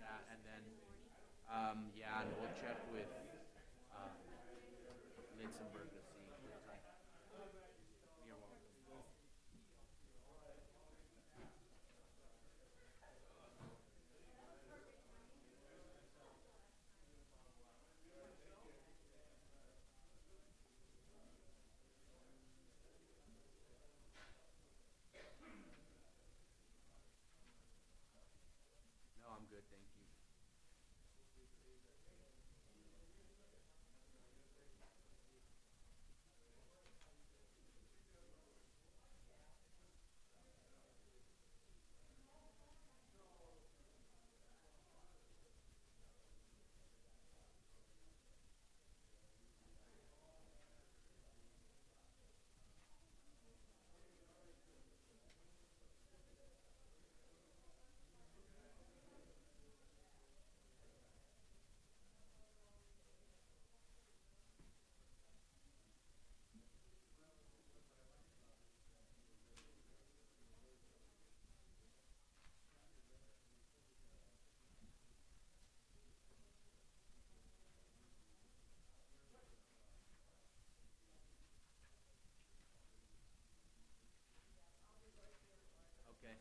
that, and then yeah, and we'll check with um, Litzenberg to see. You're welcome. No, I'm good, thank you. Okay.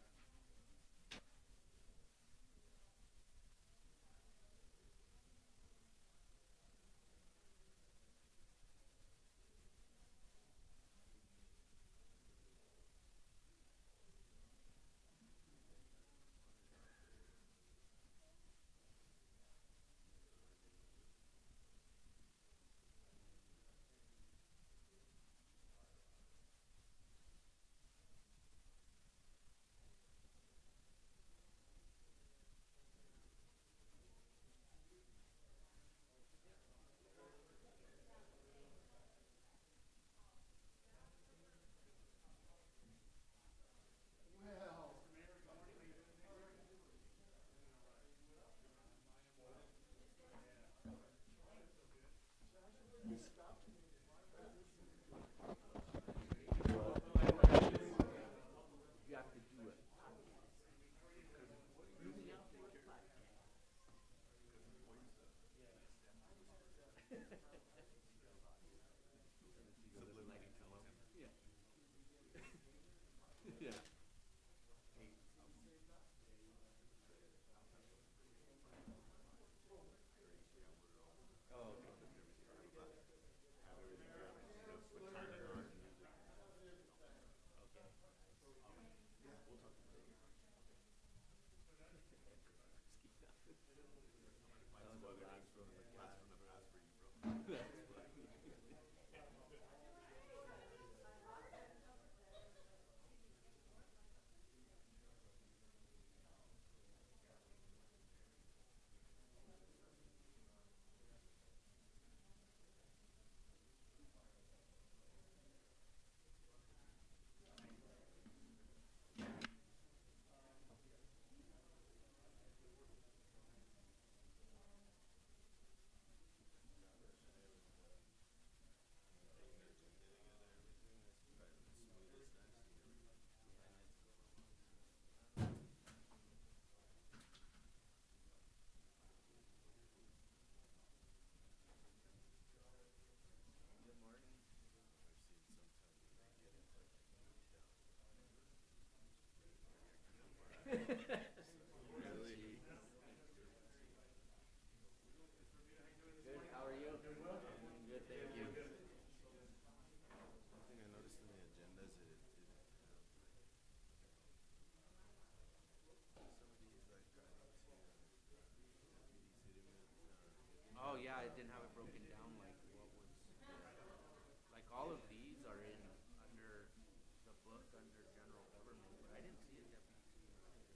You have to do it. Yeah. Yeah. Oh, okay. Okay. That was the last one. That's funny. Good morning. Really? Good. How are you? I'm good, thank you. One thing I noticed in the agenda is it didn't have some of these like got into deputies hitting with Oh yeah, I didn't have it broken down like what was like all of these are in under the book under general government, but I didn't see a deputy city manager.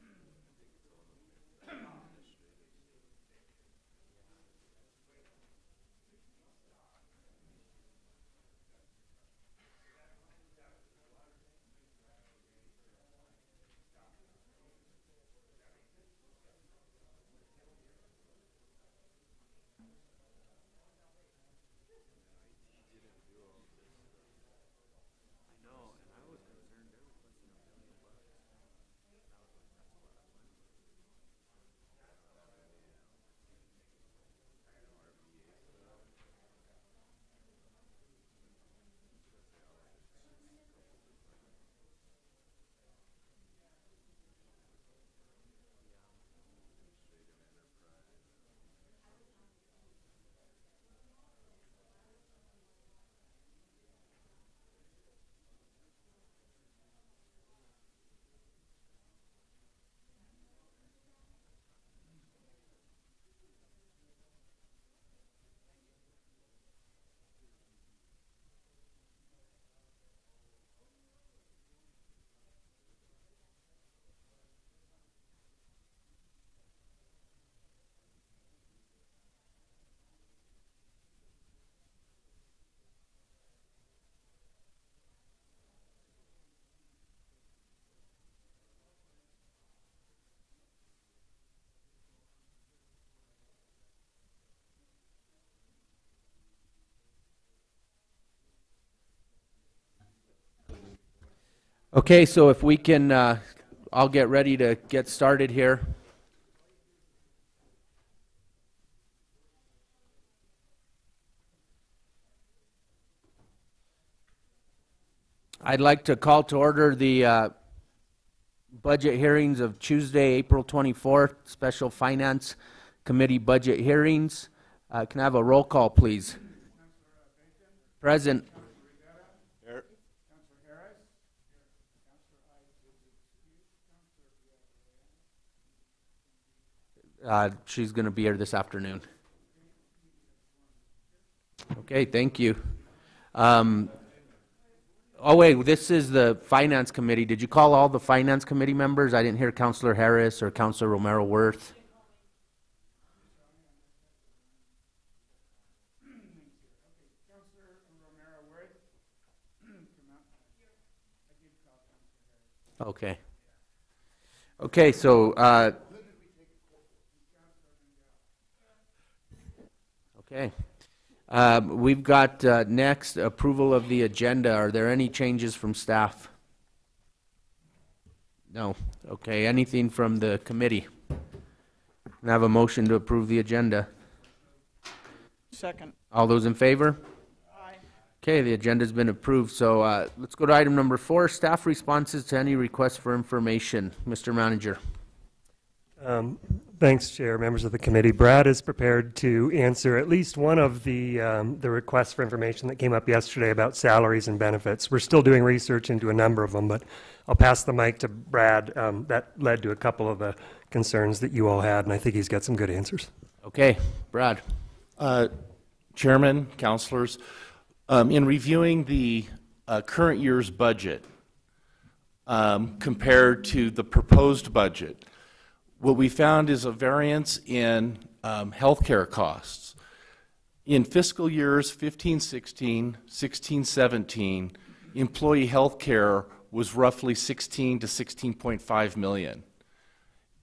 yeah, man. Some of them are misuse, and I don't know. I think it's all administrative. Yeah. Okay, so if we can, I'll get ready to get started here. I'd like to call to order the budget hearings of Tuesday, April 24th, Special Finance Committee budget hearings. Can I have a roll call, please? Present. Here. She's going to be here this afternoon. Okay, thank you. Oh wait, this is the Finance Committee. Did you call all the Finance Committee members? I didn't hear Councilor Harris or Councilor Romero-Worth. Okay. Okay, so okay. We've got next approval of the agenda. Are there any changes from staff? No. Okay, anything from the committee? Can I have a motion to approve the agenda? Second. All those in favor? Aye. Okay, the agenda's been approved. So let's go to item number 4, staff responses to any requests for information. Mr. Manager. Thanks, Chair, members of the committee. Brad is prepared to answer at least one of the requests for information that came up yesterday about salaries and benefits. We're still doing research into a number of them, but I'll pass the mic to Brad. That led to a couple of the concerns that you all had, and I think he's got some good answers. Okay, Brad. Chairman, councilors, in reviewing the current year's budget compared to the proposed budget, what we found is a variance in healthcare costs. In fiscal years 15-16, 16-17, employee healthcare was roughly 16 to 16.5 million.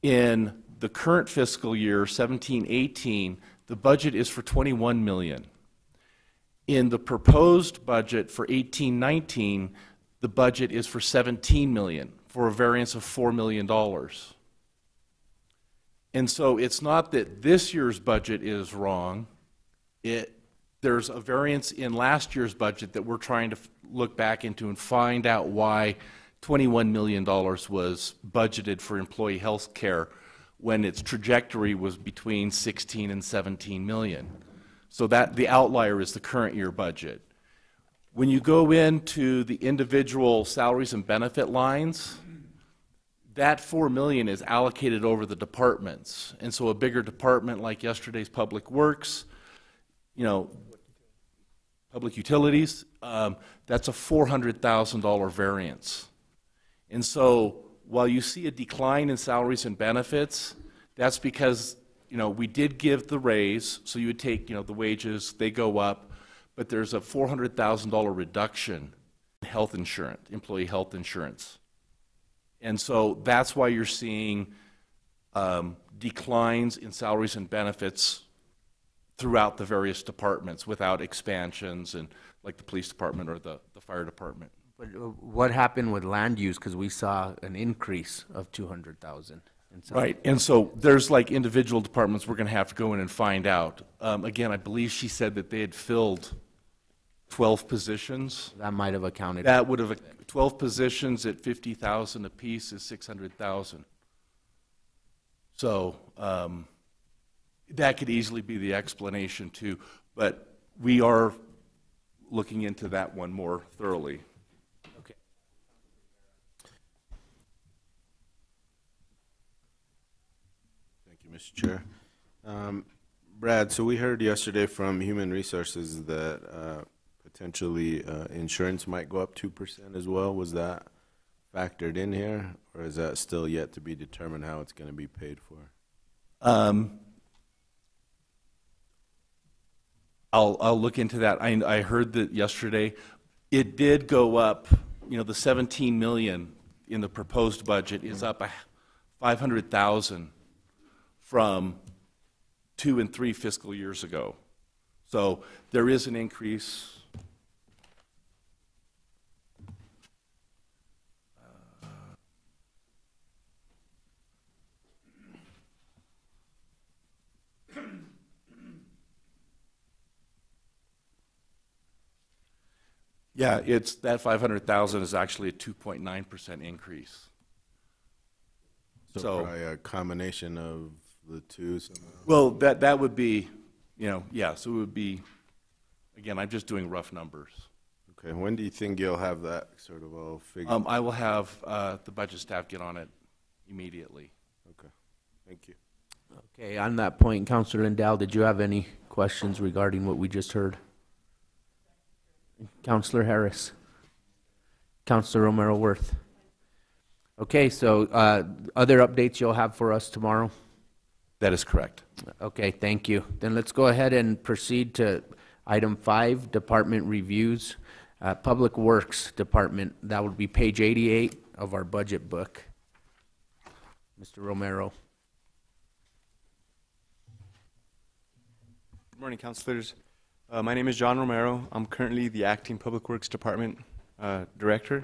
In the current fiscal year 17-18, the budget is for 21 million. In the proposed budget for 18-19, the budget is for 17 million, for a variance of $4 million. And so it's not that this year's budget is wrong. There's a variance in last year's budget that we're trying to look back into and find out why $21 million was budgeted for employee health care when its trajectory was between 16 and 17 million. So that the outlier is the current year budget. When you go into the individual salaries and benefit lines, that $4 million is allocated over the departments. And so a bigger department like yesterday's Public Works, public utilities, that's a $400,000 variance. And so while you see a decline in salaries and benefits, that's because, we did give the raise, so you would take, the wages, they go up, but there's a $400,000 reduction in health insurance, employee health insurance. And so that's why you're seeing declines in salaries and benefits throughout the various departments without expansions, and like the police department or the fire department. But what happened with land use? Because we saw an increase of 200,000. Right, and so there's like individual departments we're going to have to go in and find out. Again, I believe she said that they had filled 12 positions. That might have accounted. That would have 12 positions at 50,000 apiece is 600,000. So that could easily be the explanation too, but we are looking into that one more thoroughly. Okay. Thank you, Mr. Chair. Brad, so we heard yesterday from Human Resources that potentially insurance might go up 2% as well. Was that factored in here, or is that still yet to be determined how it's going to be paid for? I'll look into that. I heard that yesterday. It did go up. The 17 million in the proposed budget is up 500,000 from 2 and 3 fiscal years ago. So there is an increase. Yeah, it's, that 500,000 is actually a 2.9% increase. So- Probably a combination of the two somehow. Well, that would be, you know, yeah, so it would be, again, I'm just doing rough numbers. Okay, when do you think you'll have that sort of all figured? I will have the budget staff get on it immediately. Okay, thank you. Okay, on that point, Counselor Lindell, did you have any questions regarding what we just heard? Counselor Harris? Counselor Romero Worth? Okay, so other updates you'll have for us tomorrow? That is correct. Okay, thank you. Then let's go ahead and proceed to item 5, department reviews. Public Works Department, that would be page 88 of our budget book. Mr. Romero. Good morning, councilors. My name is John Romero. I'm currently the acting Public Works Department Director.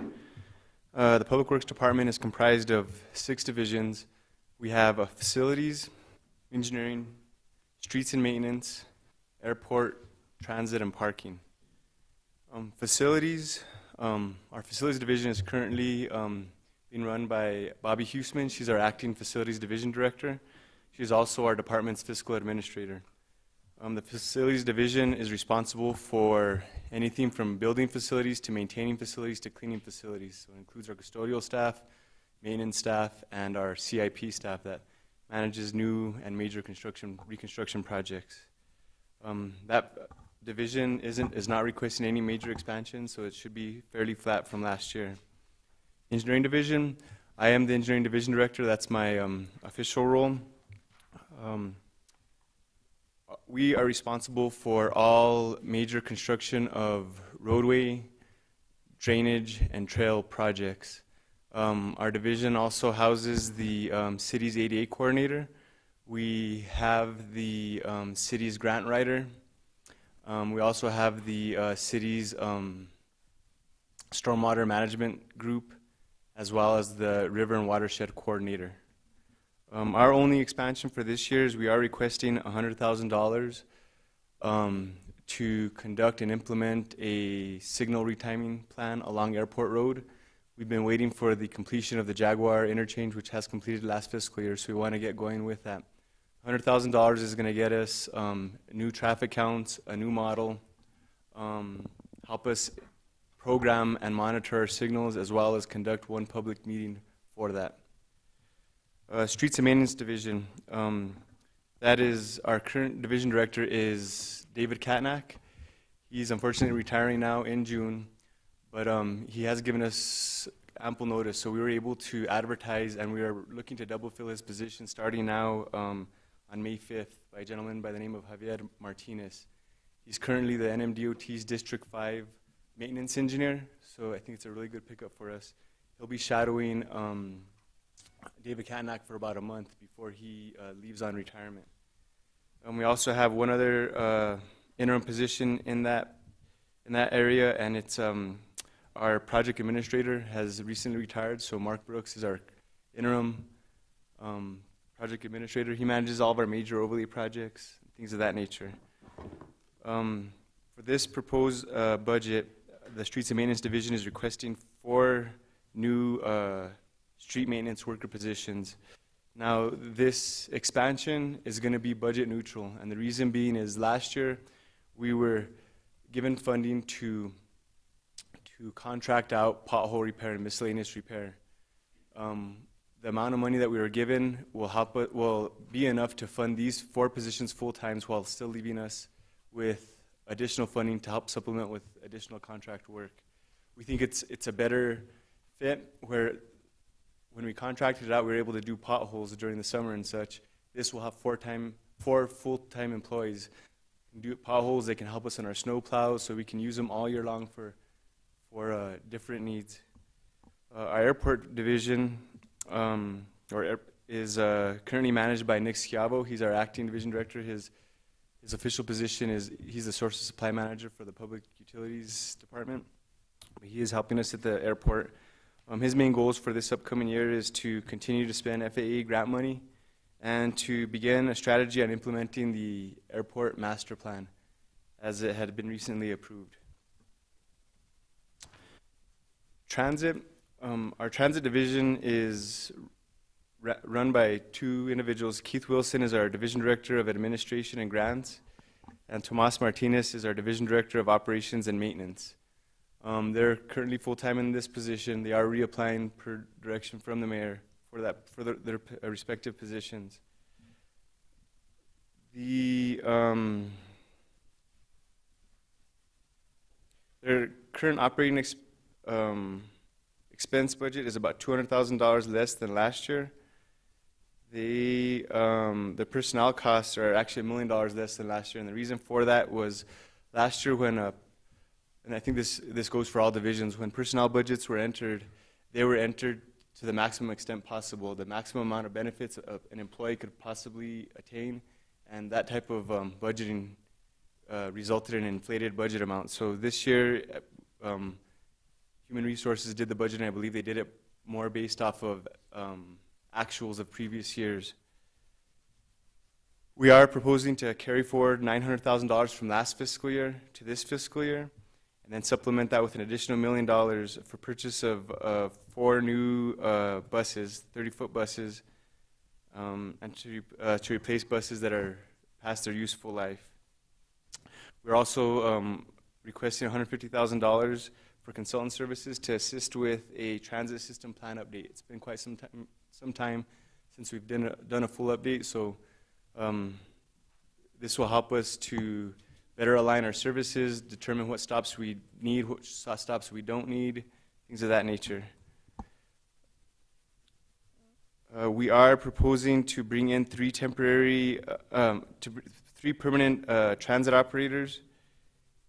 The Public Works Department is comprised of 6 divisions. We have facilities, engineering, streets and maintenance, airport, transit, and parking. Facilities, our facilities division is currently being run by Bobby Huseman. She's our acting facilities division director. She's also our department's fiscal administrator. The facilities division is responsible for anything from building facilities to maintaining facilities to cleaning facilities. So it includes our custodial staff, maintenance staff, and our CIP staff that manages new and major reconstruction projects. That division is not requesting any major expansion, so it should be fairly flat from last year. Engineering division, I am the engineering division director. That's my official role. We are responsible for all major construction of roadway, drainage, and trail projects. Our division also houses the city's ADA coordinator. We have the city's grant writer. We also have the city's stormwater management group, as well as the river and watershed coordinator. Our only expansion for this year is we are requesting $100,000 to conduct and implement a signal retiming plan along Airport Road. We've been waiting for the completion of the Jaguar interchange, which has completed last fiscal year, so we want to get going with that. $100,000 is going to get us new traffic counts, a new model, help us program and monitor our signals, as well as conduct one public meeting for that. Streets and Maintenance Division, that is, our current division director is David Katnack. He's unfortunately retiring now in June, but he has given us ample notice, so we were able to advertise, and we are looking to double fill his position starting now on May 5th by a gentleman by the name of Javier Martinez. He's currently the NMDOT's District 5 maintenance engineer, so I think it's a really good pickup for us. He'll be shadowing David Katnack for about a month before he leaves on retirement. We also have one other interim position in that area, and it's our project administrator has recently retired, so Mark Brooks is our interim project administrator. He manages all of our major overlay projects, things of that nature. For this proposed budget, the Streets and Maintenance Division is requesting 4 new street maintenance worker positions. Now, this expansion is going to be budget neutral, and the reason being is last year we were given funding to contract out pothole repair and miscellaneous repair. The amount of money that we were given will be enough to fund these 4 positions full time, while still leaving us with additional funding to help supplement with additional contract work. We think it's a better fit where when we contracted it out, we were able to do potholes during the summer and such. This will have 4 full-time employees can do potholes. They can help us in our snow plows, so we can use them all year long for different needs. Our airport division is currently managed by Nick Schiavo. He's our acting division director. His official position is he's the source of supply manager for the public utilities department. He is helping us at the airport. His main goals for this upcoming year is to continue to spend FAA grant money and to begin a strategy on implementing the airport master plan as it had been recently approved. Transit, our transit division is run by two individuals. Keith Wilson is our Division Director of Administration and Grants, and Tomas Martinez is our Division Director of Operations and Maintenance. They're currently full-time in this position. They are reapplying per direction from the mayor for their respective positions. Their current operating expense budget is about $200,000 less than last year. The personnel costs are actually $1 million less than last year, and the reason for that was last year when, and I think this goes for all divisions, when personnel budgets were entered, they were entered to the maximum extent possible, the maximum amount of benefits an employee could possibly attain, and that type of budgeting resulted in inflated budget amounts. So this year, Human Resources did the budget, and I believe they did it more based off of actuals of previous years. We are proposing to carry forward $900,000 from last fiscal year to this fiscal year, and then supplement that with an additional $1 million for purchase of 4 new buses, 30-foot buses, and to replace buses that are past their useful life. We're also requesting $150,000 for consultant services to assist with a transit system plan update. It's been quite some time since we've done a full update, so this will help us to better align our services, determine what stops we need, what stops we don't need, things of that nature. We are proposing to bring in 3 permanent transit operators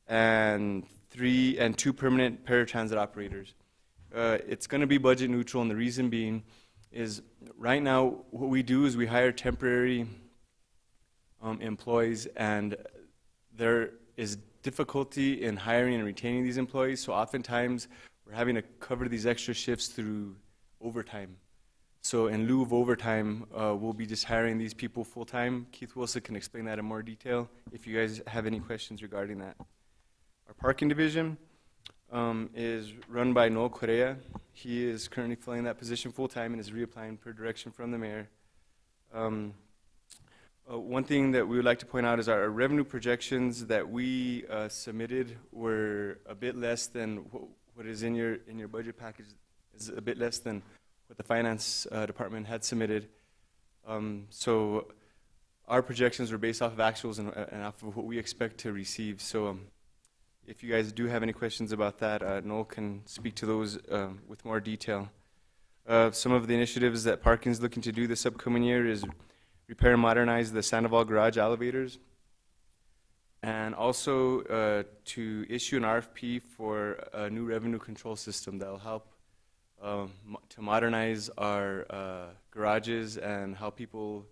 and 2 permanent paratransit operators. It's going to be budget neutral, and the reason being is right now what we do is we hire temporary employees, and there is difficulty in hiring and retaining these employees, so oftentimes we're having to cover these extra shifts through overtime. So in lieu of overtime, we'll be just hiring these people full-time. Keith Wilson can explain that in more detail if you guys have any questions regarding that. Our parking division is run by Noel Correa. He is currently filling that position full-time and is reapplying per direction from the mayor. One thing that we would like to point out is our revenue projections that we submitted were a bit less than what is in your budget package, is a bit less than what the finance department had submitted. So our projections were based off of actuals and off of what we expect to receive. So if you guys do have any questions about that, Noel can speak to those with more detail. Some of the initiatives that parking is looking to do this upcoming year is repair and modernize the Sandoval garage elevators, and also to issue an RFP for a new revenue control system that will help to modernize our garages and how people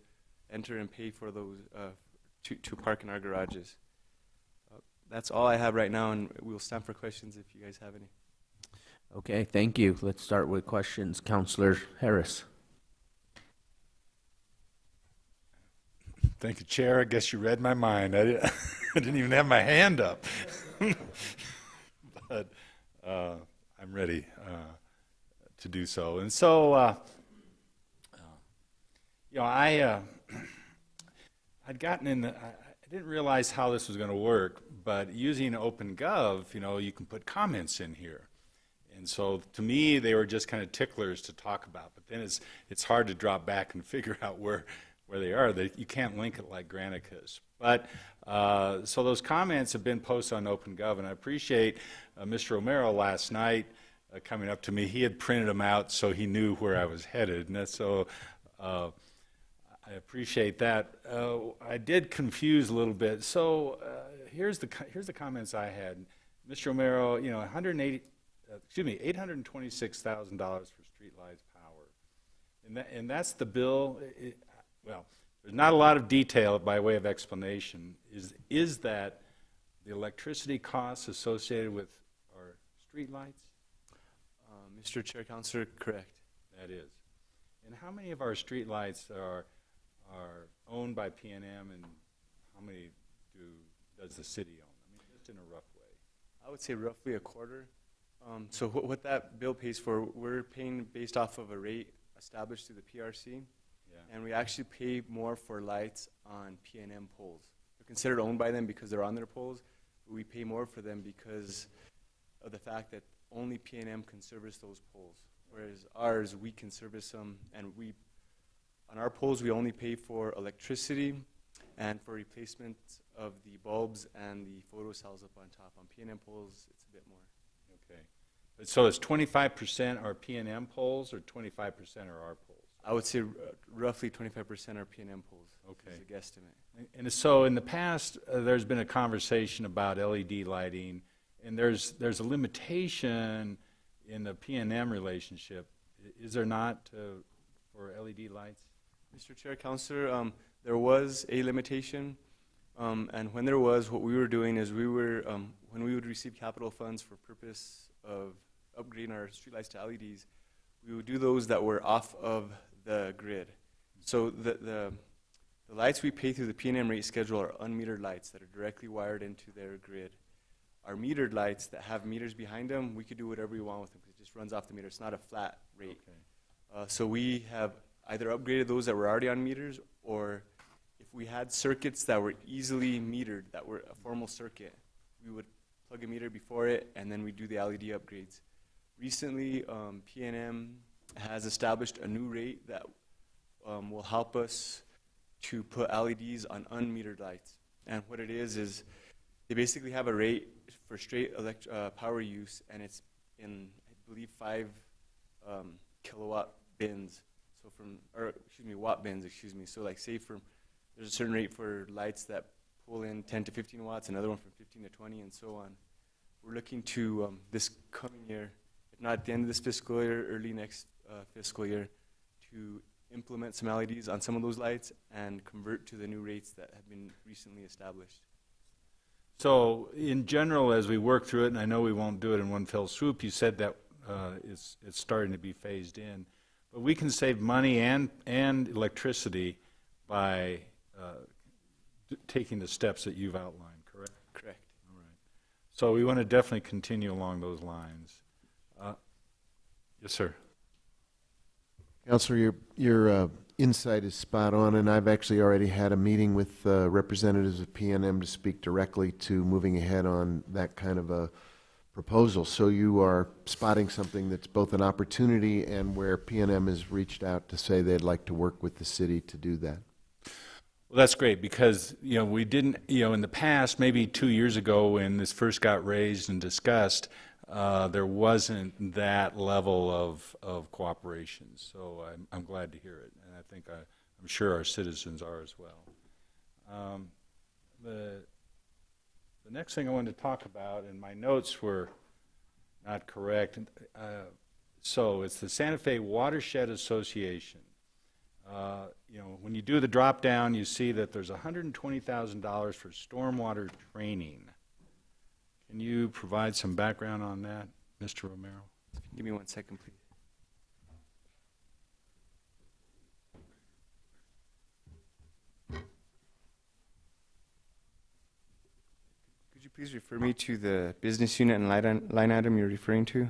enter and pay for those to park in our garages. That's all I have right now, and we'll stand for questions if you guys have any. Okay, thank you. Let's start with questions. Councilor Harris. Thank you, Chair. I guess you read my mind. I didn't even have my hand up. But I'm ready to do so. And so, you know, I'd gotten in I didn't realize how this was going to work, but using OpenGov, you know, you can put comments in here. And so to me, they were just kind of ticklers to talk about. But then it's hard to drop back and figure out where they are. You can't link it like Granicus. But so those comments have been posted on OpenGov, and I appreciate Mr. Romero last night coming up to me. He had printed them out so he knew where I was headed, and so I appreciate that. I did confuse a little bit. So here's the comments I had. Mr. Romero, you know, $826,000 for streetlights power, and that's the bill. Well, there's not a lot of detail by way of explanation. Is that the electricity costs associated with our streetlights? Mr. Chair, Councilor, correct. That is. And how many of our streetlights are owned by PNM, and how many does the city own? I mean, just in a rough way. I would say roughly a quarter. So what that bill pays for, we're paying based off of a rate established through the PRC. Yeah. And we actually pay more for lights on P&M poles. They're considered owned by them because they're on their poles. But we pay more for them because of the fact that only P&M can service those poles. Whereas ours, we can service them, and on our poles, we only pay for electricity and for replacement of the bulbs and the photo cells up on top. On P&M poles, it's a bit more. Okay. So it's 25% are P&M poles or 25% are our poles? I would say roughly 25% are P&M poles. Okay. Is a guesstimate. And so in the past, there's been a conversation about LED lighting, and there's a limitation in the P&M relationship. Is there not for LED lights? Mr. Chair, Councilor, there was a limitation, and when there was, what we were doing is when we would receive capital funds for purpose of upgrading our streetlights to LEDs, we would do those that were off of the grid. So the lights we pay through the P&M rate schedule are unmetered lights that are directly wired into their grid. Our metered lights that have meters behind them, we could do whatever we want with them because it just runs off the meter. It's not a flat rate. Okay. So we have either upgraded those that were already on meters, or if we had circuits that were easily metered, that were a formal circuit, we would plug a meter before it, and then we do the LED upgrades. Recently, P&M has established a new rate that will help us to put LEDs on unmetered lights. And what it is they basically have a rate for straight power use, and it's in, I believe, 5 kilowatt bins. So watt bins, excuse me. So like say there's a certain rate for lights that pull in 10 to 15 watts, another one from 15 to 20, and so on. We're looking to, this coming year, if not at the end of this fiscal year, early next fiscal year, to implement some LEDs on some of those lights and convert to the new rates that have been recently established. So in general, as we work through it, and I know we won't do it in one fell swoop, you said that it's starting to be phased in. But we can save money and electricity by taking the steps that you've outlined, correct? Correct. All right. So we want to definitely continue along those lines. Yes, sir. Councilor, your insight is spot on, and I've actually already had a meeting with representatives of PNM to speak directly to moving ahead on that kind of a proposal. So you are spotting something that's both an opportunity and where PNM has reached out to say they'd like to work with the city to do that. Well, that's great because, we didn't, in the past, maybe 2 years ago when this first got raised and discussed, there wasn't that level of cooperation. So I'm glad to hear it, and I think I'm sure our citizens are as well. The next thing I wanted to talk about, and my notes were not correct, so it's the Santa Fe Watershed Association. When you do the drop down, you see that there's $120,000 for stormwater training. Can you provide some background on that, Mr. Romero? Give me 1 second, please. Could you please refer me to the business unit and line item you're referring to?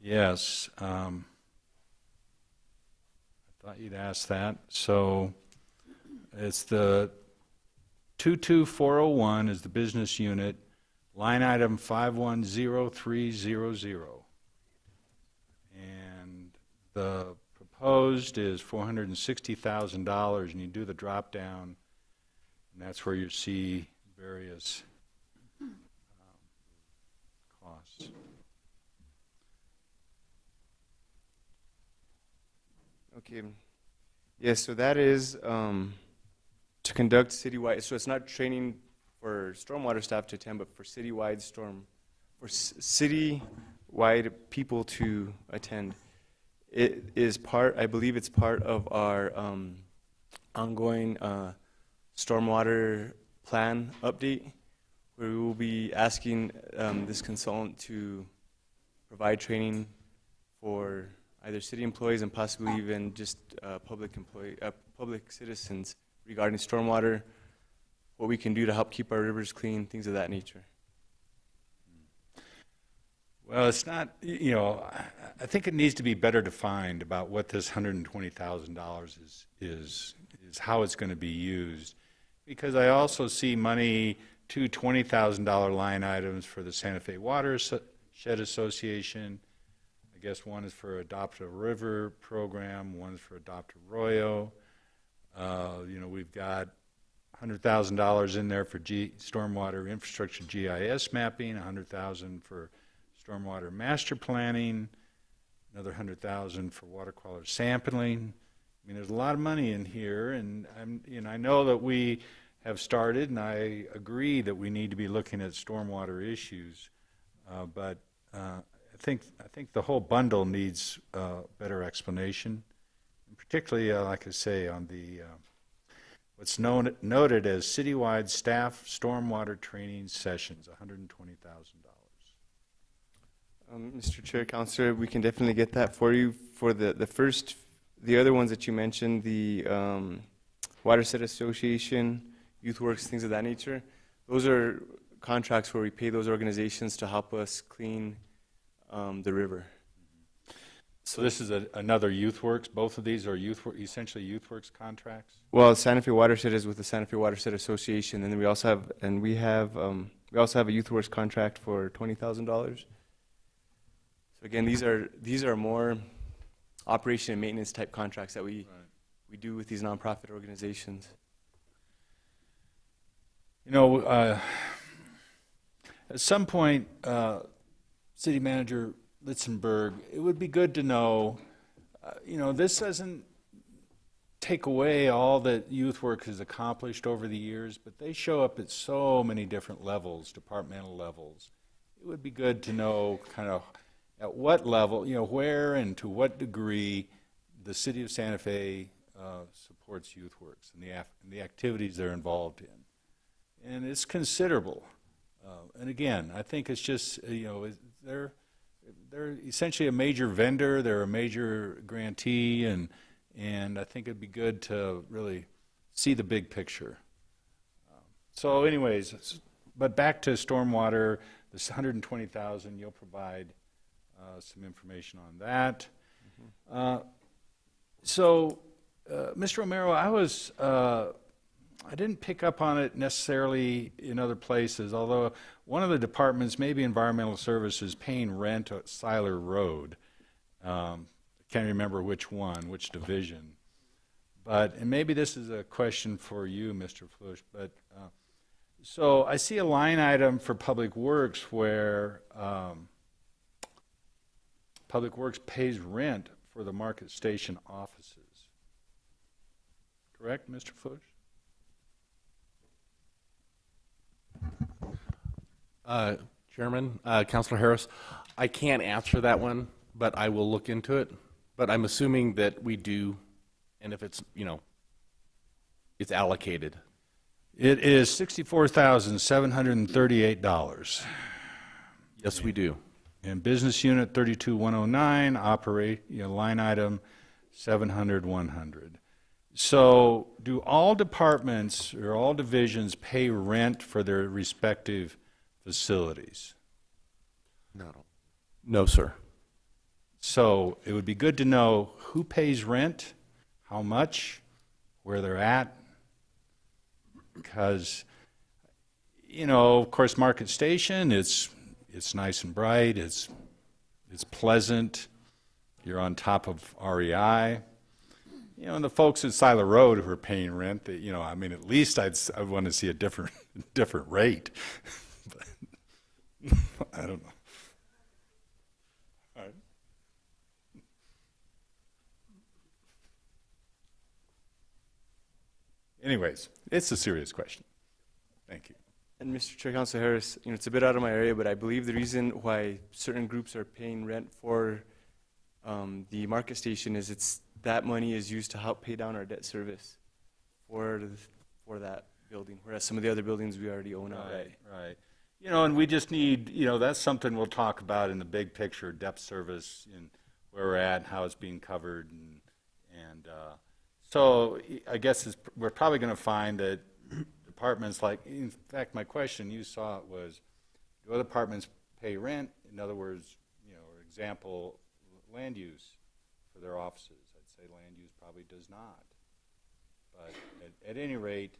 Yes. I thought you'd ask that. So it's the 22401 is the business unit. Line item 510300. And the proposed is $460,000, and you do the drop down, and that's where you see various costs. Okay. Yes, so that is to conduct citywide, so it's not training for stormwater staff to attend, but for citywide citywide people to attend. It is I believe it's part of our ongoing stormwater plan update, where we will be asking this consultant to provide training for either city employees and possibly even just public citizens regarding stormwater, what we can do to help keep our rivers clean, things of that nature. Well, it's not, I think it needs to be better defined about what this $120,000 is how it's going to be used. Because I also see money, two $20,000 line items for the Santa Fe Watershed Association. I guess one is for Adopt a River program, one is for Adopt Arroyo. We've got $100,000 in there for stormwater infrastructure GIS mapping, $100,000 for stormwater master planning, another $100,000 for water quality sampling. I mean, there's a lot of money in here, and I know that we have started, and I agree that we need to be looking at stormwater issues, but I think the whole bundle needs better explanation, and particularly, like I say, on the what's noted as citywide staff stormwater training sessions, $120,000. Mr. Chair, Councilor, we can definitely get that for you. For the other ones that you mentioned, the Watershed Association, YouthWorks, things of that nature, those are contracts where we pay those organizations to help us clean the river. So this is another YouthWorks. Both of these are essentially YouthWorks contracts. Well, Santa Fe Watershed is with the Santa Fe Watershed Association, and then we also have a YouthWorks contract for $20,000. So again, these are more operation and maintenance type contracts that we do with these nonprofit organizations. At some point, City Manager Litzenberg, it would be good to know, this doesn't take away all that YouthWorks has accomplished over the years, but they show up at so many different levels, departmental levels. It would be good to know kind of at what level, where and to what degree the City of Santa Fe supports YouthWorks and the activities they're involved in. And it's considerable. And again, I think it's just, they're essentially a major vendor, they're a major grantee, and I think it'd be good to really see the big picture. So anyways, but back to stormwater, this $120,000, you'll provide some information on that. Mr. Romero, I didn't pick up on it necessarily in other places, although one of the departments, maybe Environmental Services, paying rent at Seiler Road. I can't remember which division. And maybe this is a question for you, Mr. Flush, but so I see a line item for Public Works where Public Works pays rent for the Market Station offices. Correct, Mr. Flush? Chairman, Councilor Harris, I can't answer that one, but I will look into it. But I'm assuming that we do, and if it's, it's allocated. It is $64,738. Yes, we do. And Business Unit 32109, line item 700-100. So do all departments or all divisions pay rent for their respective facilities? No, sir. So it would be good to know who pays rent, how much, where they're at, because, of course, Market Station, it's nice and bright, it's pleasant, you're on top of REI. And the folks at Seiler Road who are paying rent, at least I'd want to see a different rate. But, I don't know. All right. Anyways, it's a serious question. Thank you. And Mr. Chair, Councilor Harris, it's a bit out of my area, but I believe the reason why certain groups are paying rent for the Market Station is that money is used to help pay down our debt service for that building, whereas some of the other buildings we already own outright. Right. And we just need, that's something we'll talk about in the big picture, debt service and where we're at and how it's being covered. And so I guess we're probably going to find that departments in fact, my question, you saw it was, do other departments pay rent. In other words, example, land use for their offices. I'd say land use probably does not. But at any rate,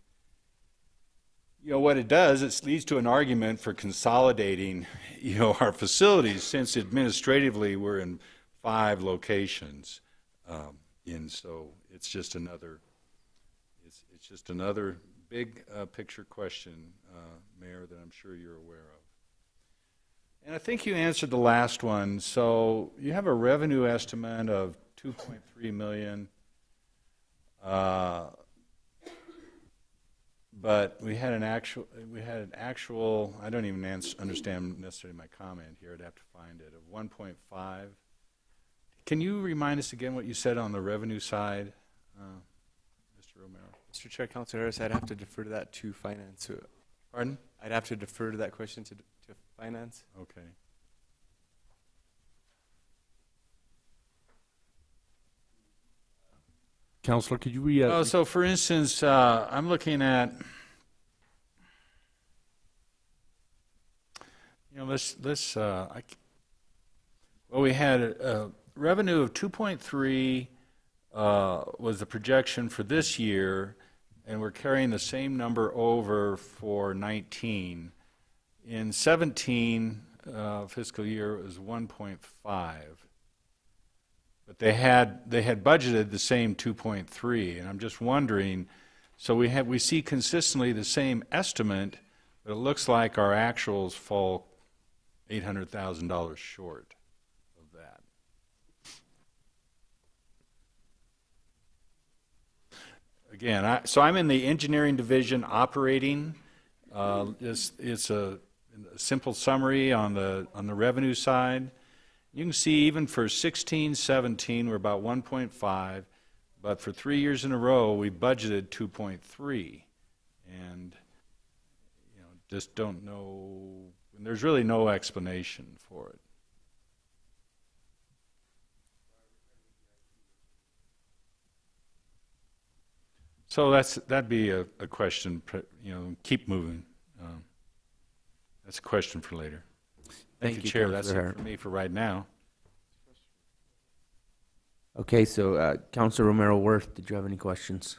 what it does, it leads to an argument for consolidating, our facilities, since administratively we're in 5 locations. And so it's just another, it's just another big picture question, Mayor, that I'm sure you're aware of. And I think you answered the last one. So you have a revenue estimate of 2.3 million. But we had an actual, I don't even understand necessarily my comment here, I'd have to find it, of 1.5. Can you remind us again what you said on the revenue side, Mr. Romero? Mr. Chair, Councilor Harris, I'd have to defer to that to finance. Pardon? I'd have to defer to that question to finance. Okay. Counselor, could you So for instance, I'm looking at, we had a revenue of 2.3 was the projection for this year, and we're carrying the same number over for 19. In 17 fiscal year, it was 1.5. But they had budgeted the same 2.3, and I'm just wondering, so we see consistently the same estimate, but it looks like our actuals fall $800,000 short of that. Again, so I'm in the engineering division operating. It's a simple summary on the revenue side. You can see even for 16, 17, we're about 1.5, but for 3 years in a row, we budgeted 2.3, and just don't know. And there's really no explanation for it. So that'd be a question. Keep moving. That's a question for later. Thank you, Chair. That's it for me for right now. Okay, so Councilor Romero Worth, did you have any questions?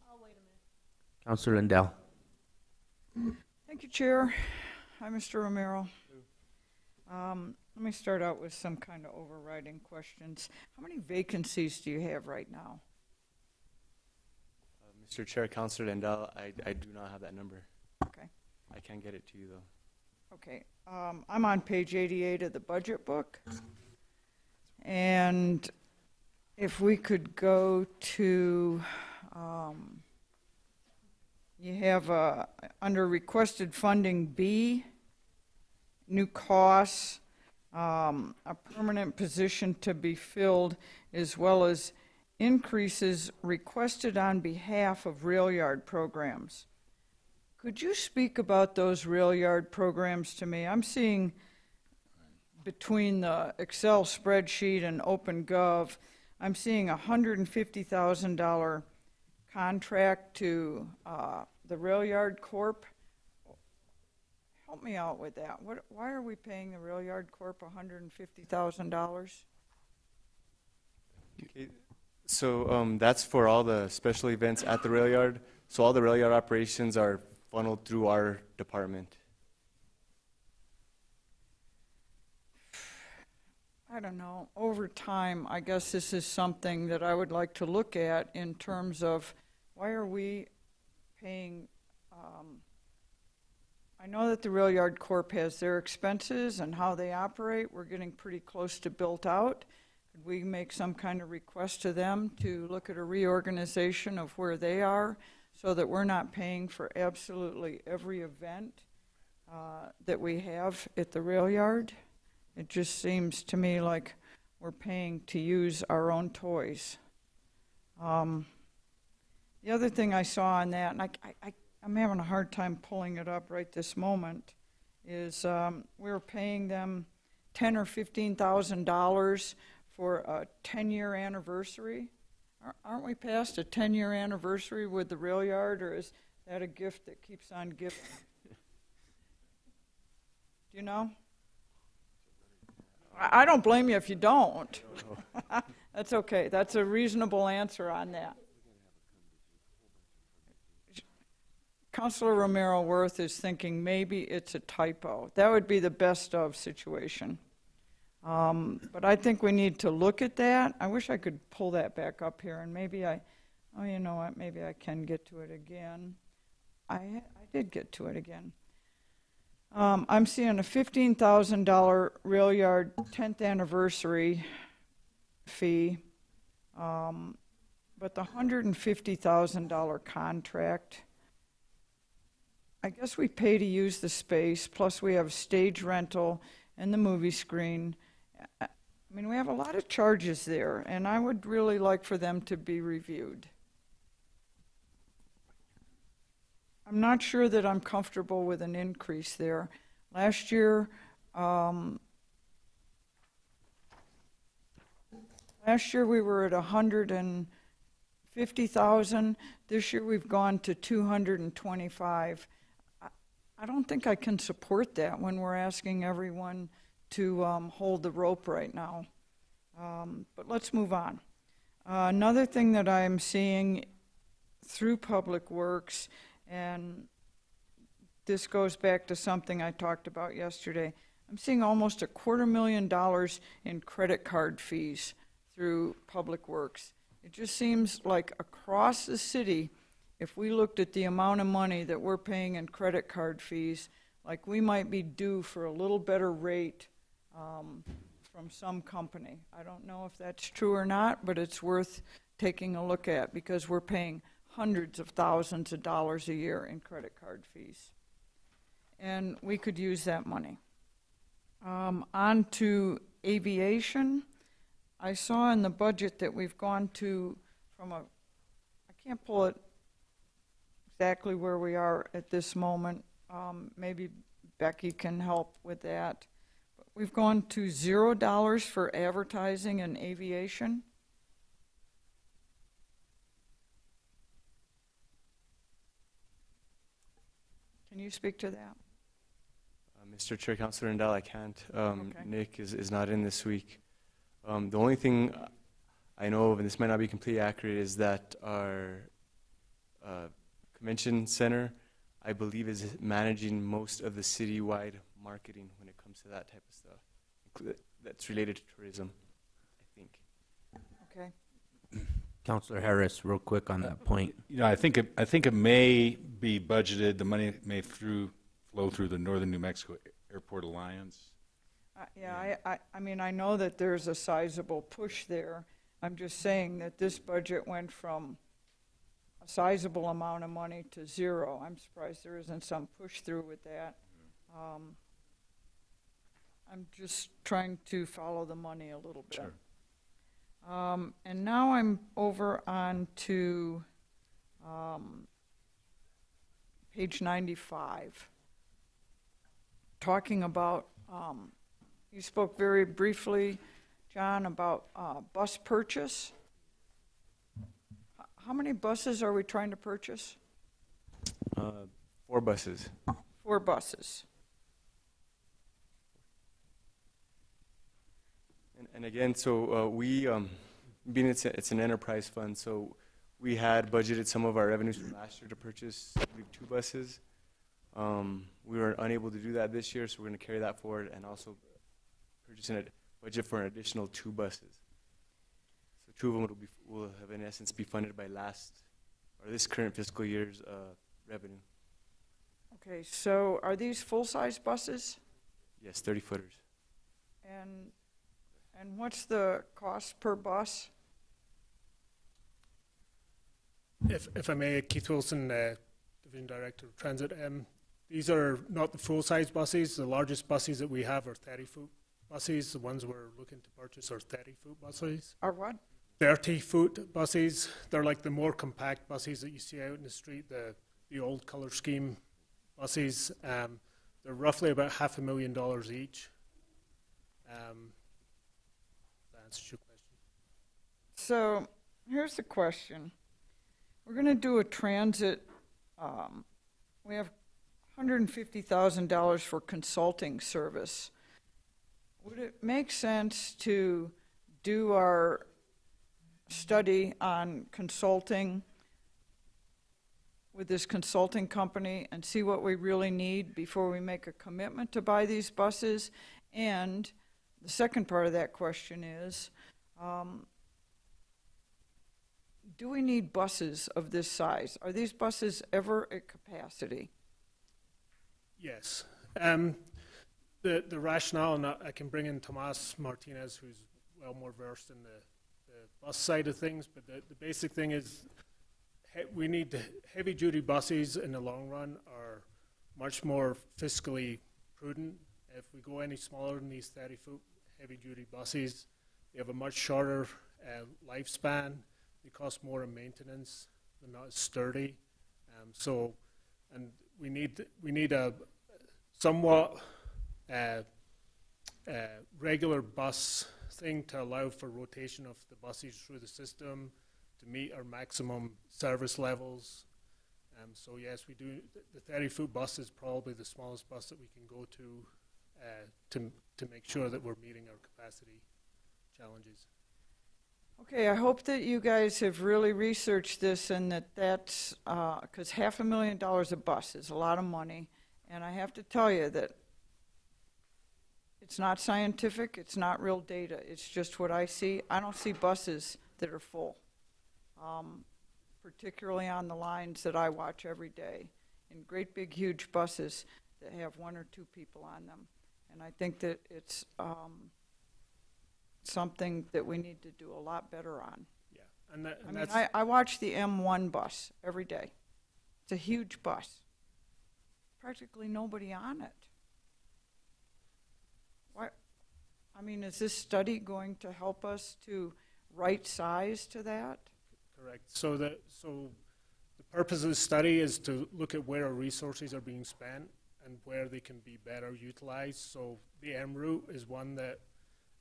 I'll wait a minute. Councilor Lindell. Thank you, Chair. Hi, Mr. Romero. Let me start out with some kind of overriding questions. How many vacancies do you have right now? Mr. Chair, Councilor Lindell, I do not have that number. Okay. I can get it to you, though. Okay. I'm on page 88 of the budget book. And if we could go to, you have under requested funding B, new costs, a permanent position to be filled, as well as increases requested on behalf of rail yard programs. Could you speak about those rail yard programs to me? I'm seeing between the Excel spreadsheet and OpenGov, I'm seeing a $150,000 contract to the Rail Yard Corp. Help me out with that. Why are we paying the Rail Yard Corp $150,000? Okay. So that's for all the special events at the rail yard. So all the rail yard operations are funneled through our department. I don't know. Over time, I guess this is something that I would like to look at in terms of why are we paying, I know that the Rail Yard Corp has their expenses and how they operate. We're getting pretty close to built out. Could we make some kind of request to them to look at a reorganization of where they are so that we're not paying for absolutely every event that we have at the rail yard? It just seems to me like we're paying to use our own toys. The other thing I saw on that, and I'm having a hard time pulling it up right this moment, is we were paying them $10,000 or $15,000 for a 10-year anniversary. Aren't we past a 10-year anniversary with the rail yard, or is that a gift that keeps on giving? Do you know? I don't blame you if you don't. That's okay. That's a reasonable answer on that. Councilor Romero Worth is thinking maybe it's a typo. That would be the best of situation. But I think we need to look at that. I wish I could pull that back up here, and maybe oh, you know what, maybe I can get to it again. I did get to it again. I'm seeing a $15,000 rail yard 10th anniversary fee, but the $150,000 contract, I guess we pay to use the space, plus we have stage rental and the movie screen. I mean, we have a lot of charges there, and I would really like for them to be reviewed. I'm not sure that I'm comfortable with an increase there. Last year, we were at 150,000. This year we've gone to 225. I don't think I can support that when we're asking everyone to hold the rope right now. But let's move on. Another thing that I'm seeing through Public Works, and this goes back to something I talked about yesterday, I'm seeing almost $250,000 in credit card fees through Public Works. It just seems like across the city, if we looked at the amount of money that we're paying in credit card fees, like we might be due for a little better rate from some company. I don't know if that's true or not, but it's worth taking a look at because we're paying hundreds of thousands of dollars a year in credit card fees. And we could use that money. On to aviation. I saw in the budget that we've gone to I can't pull it exactly where we are at this moment. Maybe Becky can help with that. But we've gone to $0 for advertising and aviation. Can you speak to that? Mr. Chair, Councilor Rendell, I can't. Okay. Nick is not in this week. The only thing I know of, and this might not be completely accurate, is that our convention center, I believe, is managing most of the citywide marketing when it comes to that type of stuff that's related to tourism, I think. Okay. Counselor Harris, real quick on that point. You know, I think it may be budgeted, the money may flow through the Northern New Mexico Airport Alliance. I mean, I know that there's a sizable push there. I'm just saying that this budget went from a sizable amount of money to zero. I'm surprised there isn't some push through with that. I'm just trying to follow the money a little bit. Sure. And now I'm over on to page 95, talking about, you spoke very briefly, John, about bus purchase. How many buses are we trying to purchase? 4 buses. 4 buses. And again, so we, being it's an enterprise fund, so we had budgeted some of our revenues from last year to purchase, I believe, 2 buses. We were unable to do that this year, so we're going to carry that forward and also purchase a budget for an additional 2 buses. So 2 of them will have, in essence, be funded by this current fiscal year's revenue. Okay, so are these full-size buses? Yes, 30-footers. And what's the cost per bus? If I may, Keith Wilson, Division Director of Transit. These are not the full-size buses. The largest buses that we have are 30-foot buses. The ones we're looking to purchase are 30-foot buses. Are what? 30-foot buses. They're like the more compact buses that you see out in the street, the old color scheme buses. They're roughly about $500,000 each. That answers your question. So here's the question. We're going to do a transit. We have $150,000 for consulting service. Would it make sense to do our study on consulting with this consulting company and see what we really need before we make a commitment to buy these buses? And the second part of that question is, do we need buses of this size? Are these buses ever at capacity? Yes. The rationale, and I can bring in Tomas Martinez, who's well more versed in the bus side of things, but the basic thing is we need heavy-duty buses in the long run are much more fiscally prudent. If we go any smaller than these 30-foot heavy-duty buses, they have a much shorter lifespan. They cost more in maintenance. They're not as sturdy. And we need a somewhat regular bus thing to allow for rotation of the buses through the system to meet our maximum service levels. So yes, we do. The 30-foot bus is probably the smallest bus that we can go to make sure that we're meeting our capacity challenges. Okay, I hope that you guys have really researched this and that's, because $500,000 a bus is a lot of money. And I have to tell you that it's not scientific, it's not real data, it's just what I see. I don't see buses that are full, particularly on the lines that I watch every day, in great big huge buses that have 1 or 2 people on them. And I think that it's something that we need to do a lot better on. Yeah, I mean, I watch the M1 bus every day. It's a huge bus. Practically nobody on it. Why? I mean, is this study going to help us to right size to that? Correct. So the purpose of the study is to look at where our resources are being spent and where they can be better utilized. So the M route is one that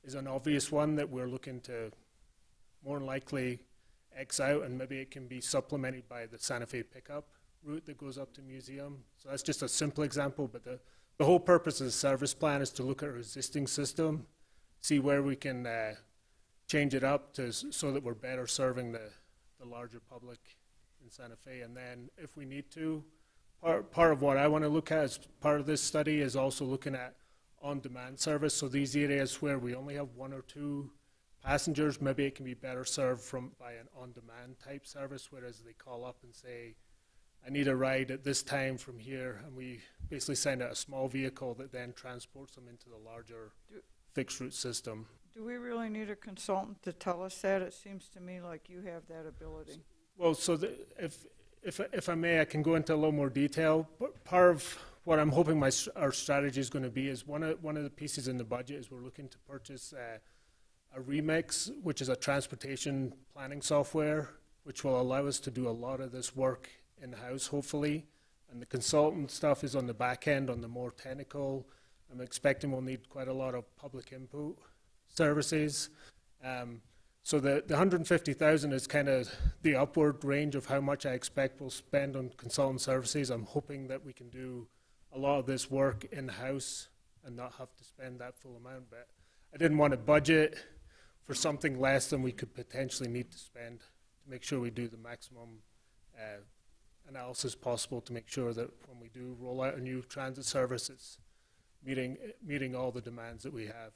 is an obvious one that we're looking to more than likely X out, and maybe it can be supplemented by the Santa Fe pickup route that goes up to Museum. So that's just a simple example, but the whole purpose of the service plan is to look at our existing system, see where we can change it up so that we're better serving the larger public in Santa Fe. And then if we need to, part of what I want to look at as part of this study is also looking at on-demand service. So these areas where we only have 1 or 2 passengers, maybe it can be better served by an on-demand type service, whereas they call up and say, I need a ride at this time from here, and we basically send out a small vehicle that then transports them into the larger fixed route system. Do we really need a consultant to tell us that? It seems to me like you have that ability. Well, so if I may, I can go into a little more detail. But part of what I'm hoping our strategy is going to be is one of the pieces in the budget is we're looking to purchase a Remix, which is a transportation planning software, which will allow us to do a lot of this work in-house, hopefully. And the consultant stuff is on the back end, on the more technical. I'm expecting we'll need quite a lot of public input services. So the 150,000 is kind of the upward range of how much I expect we'll spend on consultant services. I'm hoping that we can do a lot of this work in-house and not have to spend that full amount. But I didn't want to budget for something less than we could potentially need to spend to make sure we do the maximum analysis possible to make sure that when we do roll out a new transit service, it's meeting all the demands that we have.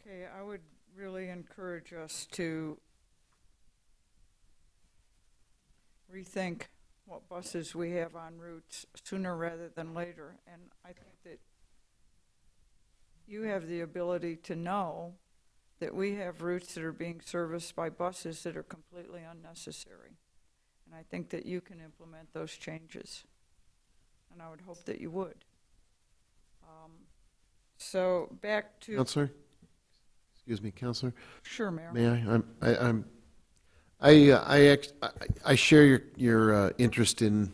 Okay, I would really encourage us to rethink what buses we have on routes sooner rather than later. And I think that you have the ability to know that we have routes that are being serviced by buses that are completely unnecessary. And I think that you can implement those changes. And I would hope that you would. So back to... Counselor? Excuse me, Counselor? Sure, Mayor. May I share your interest in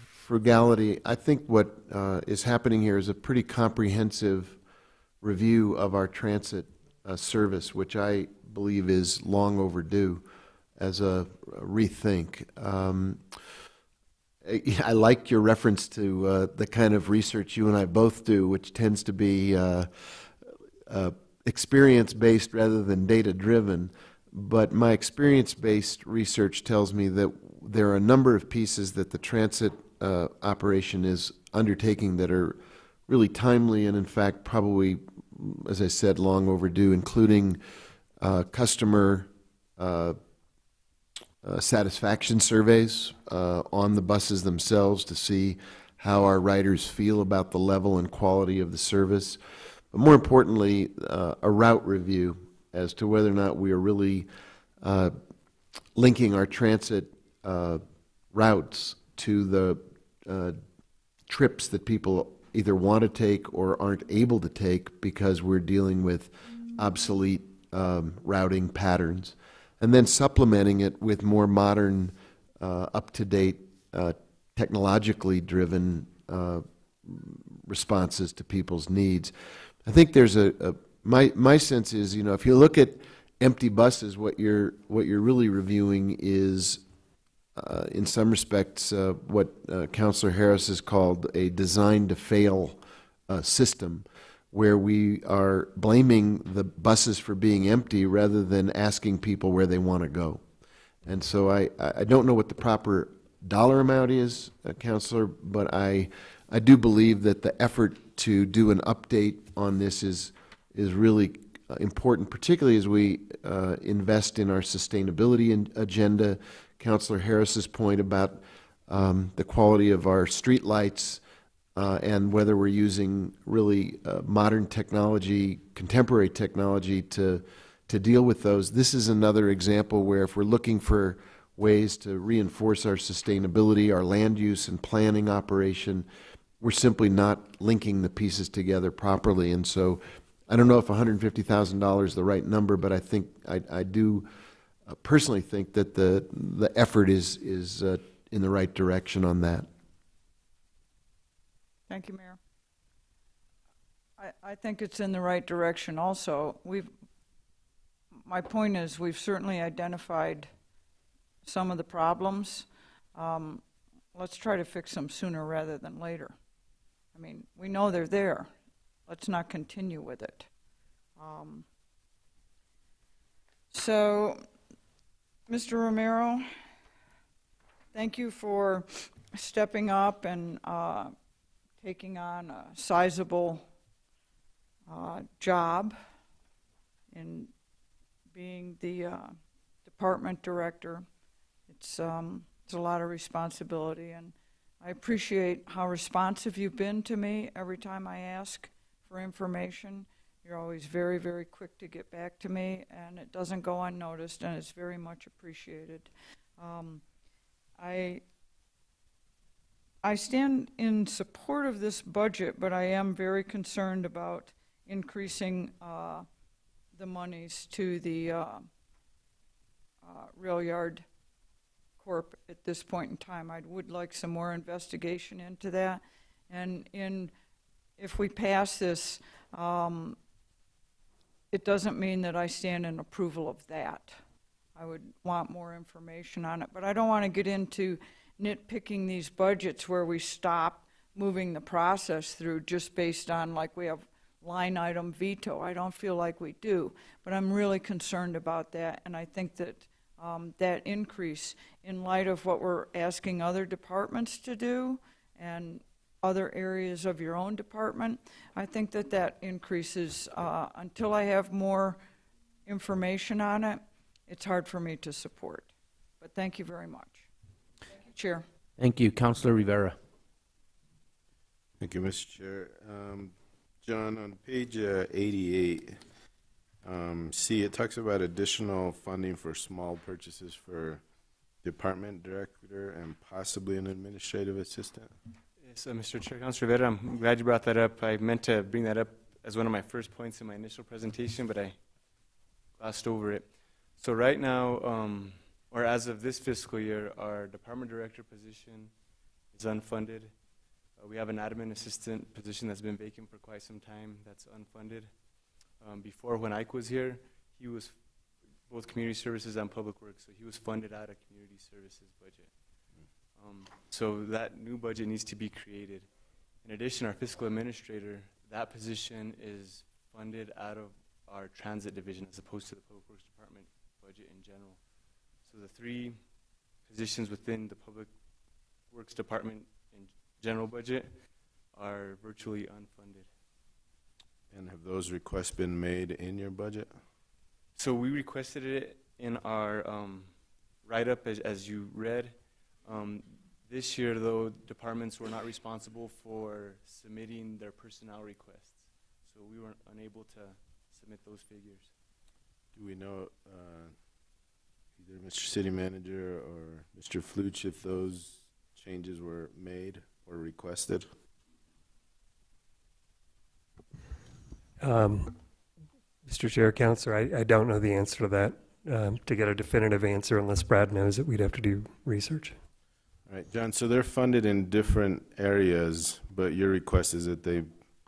frugality. I think what is happening here is a pretty comprehensive review of our transit service, which I believe is long overdue as a rethink. I like your reference to the kind of research you and I both do, which tends to be experience-based rather than data-driven. But my experience-based research tells me that there are a number of pieces that the transit operation is undertaking that are really timely and, in fact, probably, as I said, long overdue, including customer satisfaction surveys on the buses themselves to see how our riders feel about the level and quality of the service. But more importantly, a route review as to whether or not we are really linking our transit routes to the trips that people either want to take or aren't able to take because we're dealing with obsolete routing patterns, and then supplementing it with more modern, up-to-date, technologically driven responses to people's needs. I think there's my sense is, you know, if you look at empty buses, what you're really reviewing is, in some respects, what Councillor Harris has called a design-to-fail system, where we are blaming the buses for being empty rather than asking people where they want to go. And so I don't know what the proper dollar amount is, Councillor, but I do believe that the effort to do an update on this is really important, particularly as we invest in our sustainability agenda. Councillor Harris's point about the quality of our street lights and whether we're using really modern technology, contemporary technology to deal with those. This is another example where if we're looking for ways to reinforce our sustainability, our land use and planning operation, we're simply not linking the pieces together properly. And so I don't know if $150,000 is the right number, but I think I do personally think that the effort is in the right direction on that. Thank you, Mayor. I think it's in the right direction also. My point is we've certainly identified some of the problems. Let's try to fix them sooner rather than later. I mean, we know they're there. Let's not continue with it. So, Mr. Romero, thank you for stepping up and taking on a sizable job in being the department director. It's a lot of responsibility, and I appreciate how responsive you've been to me every time I ask for information. You're always very, very quick to get back to me, and it doesn't go unnoticed, and it's very much appreciated. I stand in support of this budget, but I am very concerned about increasing the monies to the Rail Yard Corp at this point in time. I would like some more investigation into that. And if we pass this, it doesn't mean that I stand in approval of that. I would want more information on it. But I don't want to get into nitpicking these budgets where we stop moving the process through just based on, like, we have line item veto. I don't feel like we do. But I'm really concerned about that, and I think that that increase, in light of what we're asking other departments to do and other areas of your own department, I think that that increases, until I have more information on it, it's hard for me to support. But thank you very much. Thank you, Chair. Thank you. Councilor Rivera. Thank you, Mr. Chair. John, on page 88, C, it talks about additional funding for small purchases for department director and possibly an administrative assistant. Yes, Mr. Chair, Councilor Rivera, I'm glad you brought that up. I meant to bring that up as one of my first points in my initial presentation, but I glossed over it. So right now, or as of this fiscal year, our department director position is unfunded. We have an admin assistant position that's been vacant for quite some time that's unfunded. Before, when Ike was here, he was both community services and public works, so he was funded out of community services budget. So that new budget needs to be created. In addition, our fiscal administrator, that position is funded out of our transit division as opposed to the Public Works Department budget in general. So the three positions within the Public Works Department in general budget are virtually unfunded. And have those requests been made in your budget? So we requested it in our write-up as you read. This year, though, departments were not responsible for submitting their personnel requests. So we were unable to submit those figures. Do we know, either Mr. City Manager or Mr. Fluch, if those changes were made or requested? Mr. Chair, Counselor, I don't know the answer to that. To get a definitive answer, unless Brad knows it, we'd have to do research. All right, John, so they're funded in different areas, but your request is that they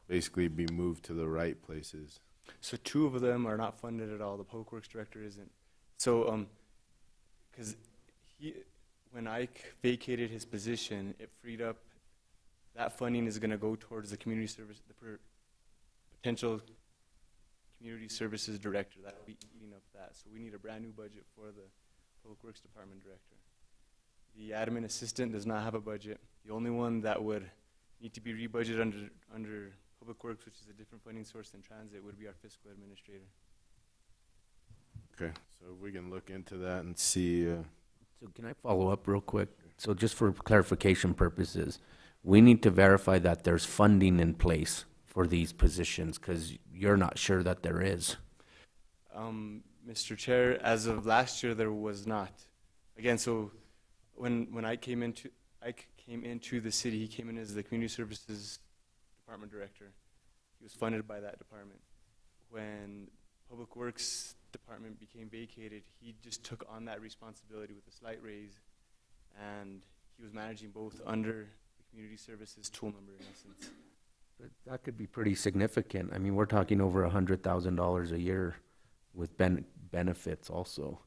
basically be moved to the right places. So two of them are not funded at all. The Public Works Director isn't. So, because when Ike vacated his position, it freed up, that funding is going to go towards the community service, the potential community services director. That will be eating up that. So we need a brand new budget for the Public Works Department Director. The admin assistant does not have a budget. The only one that would need to be rebudgeted under Public Works, which is a different funding source than transit, would be our fiscal administrator. Okay, so we can look into that and see. So can I follow up real quick? So just for clarification purposes, we need to verify that there's funding in place for these positions, because you're not sure that there is. Mr. Chair, as of last year, there was not. Again, so when I came into the city, he came in as the Community Services Department Director. He was funded by that department. When Public Works Department became vacated, he just took on that responsibility with a slight raise, and he was managing both under the Community Services tool number, in essence. But that could be pretty significant. I mean, we're talking over $100,000 a year with benefits also.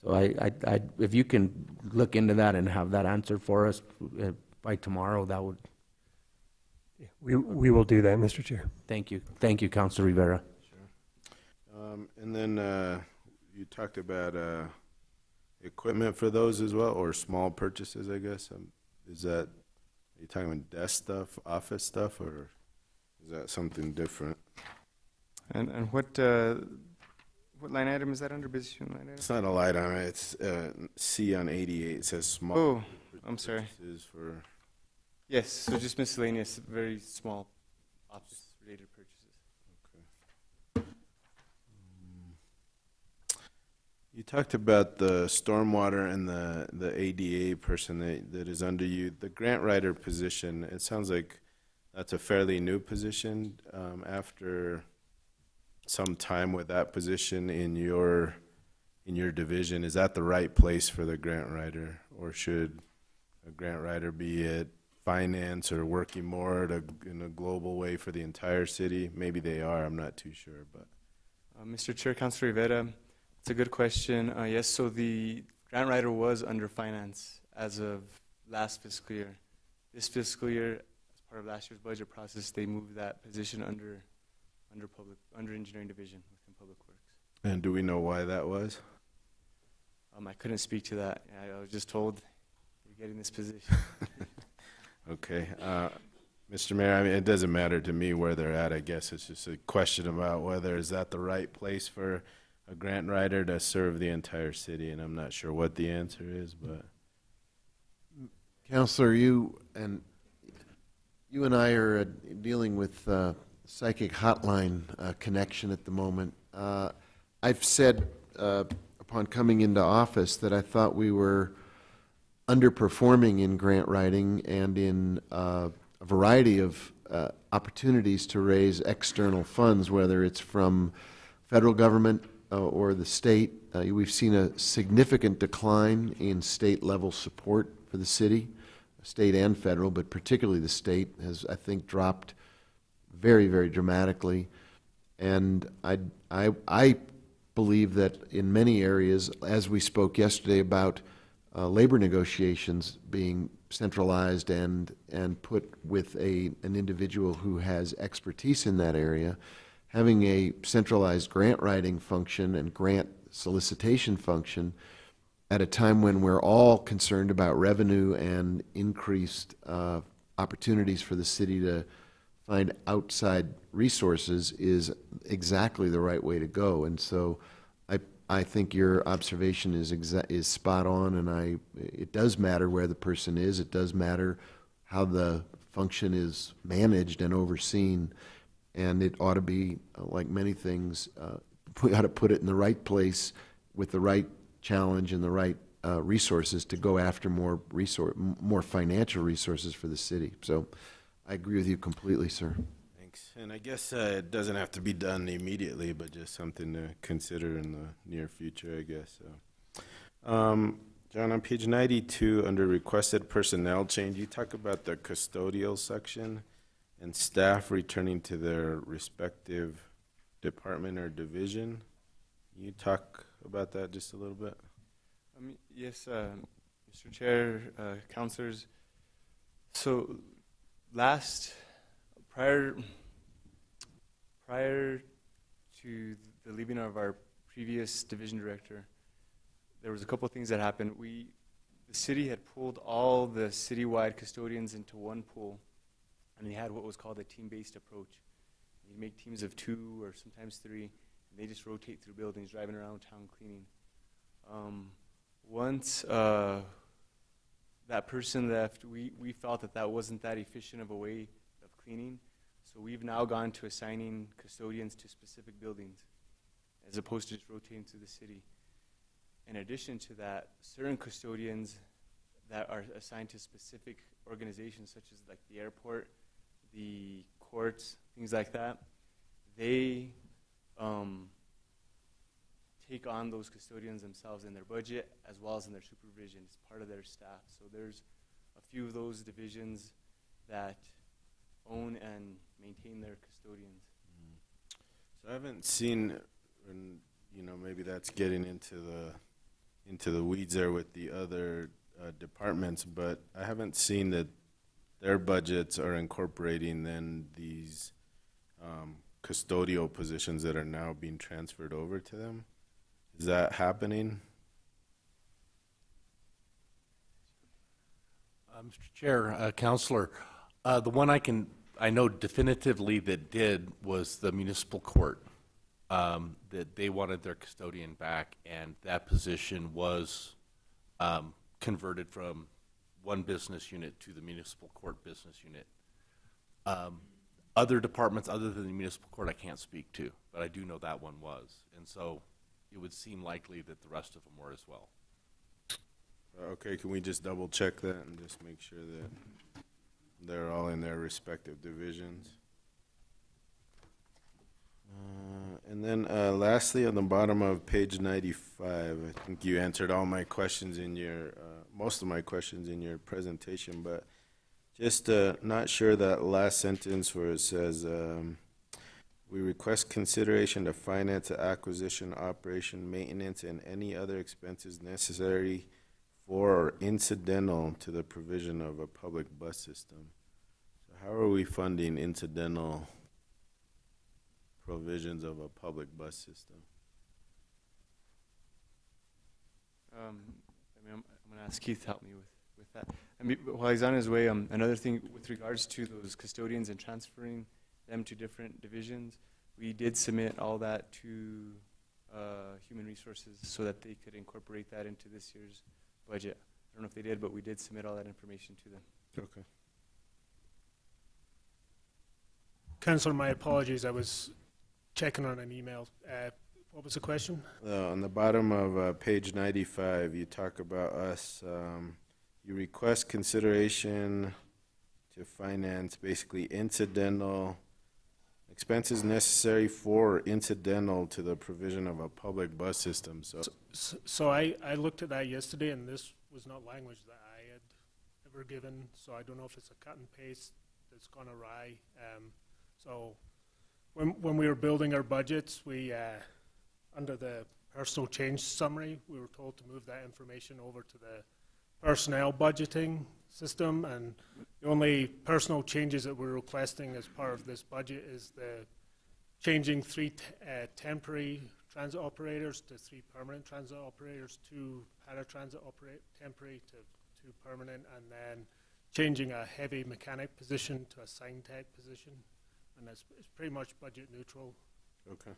So if you can look into that and have that answer for us by tomorrow, that would. We will do that, Mr. Chair. Thank you. Thank you, Councilor Rivera. Sure. And then you talked about equipment for those as well, or small purchases, I guess. Is that, are you talking about desk stuff, office stuff, or is that something different? And what line item is that under? Business line item? It's not a light on it. It's C on 88. It says small. Oh, I'm sorry. Purchases for. Yes, so just miscellaneous, very small office-related purchases. You talked about the stormwater and the ADA person that is under you. The grant writer position, it sounds like that's a fairly new position after some time with that position in your division. Is that the right place for the grant writer, or should a grant writer be at finance or working more in a global way for the entire city? Maybe they are, I'm not too sure. But Mr. Chair, Councilor Rivera, it's a good question. Yes, so the grant writer was under finance as of last fiscal year. This fiscal year, as part of last year's budget process, they moved that position under engineering division within Public Works. And do we know why that was? I couldn't speak to that. I was just told you're getting this position. Okay. Mr. Mayor, I mean, it doesn't matter to me where they're at. I guess it's just a question about whether is that the right place for a grant writer to serve the entire city, and I'm not sure what the answer is, but. Counselor, you and I are dealing with psychic hotline connection at the moment. I've said upon coming into office that I thought we were underperforming in grant writing and in a variety of opportunities to raise external funds, whether it's from federal government or the state. We've seen a significant decline in state-level support for the city, state and federal, but particularly the state has, I think, dropped very, very dramatically. And I believe that in many areas, as we spoke yesterday about labor negotiations being centralized and put with an individual who has expertise in that area, having a centralized grant writing function and grant solicitation function at a time when we're all concerned about revenue and increased opportunities for the city to find outside resources is exactly the right way to go. And so I think your observation is spot on, and it does matter where the person is. It does matter how the function is managed and overseen, and it ought to be, like many things, we ought to put it in the right place with the right challenge and the right resources to go after more financial resources for the city. So I agree with you completely, sir. Thanks. And I guess it doesn't have to be done immediately, but just something to consider in the near future, I guess. So, John, on page 92, under requested personnel change, you talk about the custodial section and staff returning to their respective department or division. Can you talk about that just a little bit? Yes, Mr. Chair, councilors. So prior to the leaving of our previous division director, there was a couple of things that happened. The city had pulled all the citywide custodians into one pool, and they had what was called a team-based approach. You'd make teams of 2 or sometimes 3, and they just rotate through buildings, driving around town cleaning. Once that person left, we felt that wasn't that efficient of a way of cleaning, so we've now gone to assigning custodians to specific buildings as opposed to just rotating through the city. In addition to that, certain custodians that are assigned to specific organizations such as like the airport, the courts, things like that, they take on those custodians themselves in their budget as well as in their supervision. It's part of their staff. So there's a few of those divisions that own and maintain their custodians. So I haven't seen, and maybe that's getting into the weeds there with the other departments, but I haven't seen that their budgets are incorporating then these custodial positions that are now being transferred over to them. Is that happening? Mr. Chair, Councilor, the one I know definitively that did was the municipal court, that they wanted their custodian back, and that position was converted from one business unit to the municipal court business unit. Other departments other than the municipal court I can't speak to, but I do know that one was. And so it would seem likely that the rest of them were as well. Okay, can we just double check that and just make sure that they're all in their respective divisions? And then lastly, on the bottom of page 95, I think you answered all my questions in your, most of my questions in your presentation, but just not sure that last sentence where it says, we request consideration to finance the acquisition, operation, maintenance, and any other expenses necessary for or incidental to the provision of a public bus system. So how are we funding incidental provisions of a public bus system? I'm going to ask Keith to help me with that. I mean, while he's on his way, another thing with regards to those custodians and transferring them to different divisions, we did submit all that to Human Resources so that they could incorporate that into this year's budget. I don't know if they did, but we did submit all that information to them. Okay. Councillor, my apologies. I was checking on an email. What was the question? On the bottom of page 95, you talk about us, you request consideration to finance basically incidental expenses necessary for or incidental to the provision of a public bus system. So I looked at that yesterday, and this was not language that I had ever given, so I don't know if it's a cut and paste that's gone awry. So when we were building our budgets, we, under the personal change summary, we were told to move that information over to the personnel budgeting system, and the only personal changes that we're requesting as part of this budget is the changing three temporary transit operators to 3 permanent transit operators, 2 paratransit temporary to 2 permanent, and then changing a heavy mechanic position to a sign tech position, and it's pretty much budget neutral. Okay.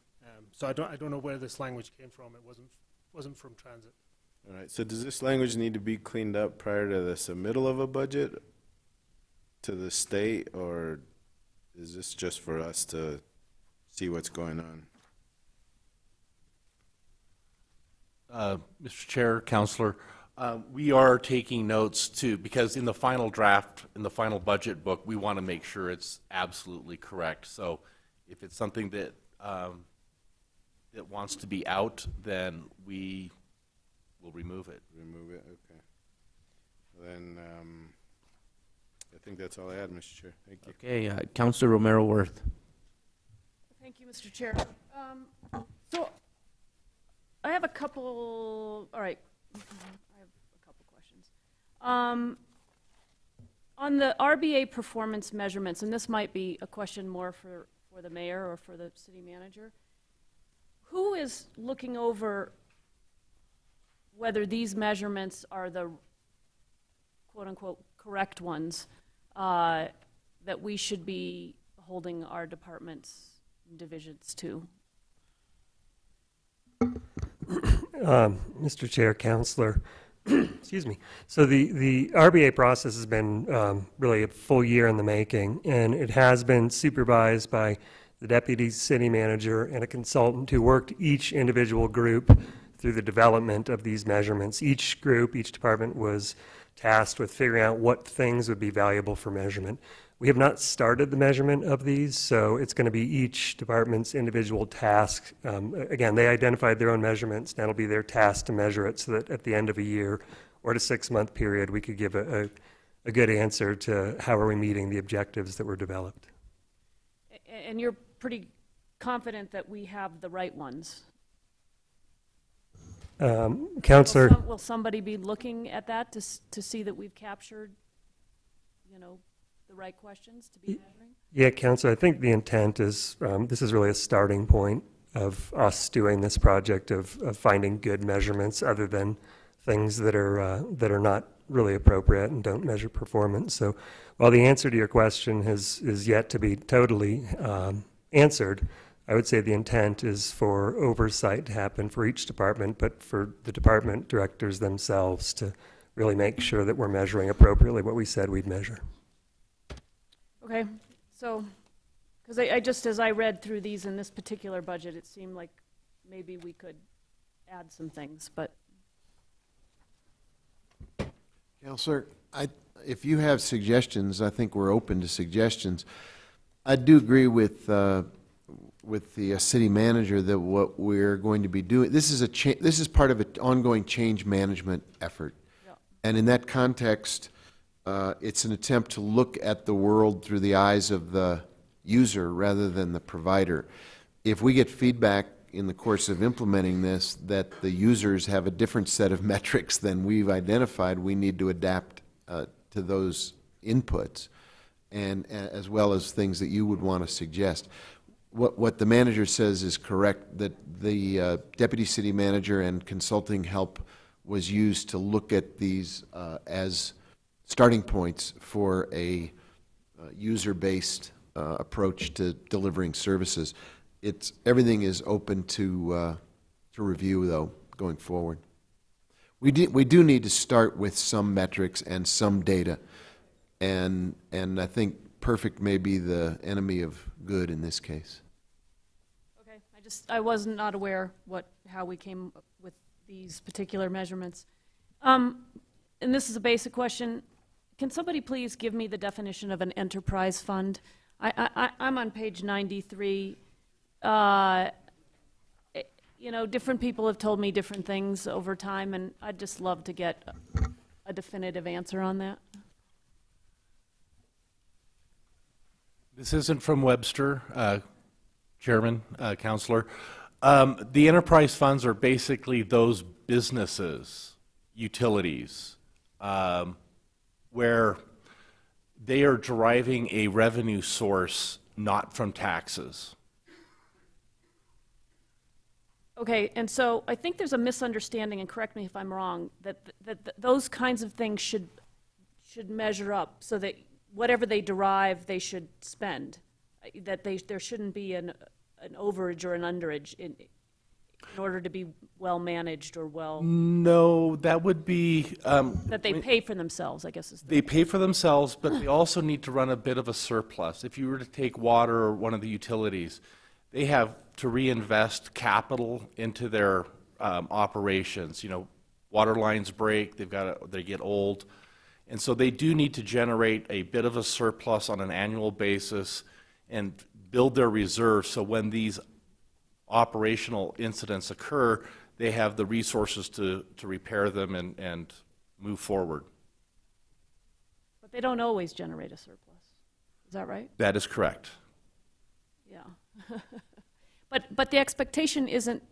So I don't know where this language came from. It wasn't from transit. All right, so does this language need to be cleaned up prior to the submittal of a budget to the state, or is this just for us to see what's going on? Mr. Chair, Counselor, we are taking notes too, because in the final draft, in the final budget book, we want to make sure it's absolutely correct. So if it's something that that wants to be out, then we will remove it. Remove it, okay. Then, I think that's all I had, Mr. Chair. Thank you. Okay, Counselor Romero Worth. Thank you, Mr. Chair. So I have a couple, all right, I have a couple questions. On the RBA performance measurements, and this might be a question more for the mayor or for the city manager, who is looking over whether these measurements are the quote-unquote correct ones that we should be holding our departments and divisions to? Mr. Chair, Counselor, excuse me. So the RBA process has been really a full year in the making, and it has been supervised by the deputy city manager and a consultant who worked each individual group through the development of these measurements. Each group, each department was tasked with figuring out what things would be valuable for measurement. We have not started the measurement of these, so it's going to be each department's individual task. Again, they identified their own measurements, and that'll be their task to measure it so that at the end of a year or at a 6-month period, we could give a good answer to how are we meeting the objectives that were developed. And you're pretty confident that we have the right ones? Counselor, Will somebody be looking at that to see that we've captured, you know, the right questions to be measuring? yeah, Counselor, I think the intent is, this is really a starting point of us doing this project of finding good measurements other than things that are not really appropriate and don't measure performance. So while the answer to your question is yet to be totally answered, I would say the intent is for oversight to happen for each department, but for the department directors themselves to really make sure that we're measuring appropriately what we said we'd measure. Okay, so, because I just, as I read through these in this particular budget, it seemed like maybe we could add some things, but. Counselor, if you have suggestions, I think we're open to suggestions. I do agree with the city manager that what we're going to be doing, this is part of an ongoing change management effort. Yeah. And in that context, it's an attempt to look at the world through the eyes of the user rather than the provider. If we get feedback in the course of implementing this that the users have a different set of metrics than we've identified, we need to adapt to those inputs, and as well as things that you would want to suggest. What the manager says is correct, that the deputy city manager and consulting help was used to look at these as starting points for a user-based approach to delivering services. Everything is open to review, though, going forward. We do need to start with some metrics and some data, and I think perfect may be the enemy of good in this case. Okay, I was not aware how we came up with these particular measurements. And this is a basic question. Can somebody please give me the definition of an enterprise fund? I'm on page 93. You know, different people have told me different things over time, and I'd just love to get a definitive answer on that. This isn't from Webster, Chairman, Counselor. The enterprise funds are basically those businesses, utilities, where they are deriving a revenue source not from taxes. Okay, and so I think there's a misunderstanding, and correct me if I'm wrong, that those kinds of things should measure up so that whatever they derive, they should spend. That there shouldn't be an overage or an underage in order to be well managed or well. No, that would be. That they pay for themselves, I guess is the. They pay for themselves, but they also need to run a bit of a surplus. If you were to take water or one of the utilities, they have to reinvest capital into their operations. You know, water lines break, they get old. And so they do need to generate a bit of a surplus on an annual basis and build their reserves so when these operational incidents occur, they have the resources to repair them and move forward. But they don't always generate a surplus. Is that right? That is correct. Yeah. But the expectation isn't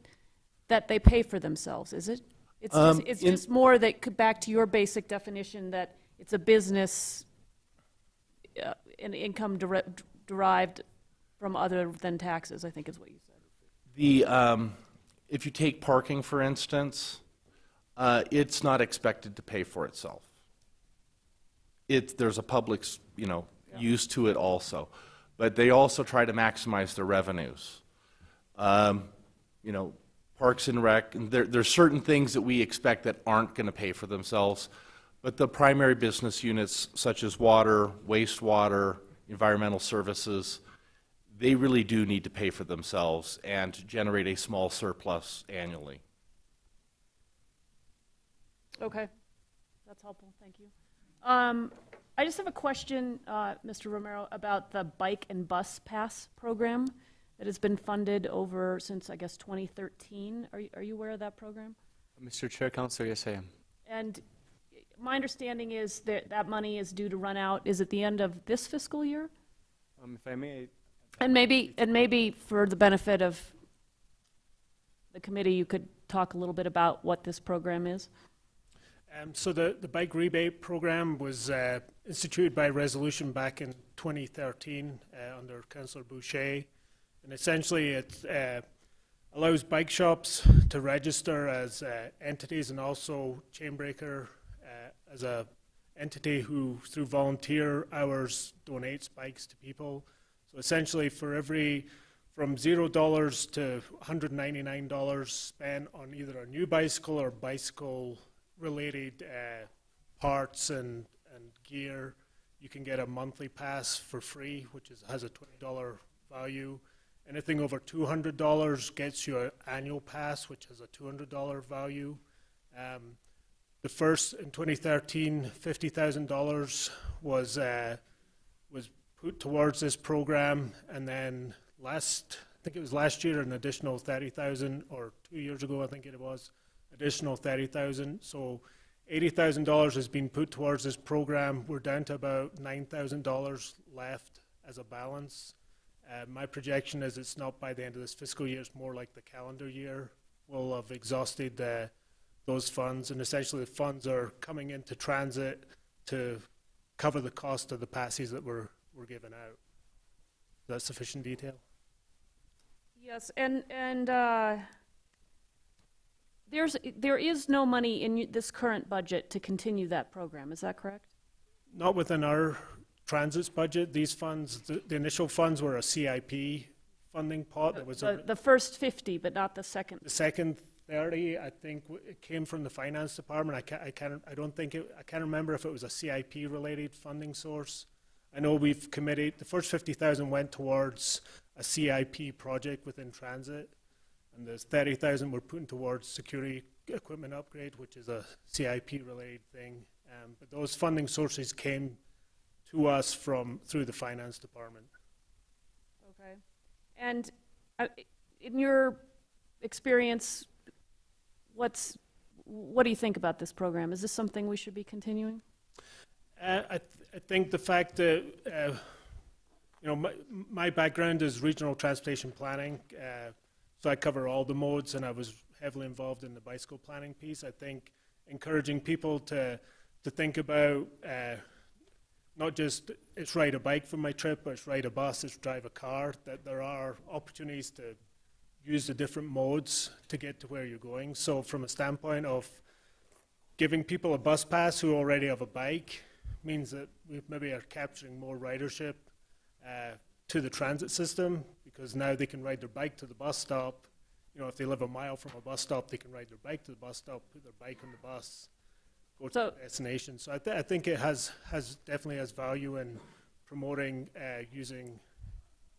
that they pay for themselves, is it? It's just more that, back to your basic definition, that it's a business, an income derived from other than taxes, I think is what you said. If you take parking, for instance, it's not expected to pay for itself. There's a public, use to it also, but they also try to maximize their revenues. Parks and Rec, and there's certain things that we expect that aren't going to pay for themselves, but the primary business units such as water, wastewater, environmental services, they really do need to pay for themselves and generate a small surplus annually. Okay, that's helpful, thank you. I just have a question, Mr. Romero, about the bike and bus pass program that has been funded over since, I guess, 2013. Are you aware of that program? Mr. Chair, Councilor, yes, I am. And my understanding is that money is due to run out, is at the end of this fiscal year? If I may. And maybe for the benefit of the committee, you could talk a little bit about what this program is. So the bike rebate program was instituted by resolution back in 2013 under Councillor Boucher. And essentially it allows bike shops to register as entities, and also Chainbreaker as a entity who, through volunteer hours, donates bikes to people. So essentially from $0 to $199 spent on either a new bicycle or bicycle-related parts and gear, you can get a monthly pass for free, which has a $20 value. Anything over $200 gets you an annual pass, which has a $200 value. The first, in 2013, $50,000 was put towards this program, and then I think it was last year, an additional $30,000, or 2 years ago, I think it was, additional $30,000. So $80,000 has been put towards this program. We're down to about $9,000 left as a balance. My projection is it's not by the end of this fiscal year, it's more like the calendar year. We'll have exhausted those funds, and essentially the funds are coming into transit to cover the cost of the passes that were given out. Is that sufficient detail? Yes, and there is no money in this current budget to continue that program, is that correct? Not within our transit's budget. These funds, the initial funds were a CIP funding pot. That was the first 50, but not the second. The second 30, I think it came from the finance department. I can't remember if it was a CIP related funding source. I know we've committed, the first 50,000 went towards a CIP project within transit, and the 30,000 were put towards security equipment upgrade, which is a CIP related thing. But those funding sources came to us through the finance department. Okay. And in your experience, what do you think about this program? Is this something we should be continuing? I think the fact that my background is regional transportation planning, so I cover all the modes, and I was heavily involved in the bicycle planning piece. I think encouraging people to to think about not just it's ride a bike for my trip, but it's ride a bus, it's drive a car, that there are opportunities to use the different modes to get to where you're going. So from a standpoint of giving people a bus pass who already have a bike means that we maybe are capturing more ridership to the transit system, because now they can ride their bike to the bus stop. You know, if they live a mile from a bus stop, they can ride their bike to the bus stop, put their bike on the bus, go to the destination. So I think it definitely has value in promoting using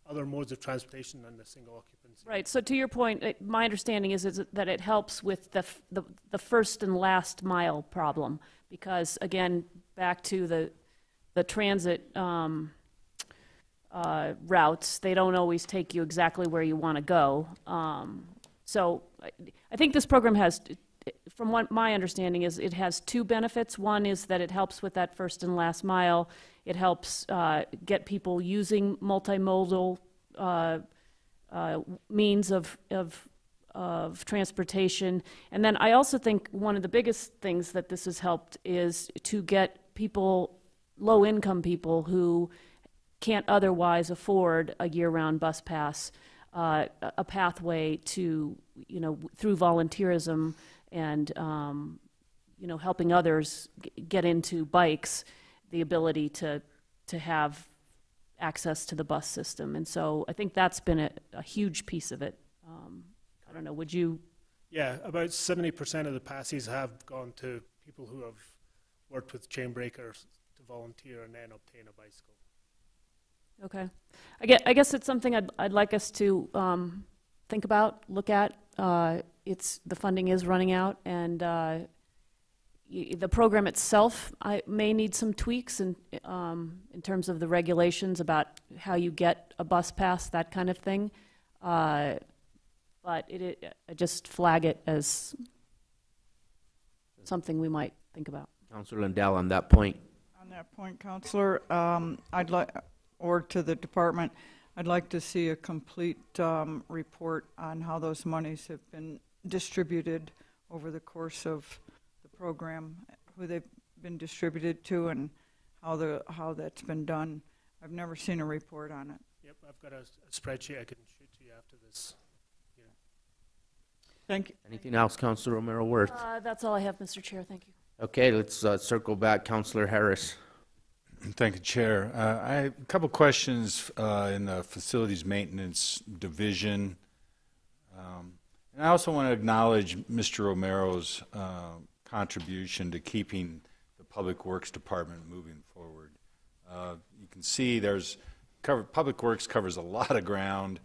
other modes of transportation than the single occupancy. Right, so to your point, my understanding is that it helps with the first and last mile problem, because again, back to the transit routes, they don't always take you exactly where you want to go. So I think this program has, from what my understanding is, it has two benefits. One is that it helps with that first and last mile. It helps get people using multimodal means of transportation. And then I also think one of the biggest things that this has helped is to get people, low-income people who can't otherwise afford a year-round bus pass, a pathway to, you know, through volunteerism and, you know, helping others get into bikes, the ability to have access to the bus system. And so I think that's been a huge piece of it. I don't know, would you? Yeah, about 70% of the passes have gone to people who have worked with Chainbreakers to volunteer and then obtain a bicycle. Okay. I guess it's something I'd like us to think about, look at. The funding is running out, and the program itself may need some tweaks in terms of the regulations about how you get a bus pass, that kind of thing. But I just flag it as something we might think about. Councilor Lindell, on that point. On that point, Councillor, I'd like, or to the department, I'd like to see a complete report on how those monies have been distributed over the course of the program, who they've been distributed to, and how that's been done. I've never seen a report on it. Yep, I've got a spreadsheet I can shoot to you after this. Yeah. Thank you. Anything else, Councilor Romero Worth? That's all I have, Mr. Chair. Thank you. Okay, let's circle back. Councilor Harris. Thank you, Chair. I have a couple questions in the Facilities Maintenance Division. And I also want to acknowledge Mr. Romero's contribution to keeping the Public Works Department moving forward. You can see Public Works covers a lot of ground.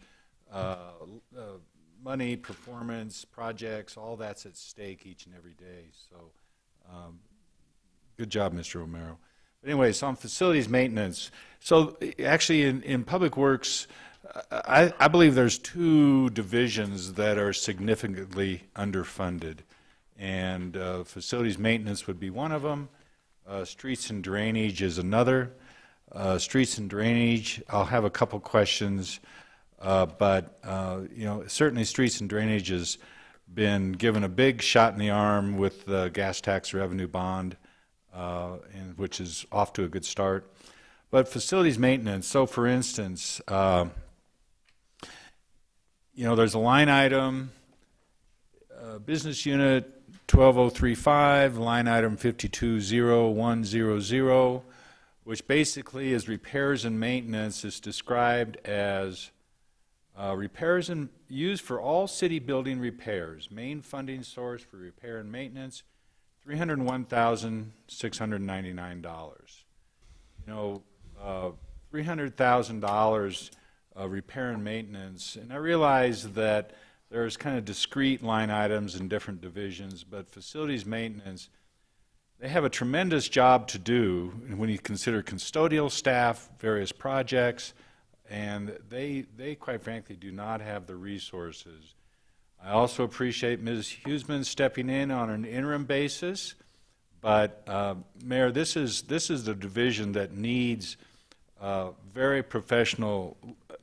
Money, performance, projects, all that's at stake each and every day. So good job, Mr. Romero. But anyway, so on facilities maintenance, so actually in Public Works, I believe there's two divisions that are significantly underfunded, and facilities maintenance would be one of them. Streets and drainage is another. Streets and drainage, I'll have a couple questions, but you know, certainly streets and drainage has been given a big shot in the arm with the gas tax revenue bond, and which is off to a good start. But facilities maintenance, so for instance, you know, there's a line item, business unit 12035, line item 520100, which basically is repairs and maintenance, is described as repairs and used for all city building repairs, main funding source for repair and maintenance, $301,699. You know, $300,000 repair and maintenance, and I realize that there's kind of discrete line items in different divisions, but facilities maintenance, they have a tremendous job to do when you consider custodial staff, various projects, and they quite frankly do not have the resources. I also appreciate Ms. Huseman stepping in on an interim basis, but Mayor, this is the division that needs very professional.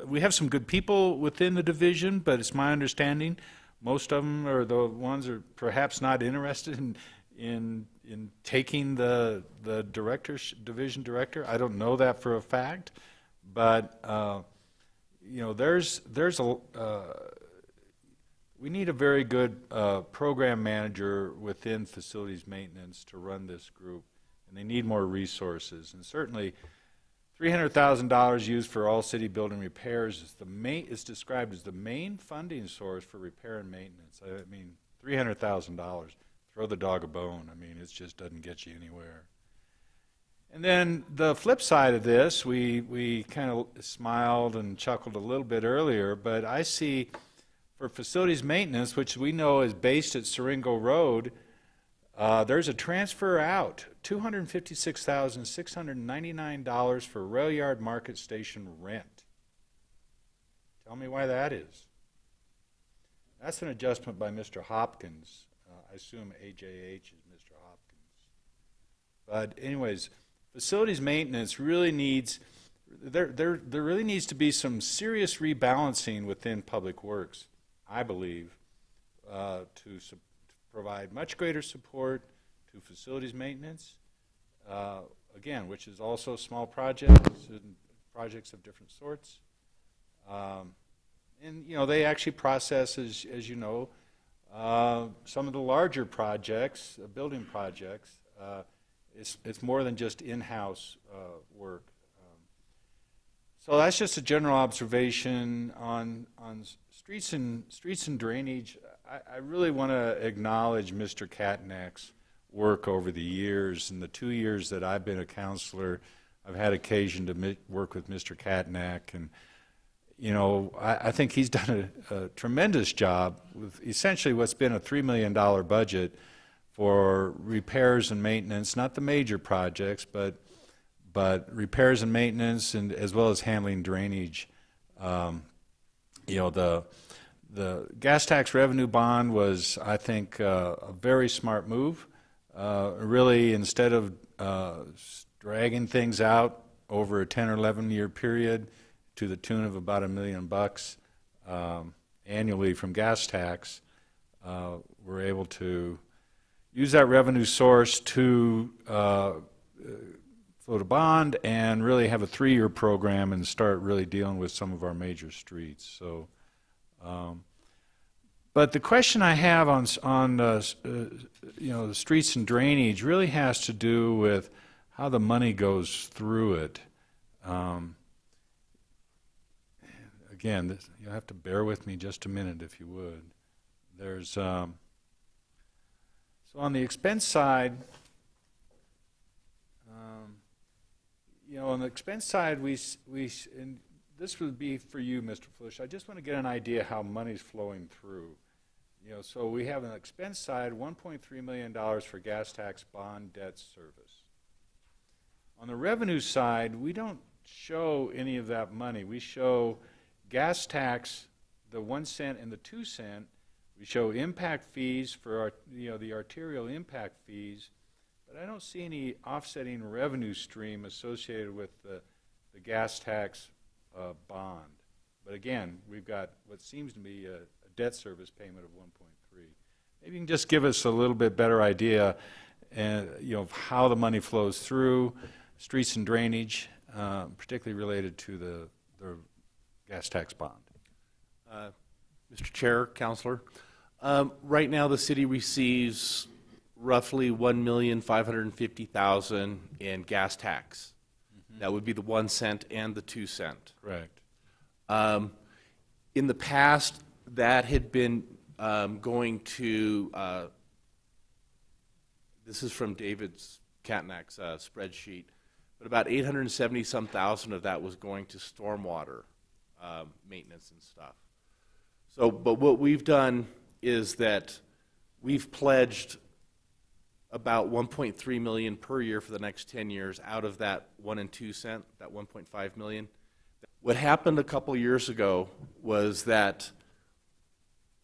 We have some good people within the division, but it's my understanding most of them are the ones that are perhaps not interested in taking the division director. I don't know that for a fact, but you know, we need a very good program manager within facilities maintenance to run this group, and they need more resources. And certainly, $300,000 used for all city building repairs is described as the main funding source for repair and maintenance. I mean, $300,000. Throw the dog a bone. I mean, it just doesn't get you anywhere. And then the flip side of this, we kind of smiled and chuckled a little bit earlier, but I see for facilities maintenance, which we know is based at Siringo Road, there's a transfer out, $256,699 for rail yard market station rent. Tell me why that is. That's an adjustment by Mr. Hopkins. I assume AJH is Mr. Hopkins. But anyways, facilities maintenance really needs, there really needs to be some serious rebalancing within Public Works, I believe, to provide much greater support to facilities maintenance, again, which is also small projects and projects of different sorts. And, you know, they actually process, as you know, some of the larger projects, building projects. It's more than just in-house work. So that's just a general observation on streets and drainage. I really want to acknowledge Mr. Katnack's work over the years. In the 2 years that I've been a counselor, I've had occasion to work with Mr. Katnack, and you know, I think he's done a tremendous job with essentially what's been a $3 million budget for repairs and maintenance, not the major projects, but repairs and maintenance, and as well as handling drainage. You know, the gas tax revenue bond was, I think, a very smart move. Really, instead of dragging things out over a 10 or 11 year period to the tune of about $1 million annually from gas tax, we're able to use that revenue source to float a bond and really have a 3-year program and start really dealing with some of our major streets. So, but the question I have on you know, the streets and drainage really has to do with how the money goes through it. Again, you'll have to bear with me just a minute if you would. There's so on the expense side, you know, on the expense side, and this would be for you, Mr. Flish. I just want to get an idea how money's flowing through. You know, so we have an expense side, $1.3 million for gas tax bond debt service. On the revenue side, we don't show any of that money. We show gas tax, the 1 cent and the 2 cent. We show impact fees for our, you know, the arterial impact fees, but I don't see any offsetting revenue stream associated with the gas tax bond. But again, we've got what seems to be a debt service payment of 1.3. Maybe you can just give us a little bit better idea, you know, of how the money flows through streets and drainage, particularly related to the gas tax bond. Mr. Chair, Counselor, right now the city receives roughly $1,550,000 in gas tax. Mm-hmm. That would be the 1 cent and the 2 cent. Correct. In the past, that had been going to, this is from David's Katnack's spreadsheet, but about 870-some thousand of that was going to stormwater maintenance and stuff. So, but what we've done is that we've pledged about $1.3 million per year for the next 10 years out of that 1 and 2 cent, that $1.5 million. What happened a couple years ago was that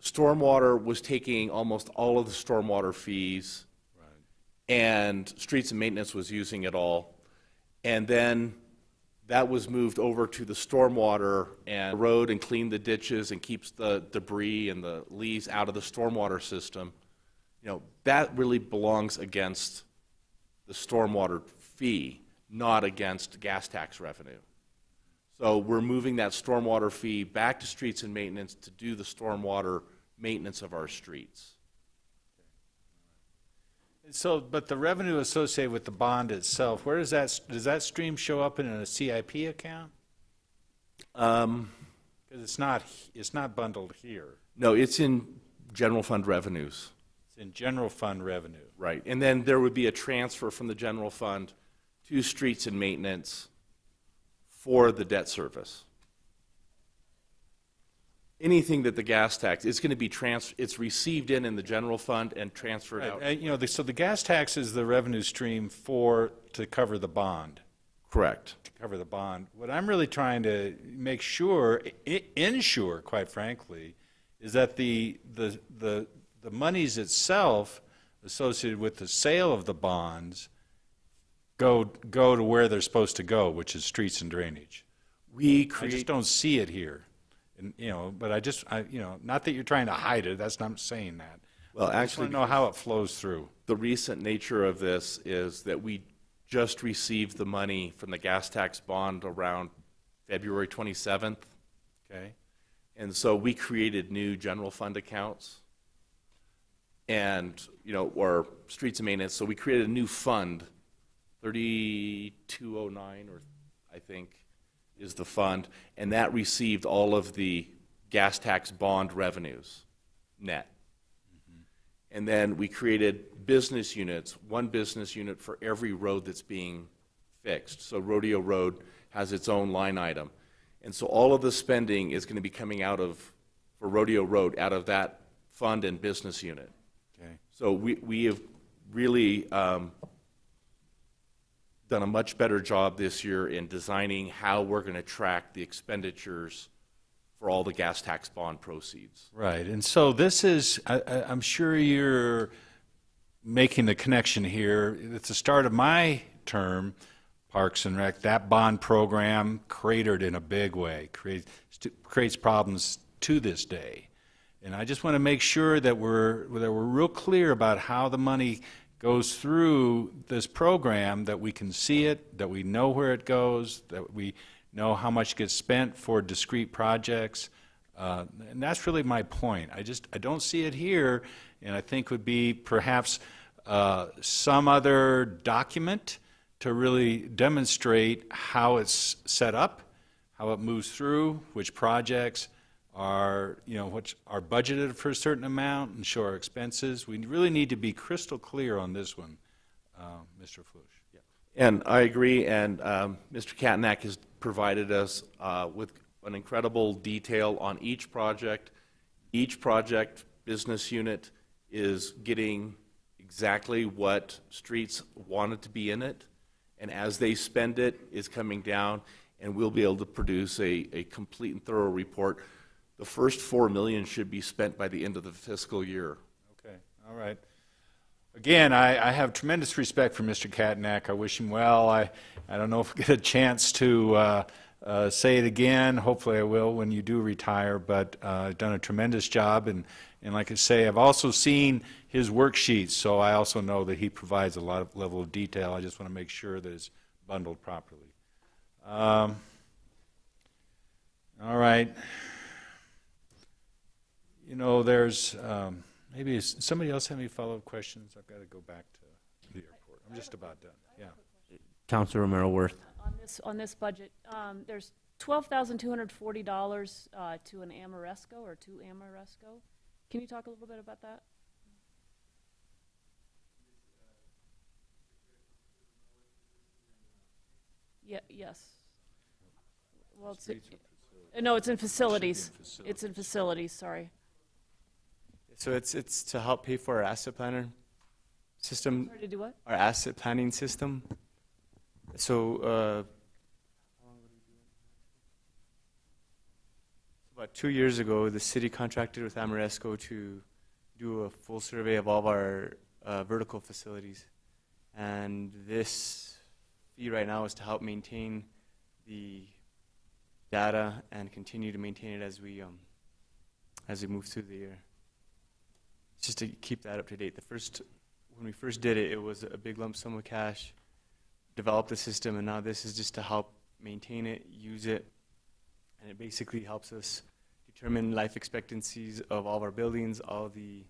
stormwater was taking almost all of the stormwater fees, right, and streets and maintenance was using it all. And then that was moved over to the stormwater and road and clean the ditches and keeps the debris and the leaves out of the stormwater system. you know, that really belongs against the stormwater fee, not against gas tax revenue. So we're moving that stormwater fee back to streets and maintenance to do the stormwater maintenance of our streets. So, but the revenue associated with the bond itself, where does that stream show up in a CIP account? Because it's not bundled here. No, it's in general fund revenues. It's in general fund revenue. Right, and then there would be a transfer from the general fund to streets and maintenance for the debt service. Anything that the gas tax, it's going to be it's received in the general fund and transferred out. Right. You know, so the gas tax is the revenue stream to cover the bond. Correct. To cover the bond. What I'm really trying to make sure, ensure, quite frankly, is that the monies itself associated with the sale of the bonds go to where they're supposed to go, which is streets and drainage. I just don't see it here. And, you know, but you know, not that you're trying to hide it, that's not saying that. Well, I just want to know how it flows through. The recent nature of this is that we just received the money from the gas tax bond around February 27th. Okay. And so we created new general fund accounts and, you know, or streets and maintenance. So we created a new fund, 3209, or I think is the fund, and that received all of the gas tax bond revenues net. And then we created business units, one business unit for every road that's being fixed. So Rodeo Road has its own line item. And so all of the spending is going to be coming out of, for Rodeo Road, out of that fund and business unit. Okay. So we have really done a much better job this year in designing how we're going to track the expenditures for all the gas tax bond proceeds. Right, and so this is, I'm sure you're making the connection here. At the start of my term, Parks and Rec, that bond program cratered in a big way, creates problems to this day. And I just want to make sure that we're real clear about how the money goes through this program, that we can see it, that we know where it goes, that we know how much gets spent for discrete projects. And that's really my point. I don't see it here, and I think would be perhaps some other document to really demonstrate how it's set up, how it moves through, which projects are, you know, which are budgeted for a certain amount, and show our expenses. We really need to be crystal clear on this one, Mr. Flush. Yeah. And I agree, and Mr. Katnack has provided us with an incredible detail on each project. Each project business unit is getting exactly what streets wanted to be in it, and as they spend it, is coming down, and we'll be able to produce a complete and thorough report. The first $4 million should be spent by the end of the fiscal year. Okay, all right. Again, I have tremendous respect for Mr. Katnack. I wish him well. I don't know if I get a chance to say it again. Hopefully I will when you do retire, but done a tremendous job. And like I say, I've also seen his worksheets, so I also know that he provides a lot of level of detail. I just want to make sure that it's bundled properly. All right. You know, there's maybe somebody else have any follow-up questions? I've got to go back to the airport. I'm just about done. Yeah. Councilor Romero Worth. On this budget, there's $12,240 to an Amoresco or to Amoresco. Can you talk a little bit about that? Yeah. Yes. Well, no, it's in facilities. It's in facilities. Sorry. So it's to help pay for our asset planner system. Sorry, to do what? Our asset planning system. So about 2 years ago, the city contracted with Amoresco to do a full survey of all of our vertical facilities, and this fee right now is to help maintain the data and continue to maintain it as we move through the year. just to keep that up to date. When we first did it, it was a big lump sum of cash, develop the system, and now this is just to help maintain it, use it, and it basically helps us determine life expectancies of all of our buildings, all the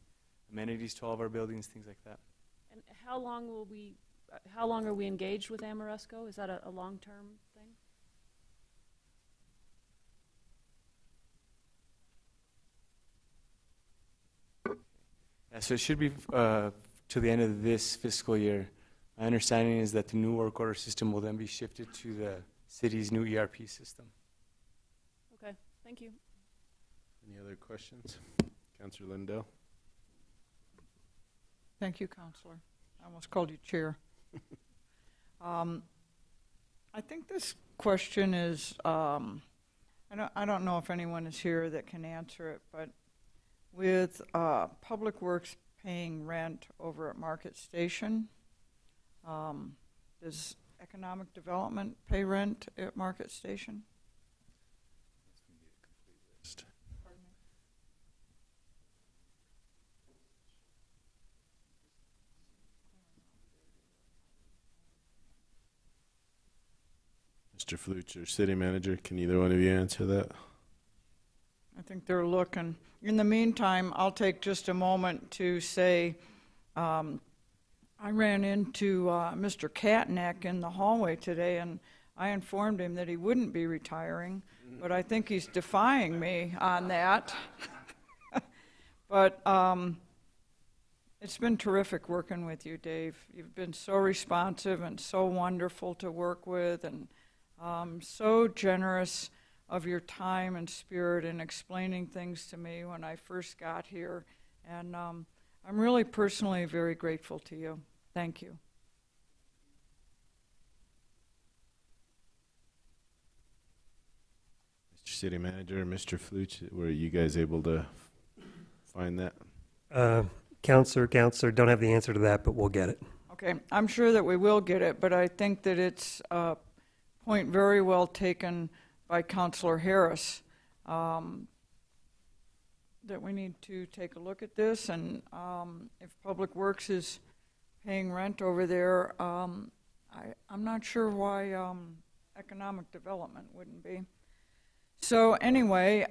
amenities to all of our buildings, things like that. And how long are we engaged with Amoresco? Is that a long-term thing? Yeah, so it should be to the end of this fiscal year. My understanding is that the new work order system will then be shifted to the city's new ERP system. Okay, thank you. Any other questions? Councillor Lindell? Thank you, Counselor. I almost called you Chair. I think this question is, I don't know if anyone is here that can answer it, but with Public Works paying rent over at Market Station, does Economic Development pay rent at Market Station? Mr. Fluch or City Manager, can either one of you answer that? I think they're looking. In the meantime, I'll take just a moment to say I ran into Mr. Katnack in the hallway today, and I informed him that he wouldn't be retiring, but I think he's defying me on that. But it's been terrific working with you, Dave. You've been so responsive and so wonderful to work with, and so generous of your time and spirit in explaining things to me when I first got here. And I'm really personally very grateful to you. Thank you. Mr. City Manager, Mr. Fluch, were you guys able to find that? Counselor, don't have the answer to that, but we'll get it. Okay, I'm sure that we will get it, but I think that it's a point very well taken by Councilor Harris, that we need to take a look at this, and if Public Works is paying rent over there, I'm not sure why Economic Development wouldn't be. So anyway,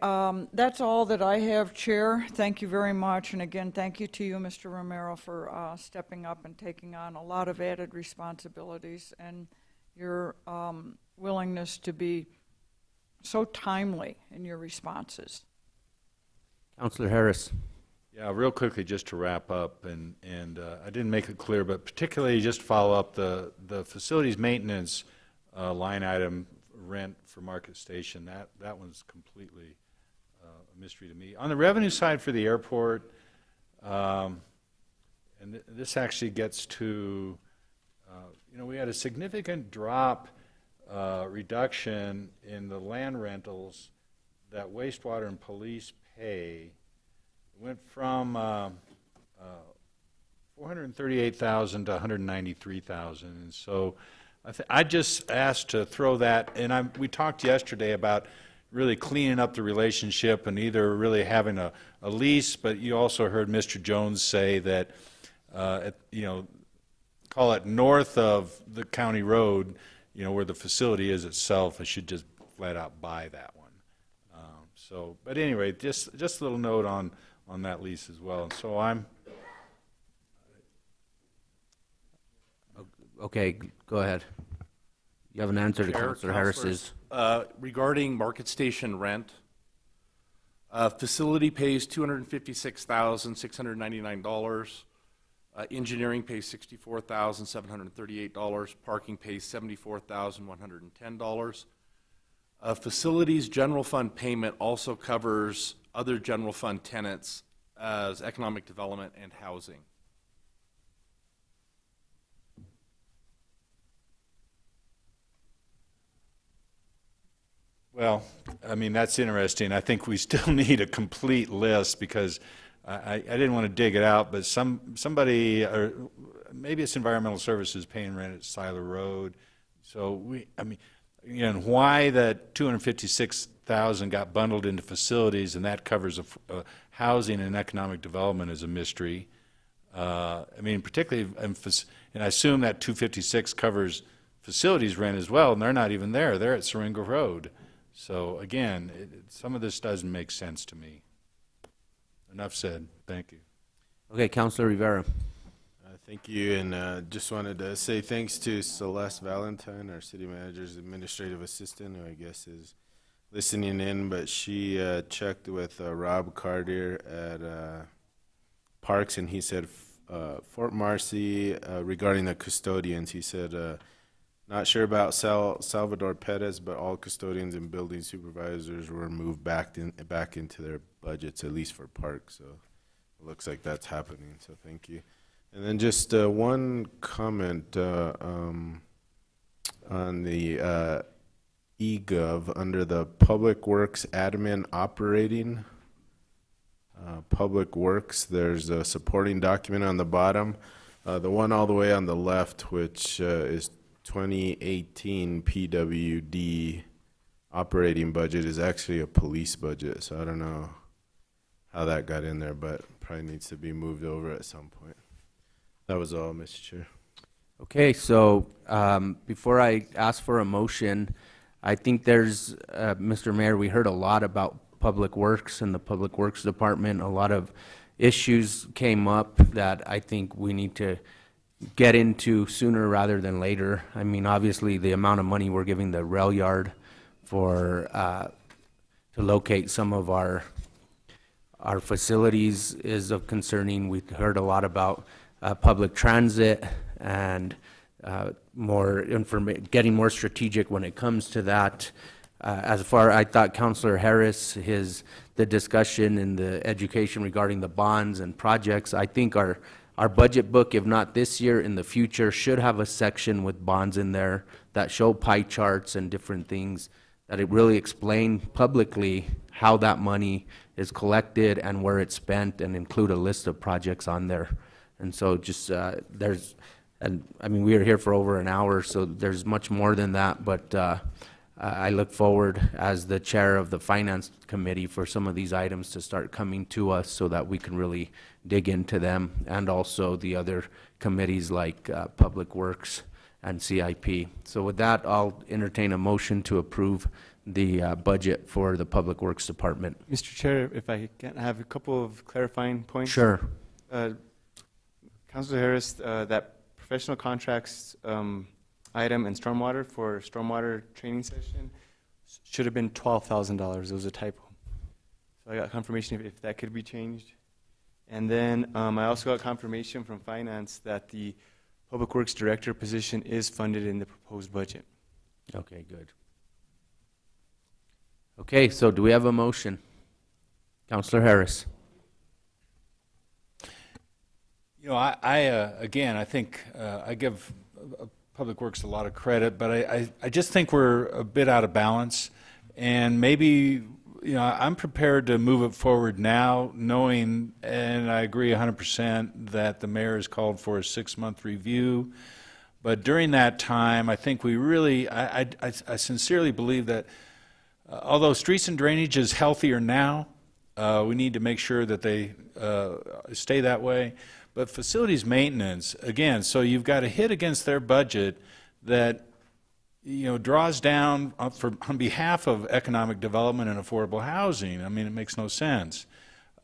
that's all that I have, Chair. Thank you very much, and again, thank you to you, Mr. Romero, for stepping up and taking on a lot of added responsibilities, and your willingness to be so timely in your responses. Councillor Harris. Yeah, real quickly, just to wrap up, and I didn't make it clear, but particularly just follow up the facilities maintenance line item rent for Market Station. That one's completely a mystery to me. On the revenue side for the airport, and this actually gets to, we had a significant drop, reduction in the land rentals that wastewater and police pay. It went from $438,000 to $193,000, and so I just asked to throw that. And we talked yesterday about really cleaning up the relationship and either really having a lease, but you also heard Mr. Jones say that call it north of the county road, where the facility is itself, I should just flat out buy that one. But anyway, just a little note on that lease as well. And so I'm. Okay, go ahead. You have an answer to Chair, Councillor Harris's. Regarding Market Station rent, facility pays $256,699. Engineering pays $64,738. Parking pays $74,110. Facilities general fund payment also covers other general fund tenants as economic development and housing. Well, I mean, that's interesting. I think we still need a complete list because I didn't want to dig it out, but somebody, or maybe it's Environmental Services paying rent at Siler Road. So why that $256,000 got bundled into facilities and that covers housing and economic development is a mystery. I mean, particularly, and I assume that 256 covers facilities rent as well, and they're not even there. They're at Seringa Road. So again, some of this doesn't make sense to me. Enough said. Thank you. Okay, Councilor Rivera. Thank you, and just wanted to say thanks to Celeste Valentine, our city manager's administrative assistant, who I guess is listening in, but she checked with Rob Cartier at Parks, and he said Fort Marcy, regarding the custodians, he said, not sure about Salvador Perez, but all custodians and building supervisors were moved back into their budgets, at least for Parks, so it looks like that's happening, so thank you. And then just one comment on the eGov under the Public Works Admin Operating. Public Works, there's a supporting document on the bottom. The one all the way on the left, which is 2018 PWD operating budget, is actually a police budget. So I don't know how that got in there, but probably needs to be moved over at some point. That was all, Mr. Chair. Okay, so before I ask for a motion, I think there's, Mr. Mayor, we heard a lot about Public Works and the Public Works Department. A lot of issues came up that I think we need to get into sooner rather than later. I mean, obviously, the amount of money we're giving the rail yard for to locate some of our facilities is of concerning. We heard a lot about public transit and getting more strategic when it comes to that. I thought Councilor Harris, the discussion in the education regarding the bonds and projects, I think our budget book, if not this year, in the future, should have a section with bonds in there that show pie charts and different things, that it really explain publicly how that money is collected and where it's spent, and include a list of projects on there. And so just, and I mean, we were here for over an hour, so there's much more than that, but I look forward as the chair of the Finance Committee for some of these items to start coming to us so that we can really dig into them, and also the other committees like Public Works and CIP. So with that, I'll entertain a motion to approve the budget for the Public Works Department. Mr. Chair, if I can have a couple of clarifying points. Sure. Councilor Harris, that professional contracts item in stormwater for stormwater training session should have been $12,000. It was a typo. So I got confirmation if that could be changed. And then I also got confirmation from Finance that the Public Works Director position is funded in the proposed budget. Okay, good. Okay, so do we have a motion? Councilor Harris. You know, again, I think I give Public Works a lot of credit, but I just think we're a bit out of balance, and maybe, you know, I'm prepared to move it forward now, knowing, and I agree 100% that the mayor has called for a 6-month review, but during that time, I think we really, I sincerely believe that although streets and drainage is healthier now, we need to make sure that they stay that way. But facilities maintenance, again, so you've got a hit against their budget that, you know, draws down on behalf of economic development and affordable housing. I mean, it makes no sense.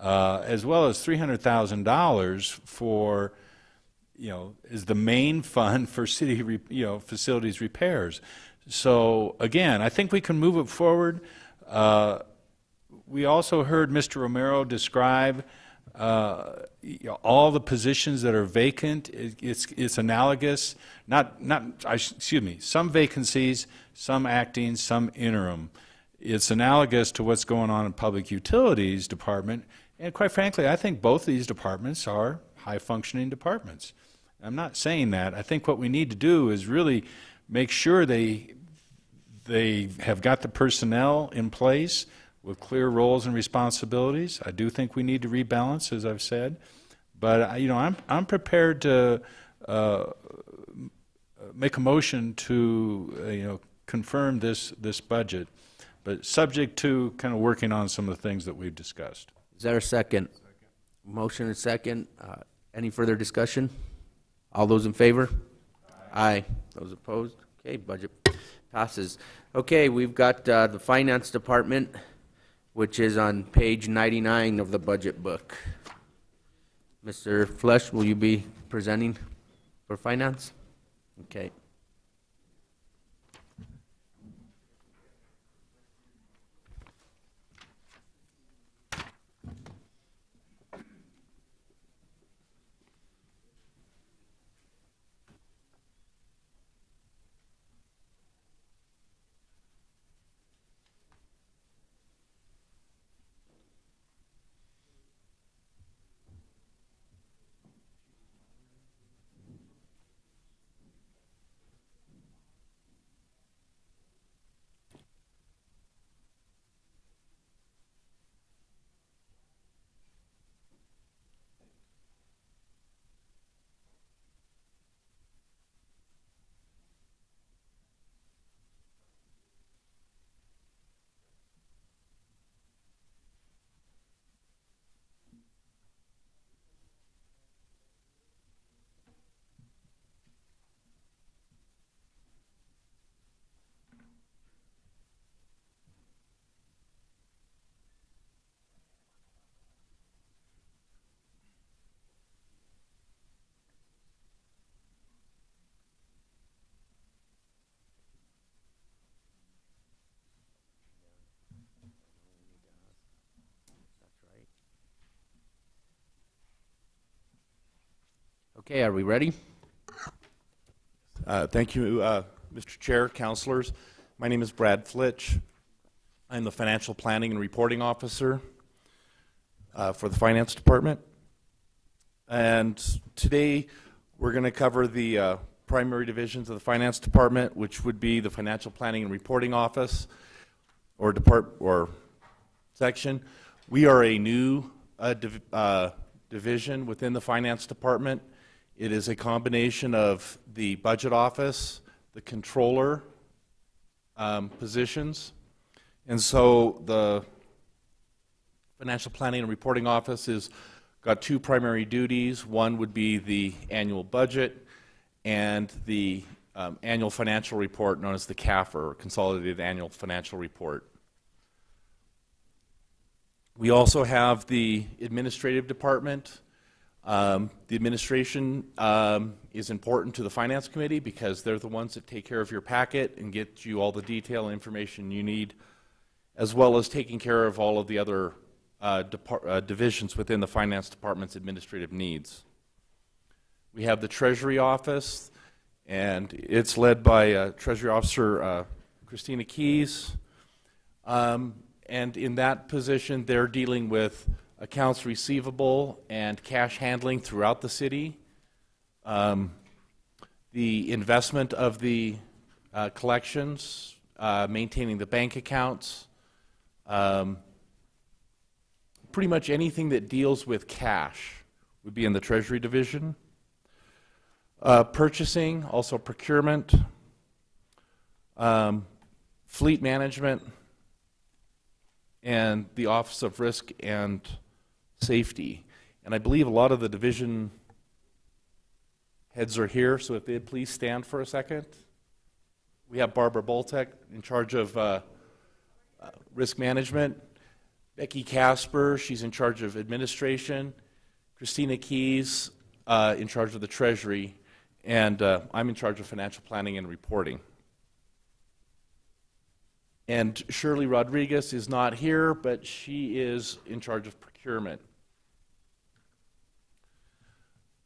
As well as $300,000 for, you know, is the main fund for city, facilities repairs. So again, I think we can move it forward. We also heard Mr. Romero describe all the positions that are vacant. It's analogous, some vacancies, some acting, some interim. It's analogous to what's going on in Public Utilities Department, and quite frankly, I think both of these departments are high-functioning departments. I'm not saying that. I think what we need to do is really make sure they have got the personnel in place with clear roles and responsibilities. I do think we need to rebalance, as I've said, but you know, I'm prepared to make a motion to confirm this budget, but subject to kind of working on some of the things that we've discussed. Is there a second? Motion and second. Any further discussion? All those in favor? Aye. Those opposed? Okay, budget passes. Okay, we've got the Finance Department, which is on page 99 of the budget book. Mr. Flesch, will you be presenting for Finance? Okay. Okay, are we ready? Thank you, Mr. Chair, councilors. My name is Brad Flitch. I'm the Financial Planning and Reporting Officer for the Finance Department. And today we're going to cover the primary divisions of the Finance Department, which would be the Financial Planning and Reporting Office or section. We are a new division within the Finance Department. It is a combination of the Budget Office, the Controller positions. And so the Financial Planning and Reporting Office has got two primary duties. One would be the annual budget and the annual financial report known as the CAFR, or Consolidated Annual Financial Report. We also have the Administrative Department. The administration is important to the Finance Committee because they're the ones that take care of your packet and get you all the detailed information you need, as well as taking care of all of the other divisions within the Finance Department's administrative needs. We have the Treasury Office, and it's led by Treasury Officer Christina Keys. And in that position, they're dealing with accounts receivable and cash handling throughout the city, the investment of the collections, maintaining the bank accounts, pretty much anything that deals with cash would be in the Treasury Division. Purchasing, also procurement, fleet management, and the Office of Risk and Safety. And I believe a lot of the division heads are here, so if they'd please stand for a second. We have Barbara Boltek in charge of risk management. Becky Casper, she's in charge of administration. Christina Keys, in charge of the Treasury. And I'm in charge of financial planning and reporting. And Shirley Rodriguez is not here, but she is in charge of procurement.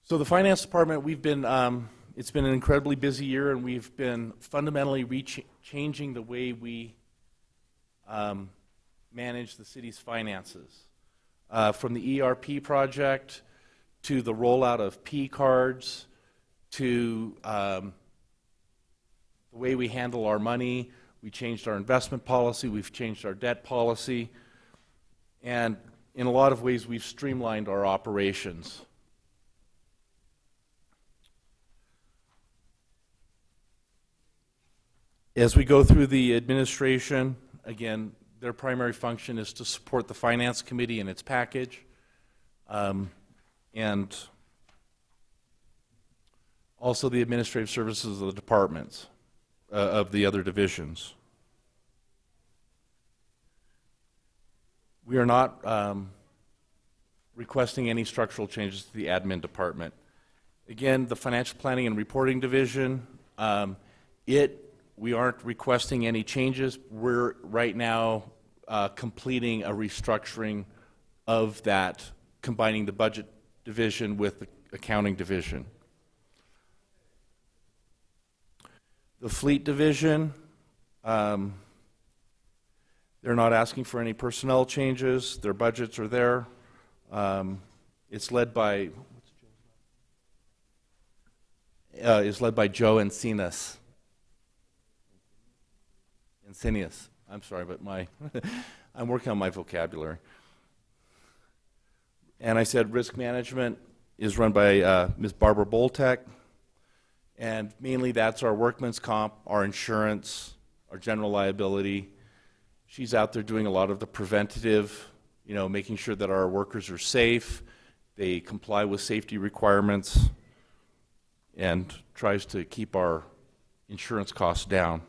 So the Finance Department, we've been, it's been an incredibly busy year, and we've been fundamentally changing the way we manage the city's finances. From the ERP project to the rollout of P cards to the way we handle our money. We changed our investment policy, we've changed our debt policy, and in a lot of ways we've streamlined our operations. As we go through the administration, again, their primary function is to support the Finance Committee and its package, and also the administrative services of the departments, of the other divisions. We are not requesting any structural changes to the admin department. Again, the Financial Planning and Reporting Division, we aren't requesting any changes. We're right now completing a restructuring of that, combining the budget division with the accounting division. The Fleet Division, they're not asking for any personnel changes. Their budgets are there. It's led by Joe Encinas. I'm sorry, but I'm working on my vocabulary. And I said risk management is run by Ms. Barbara Boltek, and mainly that's our workman's comp, our insurance, our general liability. She's out there doing a lot of the preventative, making sure that our workers are safe, they comply with safety requirements, and tries to keep our insurance costs down.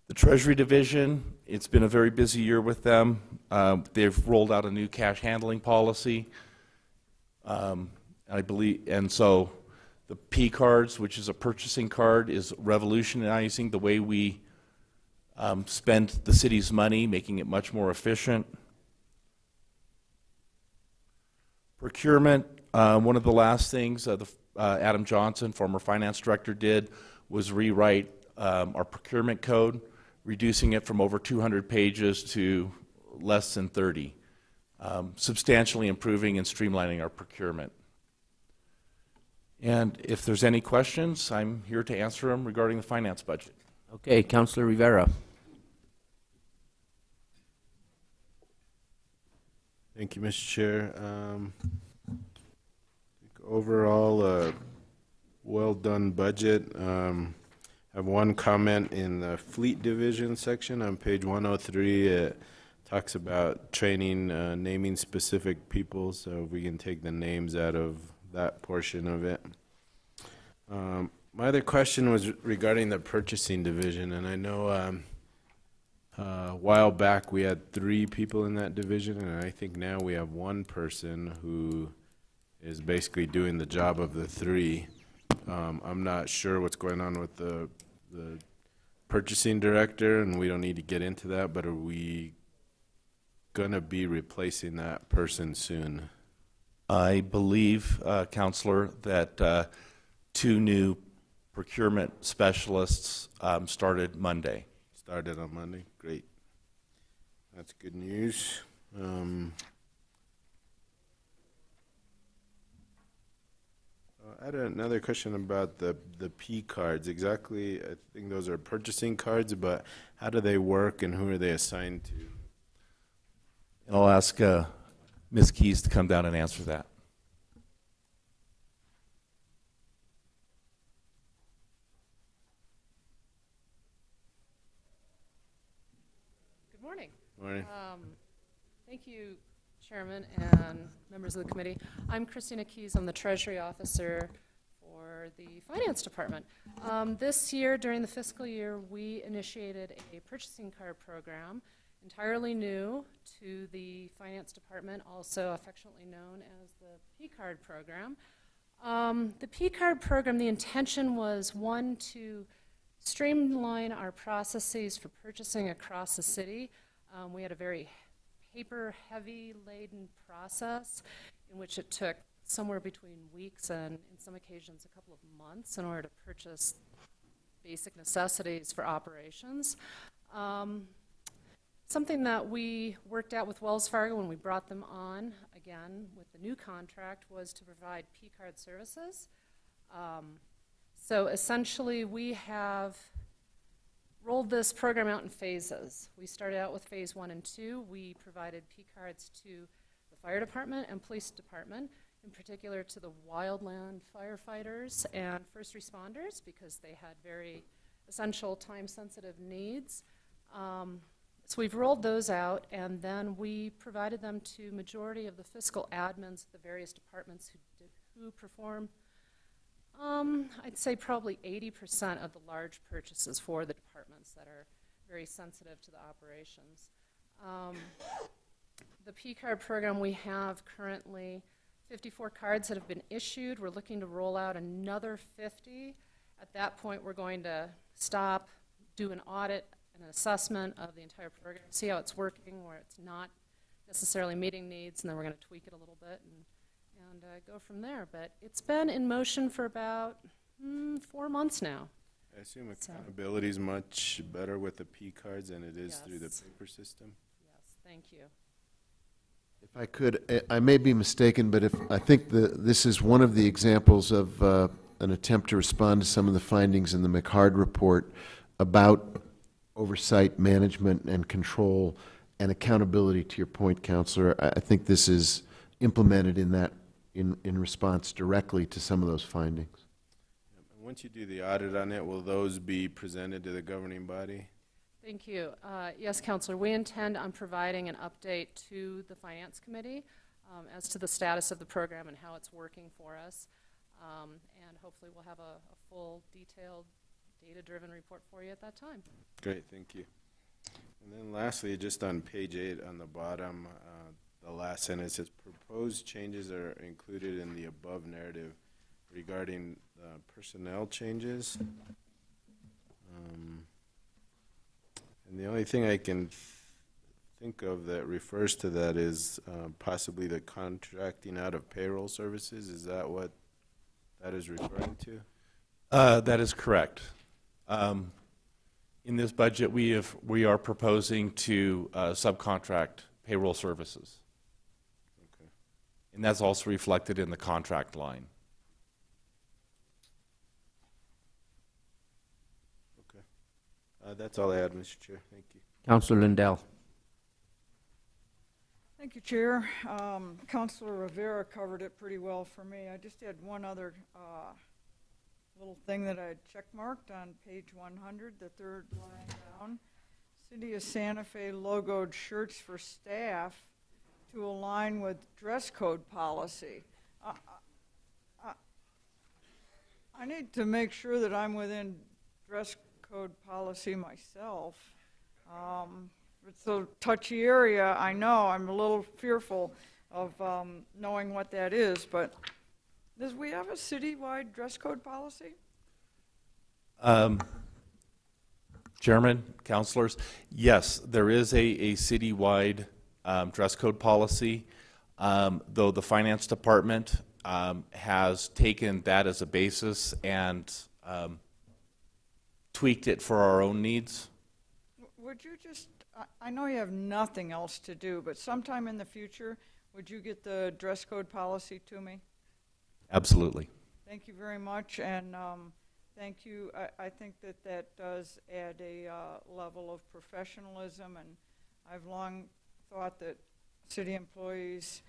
The Treasury Division, it's been a very busy year with them. They've rolled out a new cash handling policy, I believe, and so the P cards, which is a purchasing card, is revolutionizing the way we spend the city's money, making it much more efficient. Procurement, one of the last things Adam Johnson, former finance director, did was rewrite our procurement code, reducing it from over 200 pages to less than 30, substantially improving and streamlining our procurement. And if there's any questions, I'm here to answer them regarding the finance budget. Okay, Councilor Rivera. Thank you, Mr. Chair. Overall, well done budget. I have one comment in the Fleet Division section on page 103. It talks about training, naming specific people, so if we can take the names out of that portion of it. My other question was regarding the Purchasing Division, and I know a while back we had 3 people in that division, and I think now we have 1 person who is basically doing the job of the 3. I'm not sure what's going on with the purchasing director, and we don't need to get into that, but are we going to be replacing that person soon? I believe, Counselor, that 2 new procurement specialists started Monday. Started on Monday? Great. That's good news. I had another question about the P cards. Exactly, I think those are purchasing cards, but how do they work and who are they assigned to? And I'll ask Ms. Keys to come down and answer that. Good morning. Morning. Thank you, Chairman and members of the committee. I'm Christina Keys. I'm the Treasury Officer for the Finance Department. This year, during the fiscal year, we initiated a purchasing card program, entirely new to the Finance Department, also affectionately known as the P-Card program. The P-Card program, the intention was, 1, to streamline our processes for purchasing across the city. We had a very paper-heavy laden process in which it took somewhere between weeks and, in some occasions, a couple of months in order to purchase basic necessities for operations. Something that we worked out with Wells Fargo when we brought them on, again, with the new contract, was to provide P-Card services. So essentially, we have rolled this program out in phases. We started out with phase 1 and 2. We provided P-Cards to the fire department and police department, in particular to the wildland firefighters and first responders, because they had very essential time-sensitive needs. So we've rolled those out, and then we provided them to majority of the fiscal admins of the various departments who perform, I'd say probably 80% of the large purchases for the departments that are very sensitive to the operations. The P-card program, we have currently 54 cards that have been issued. We're looking to roll out another 50. At that point, we're going to stop, do an audit and an assessment of the entire program, see how it's working, where it's not necessarily meeting needs, and then we're going to tweak it a little bit and go from there. But it's been in motion for about 4 months now. I assume accountability is much better with the P cards than it is through the Yes. paper system? Yes, thank you. If I could, I may be mistaken, but I think this is one of the examples of an attempt to respond to some of the findings in the McHard report about oversight, management, and control, and accountability, to your point, Counselor. I think this is implemented in response directly to some of those findings. Once you do the audit on it, will those be presented to the governing body? Thank you. Yes, Counselor, we intend on providing an update to the Finance Committee as to the status of the program and how it's working for us. And hopefully we'll have a full, detailed, data-driven report for you at that time. Great, thank you. And then lastly, just on page 8 on the bottom, the last sentence says proposed changes are included in the above narrative regarding personnel changes. And the only thing I can think of that refers to that is possibly the contracting out of payroll services. Is that what that is referring to? That is correct. In this budget, we are proposing to subcontract payroll services. Okay. And that's also reflected in the contract line. That's all I had, Mr. Chair. Thank you. Counselor Lindell. Thank you, Chair. Councilor Rivera covered it pretty well for me. I just had one other little thing that I had checkmarked on page 100, the third line down. City of Santa Fe logoed shirts for staff to align with dress code policy. I need to make sure that I'm within dress code policy myself. It's a touchy area, I know. I'm a little fearful of knowing what that is, but does we have a citywide dress code policy? Chairman, councilors, yes, there is a citywide dress code policy, though the finance department has taken that as a basis and tweaked it for our own needs. Would you just, I know you have nothing else to do, but sometime in the future, would you get the dress code policy to me? Absolutely. Thank you very much, and thank you. I think that does add a level of professionalism, and I've long thought that city employees,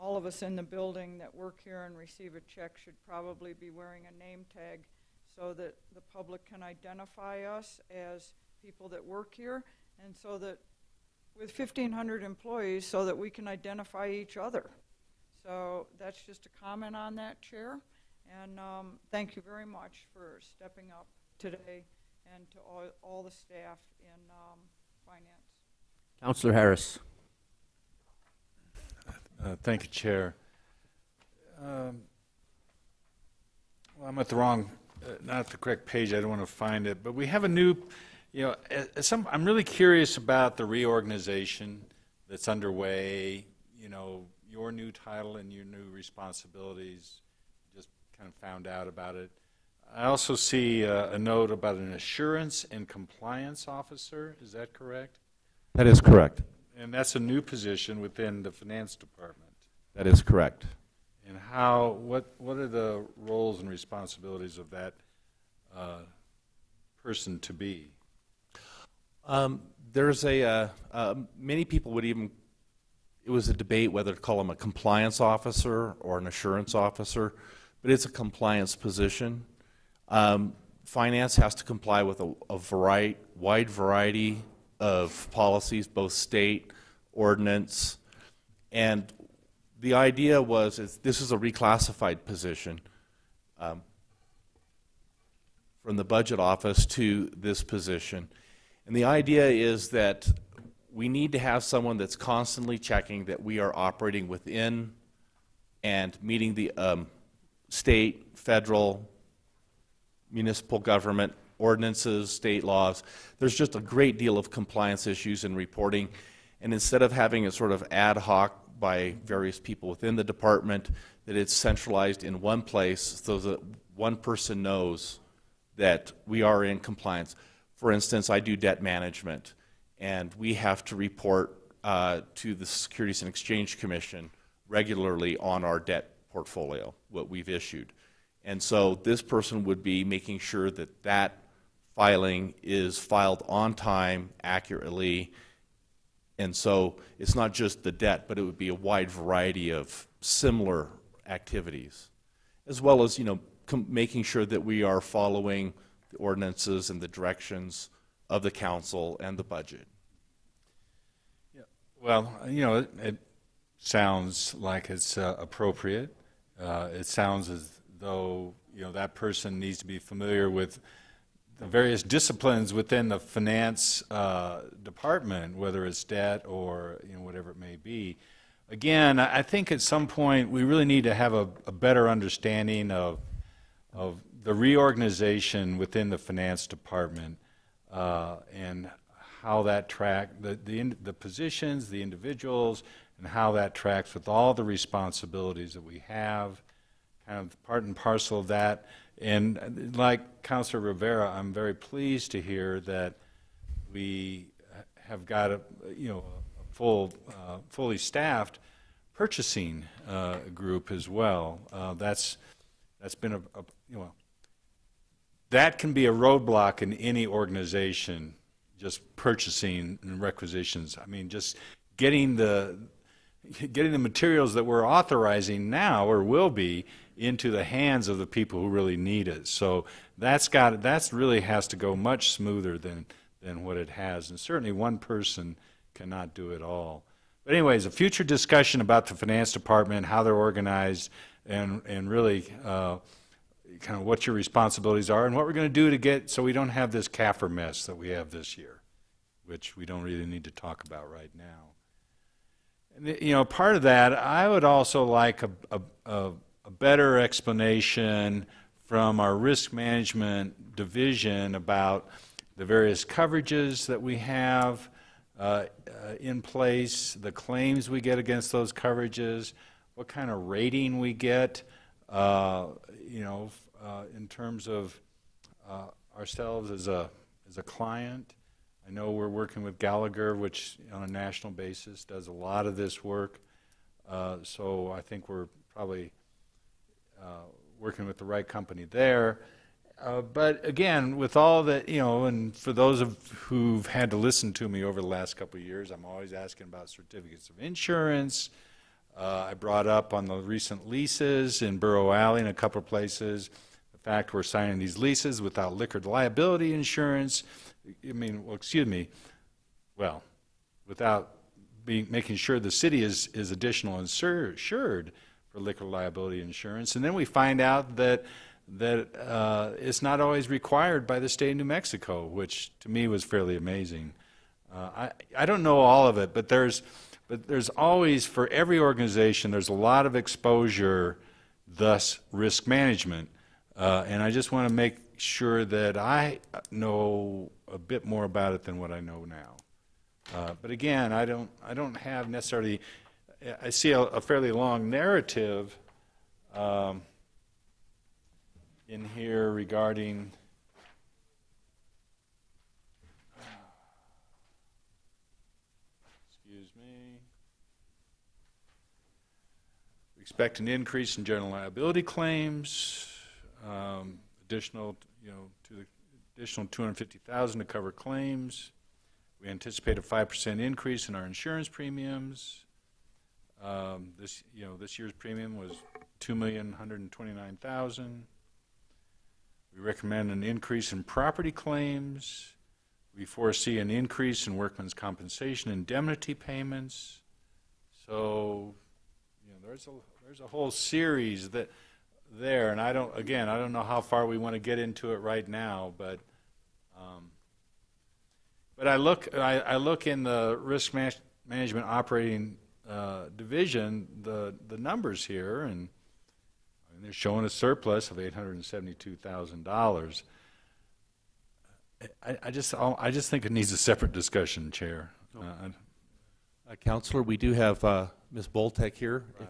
all of us in the building that work here and receive a check, should probably be wearing a name tag so that the public can identify us as people that work here, and so that with 1,500 employees, so that we can identify each other. So that's just a comment on that, Chair. And thank you very much for stepping up today, and to all the staff in finance. Counselor Harris. Thank you, Chair. Well, I'm at the wrong, not the correct page. I don't want to find it. But we have a new, I'm really curious about the reorganization that's underway, your new title and your new responsibilities. Just kind of found out about it. I also see a note about an assurance and compliance officer. Is that correct? That is correct. And that's a new position within the finance department. That is correct. And what are the roles and responsibilities of that person to be? There's many people would even, it was a debate whether to call him a compliance officer or an assurance officer, but it's a compliance position. Finance has to comply with a wide variety of policies, both state, ordinance, and the idea was this is a reclassified position from the budget office to this position. And the idea is that we need to have someone that's constantly checking that we are operating within and meeting the state, federal, municipal government ordinances, state laws. There's just a great deal of compliance issues in reporting. And instead of having it sort of ad hoc by various people within the department, that it's centralized in one place so that one person knows that we are in compliance. For instance, I do debt management, and we have to report to the Securities and Exchange Commission regularly on our debt portfolio, what we've issued. And so this person would be making sure that that filing is filed on time, accurately. And so it's not just the debt, but it would be a wide variety of similar activities, as well as, you know, making sure that we are following the ordinances and the directions of the council and the budget. Yeah. Well, you know, it sounds like it's appropriate. It sounds as though, you know, that person needs to be familiar with the various disciplines within the finance department, whether it's debt or, you know, whatever it may be. Again, I think at some point we really need to have a better understanding of the reorganization within the finance department and how that the positions, the individuals, and how that tracks with all the responsibilities that we have, kind of part and parcel of that. And like Councilor Rivera, I'm very pleased to hear that we have got a fully staffed purchasing group as well. That's been that can be a roadblock in any organization, just purchasing and requisitions. I mean, just getting the materials that we're authorizing now or will be into the hands of the people who really need it. So that really has to go much smoother than what it has. And certainly one person cannot do it all. But anyways, a future discussion about the finance department, how they're organized, and really kind of what your responsibilities are and what we're going to do to get so we don't have this CAFR mess that we have this year, which we don't really need to talk about right now. And, you know, part of that, I would also like a better explanation from our risk management division about the various coverages that we have in place, the claims we get against those coverages, what kind of rating we get, in terms of ourselves as a client. I know we're working with Gallagher, which on a national basis does a lot of this work. So I think we're probably working with the right company there. But again, with all that, you know, and for those who've had to listen to me over the last couple of years, I'm always asking about certificates of insurance. I brought up on the recent leases in Burrow Alley and a couple of places, the fact we're signing these leases without liquor liability insurance. Without making sure the city is additional insured for liquor liability insurance. And then we find out that it's not always required by the state of New Mexico, which to me was fairly amazing. I don't know all of it, but there's always, for every organization, there's a lot of exposure, thus risk management. And I just want to make sure that I know a bit more about it than what I know now. But again, I don't have necessarily, I see a fairly long narrative in here regarding expect an increase in general liability claims, additional 250,000 to cover claims. We anticipate a 5% increase in our insurance premiums. This year's premium was $2,129,000. We recommend an increase in property claims. we foresee an increase in workman's compensation indemnity payments. So, you know, there's a whole series there, and I don't know how far we want to get into it right now, but I look in the risk management operating division, the numbers here, and they're showing a surplus of $872,000. I just think it needs a separate discussion, Chair. Counselor, we do have Ms. Boltek here Right.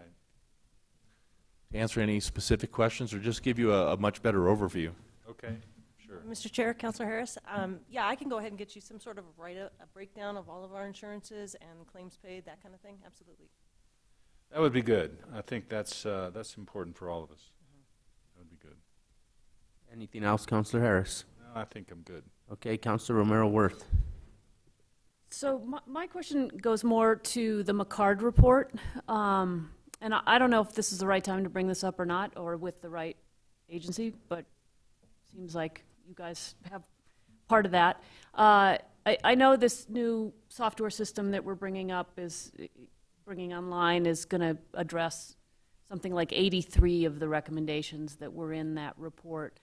to answer any specific questions or just give you a much better overview. Okay, sure. Mr. Chair, Councilor Harris, yeah, I can go ahead and get you some sort of a breakdown of all of our insurances and claims paid, that kind of thing, absolutely. That would be good. I think that's important for all of us. That would be good. Anything else, Counselor Harris? No, I think I'm good. Okay, Counselor Romero Worth. So my question goes more to the McCard report. And I don't know if this is the right time to bring this up or not, or with the right agency, but seems like you guys have part of that. I know this new software system that we're bringing online is going to address something like 83 of the recommendations that were in that report.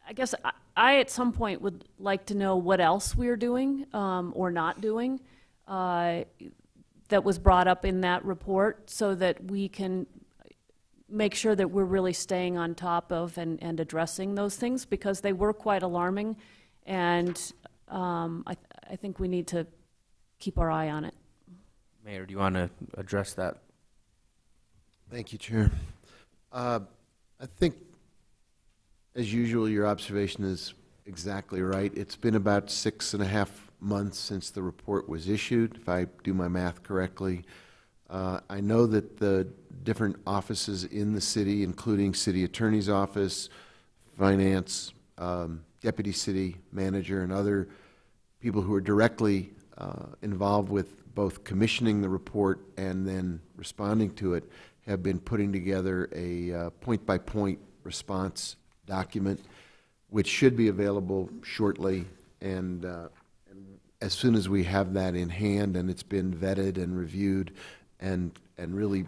I guess I at some point would like to know what else we're doing or not doing that was brought up in that report, so that we can make sure that we're really staying on top of and addressing those things, because they were quite alarming, and I think we need to keep our eye on it. Mayor, do you want to address that? Thank you, Chair. I think, as usual, your observation is exactly right. It's been about 6.5 months since the report was issued, if I do my math correctly. I know that the different offices in the city, including City Attorney's Office, Finance, Deputy City Manager, and other people who are directly involved with both commissioning the report and then responding to it, have been putting together a point-by-point response document, which should be available shortly. And as soon as we have that in hand and it's been vetted and reviewed and really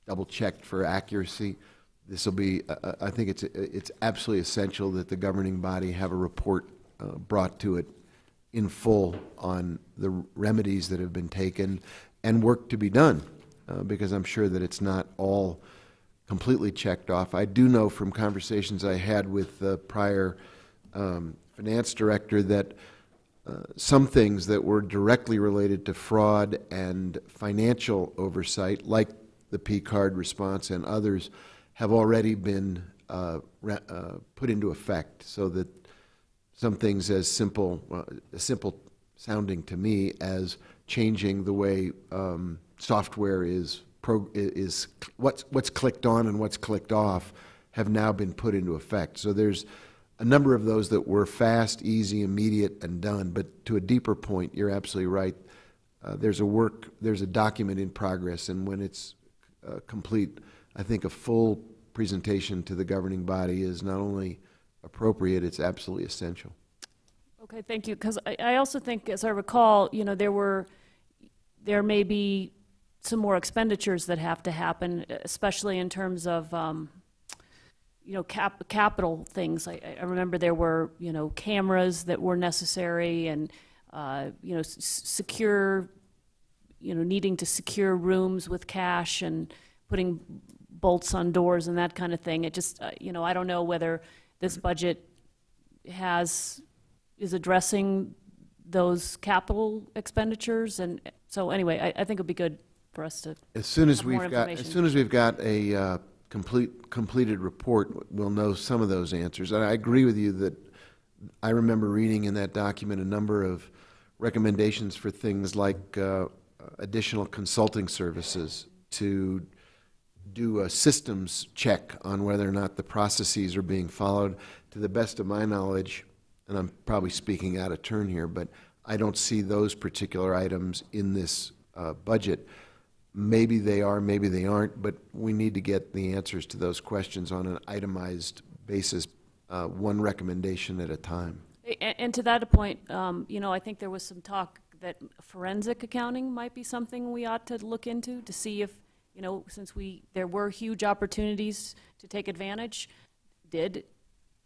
double-checked for accuracy, this will be, I think it's absolutely essential that the governing body have a report brought to it in full on the remedies that have been taken and work to be done, because I'm sure that it's not all completely checked off. I do know from conversations I had with the prior finance director that some things that were directly related to fraud and financial oversight, like the P-card response and others, have already been put into effect, so that some things as simple sounding to me as changing the way software is what's clicked on and what's clicked off have now been put into effect. So there's a number of those that were fast, easy, immediate, and done. But to a deeper point, you're absolutely right. There's a document in progress, and when it's complete, I think a full presentation to the governing body is not only appropriate, it's absolutely essential. Okay, thank you. Because I also think, as I recall, you know, there may be some more expenditures that have to happen, especially in terms of, you know, capital things. I remember there were, you know, cameras that were necessary, and, you know, secure, you know, needing to secure rooms with cash and putting bolts on doors and that kind of thing. It just, you know, I don't know whether this budget is addressing those capital expenditures, and so anyway, I think it'd be good for us to as soon as have more we've got a completed report, we'll know some of those answers. And I agree with you that I remember reading in that document a number of recommendations for things like additional consulting services to do a systems check on whether or not the processes are being followed. To the best of my knowledge, and I'm probably speaking out of turn here, but I don't see those particular items in this budget. Maybe they are, maybe they aren't, but we need to get the answers to those questions on an itemized basis, one recommendation at a time. And to that point, you know, I think there was some talk that forensic accounting might be something we ought to look into to see if, you know, since there were huge opportunities to take advantage, did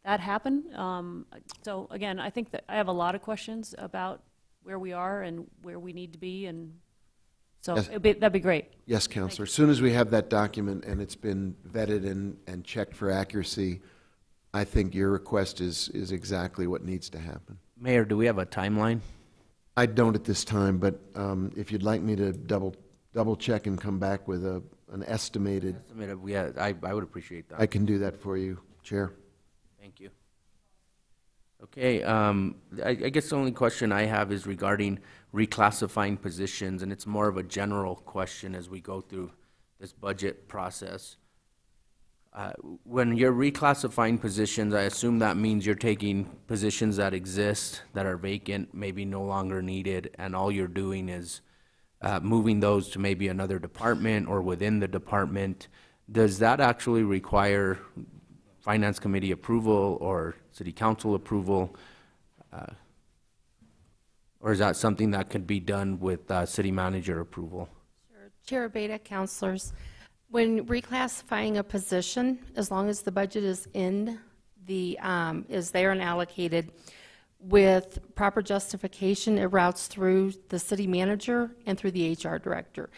that happen? So again, I think that I have a lot of questions about where we are and where we need to be, and so Yes. that'd be great. Yes, Counselor. As soon as we have that document and it's been vetted and checked for accuracy, I think your request is exactly what needs to happen. Mayor, do we have a timeline? I don't at this time, but if you'd like me to double check and come back with an estimated, Yeah, I would appreciate that. I can do that for you, Chair. Thank you. Okay, I guess the only question I have is regarding reclassifying positions, and it's more of a general question as we go through this budget process. When you're reclassifying positions, I assume that means you're taking positions that exist, that are vacant, maybe no longer needed, and all you're doing is moving those to maybe another department or within the department. Does that actually require Finance Committee approval or City Council approval? Or is that something that could be done with City Manager approval? Sure. Chair Beta, councilors, when reclassifying a position, as long as the budget is in the, is there and allocated with proper justification, it routes through the city manager and through the HR director.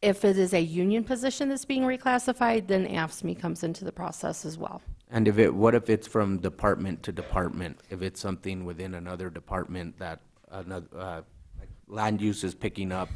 If it is a union position that's being reclassified, then AFSCME comes into the process as well. And what if it's from department to department? If it's something within another department that another, like land use is picking up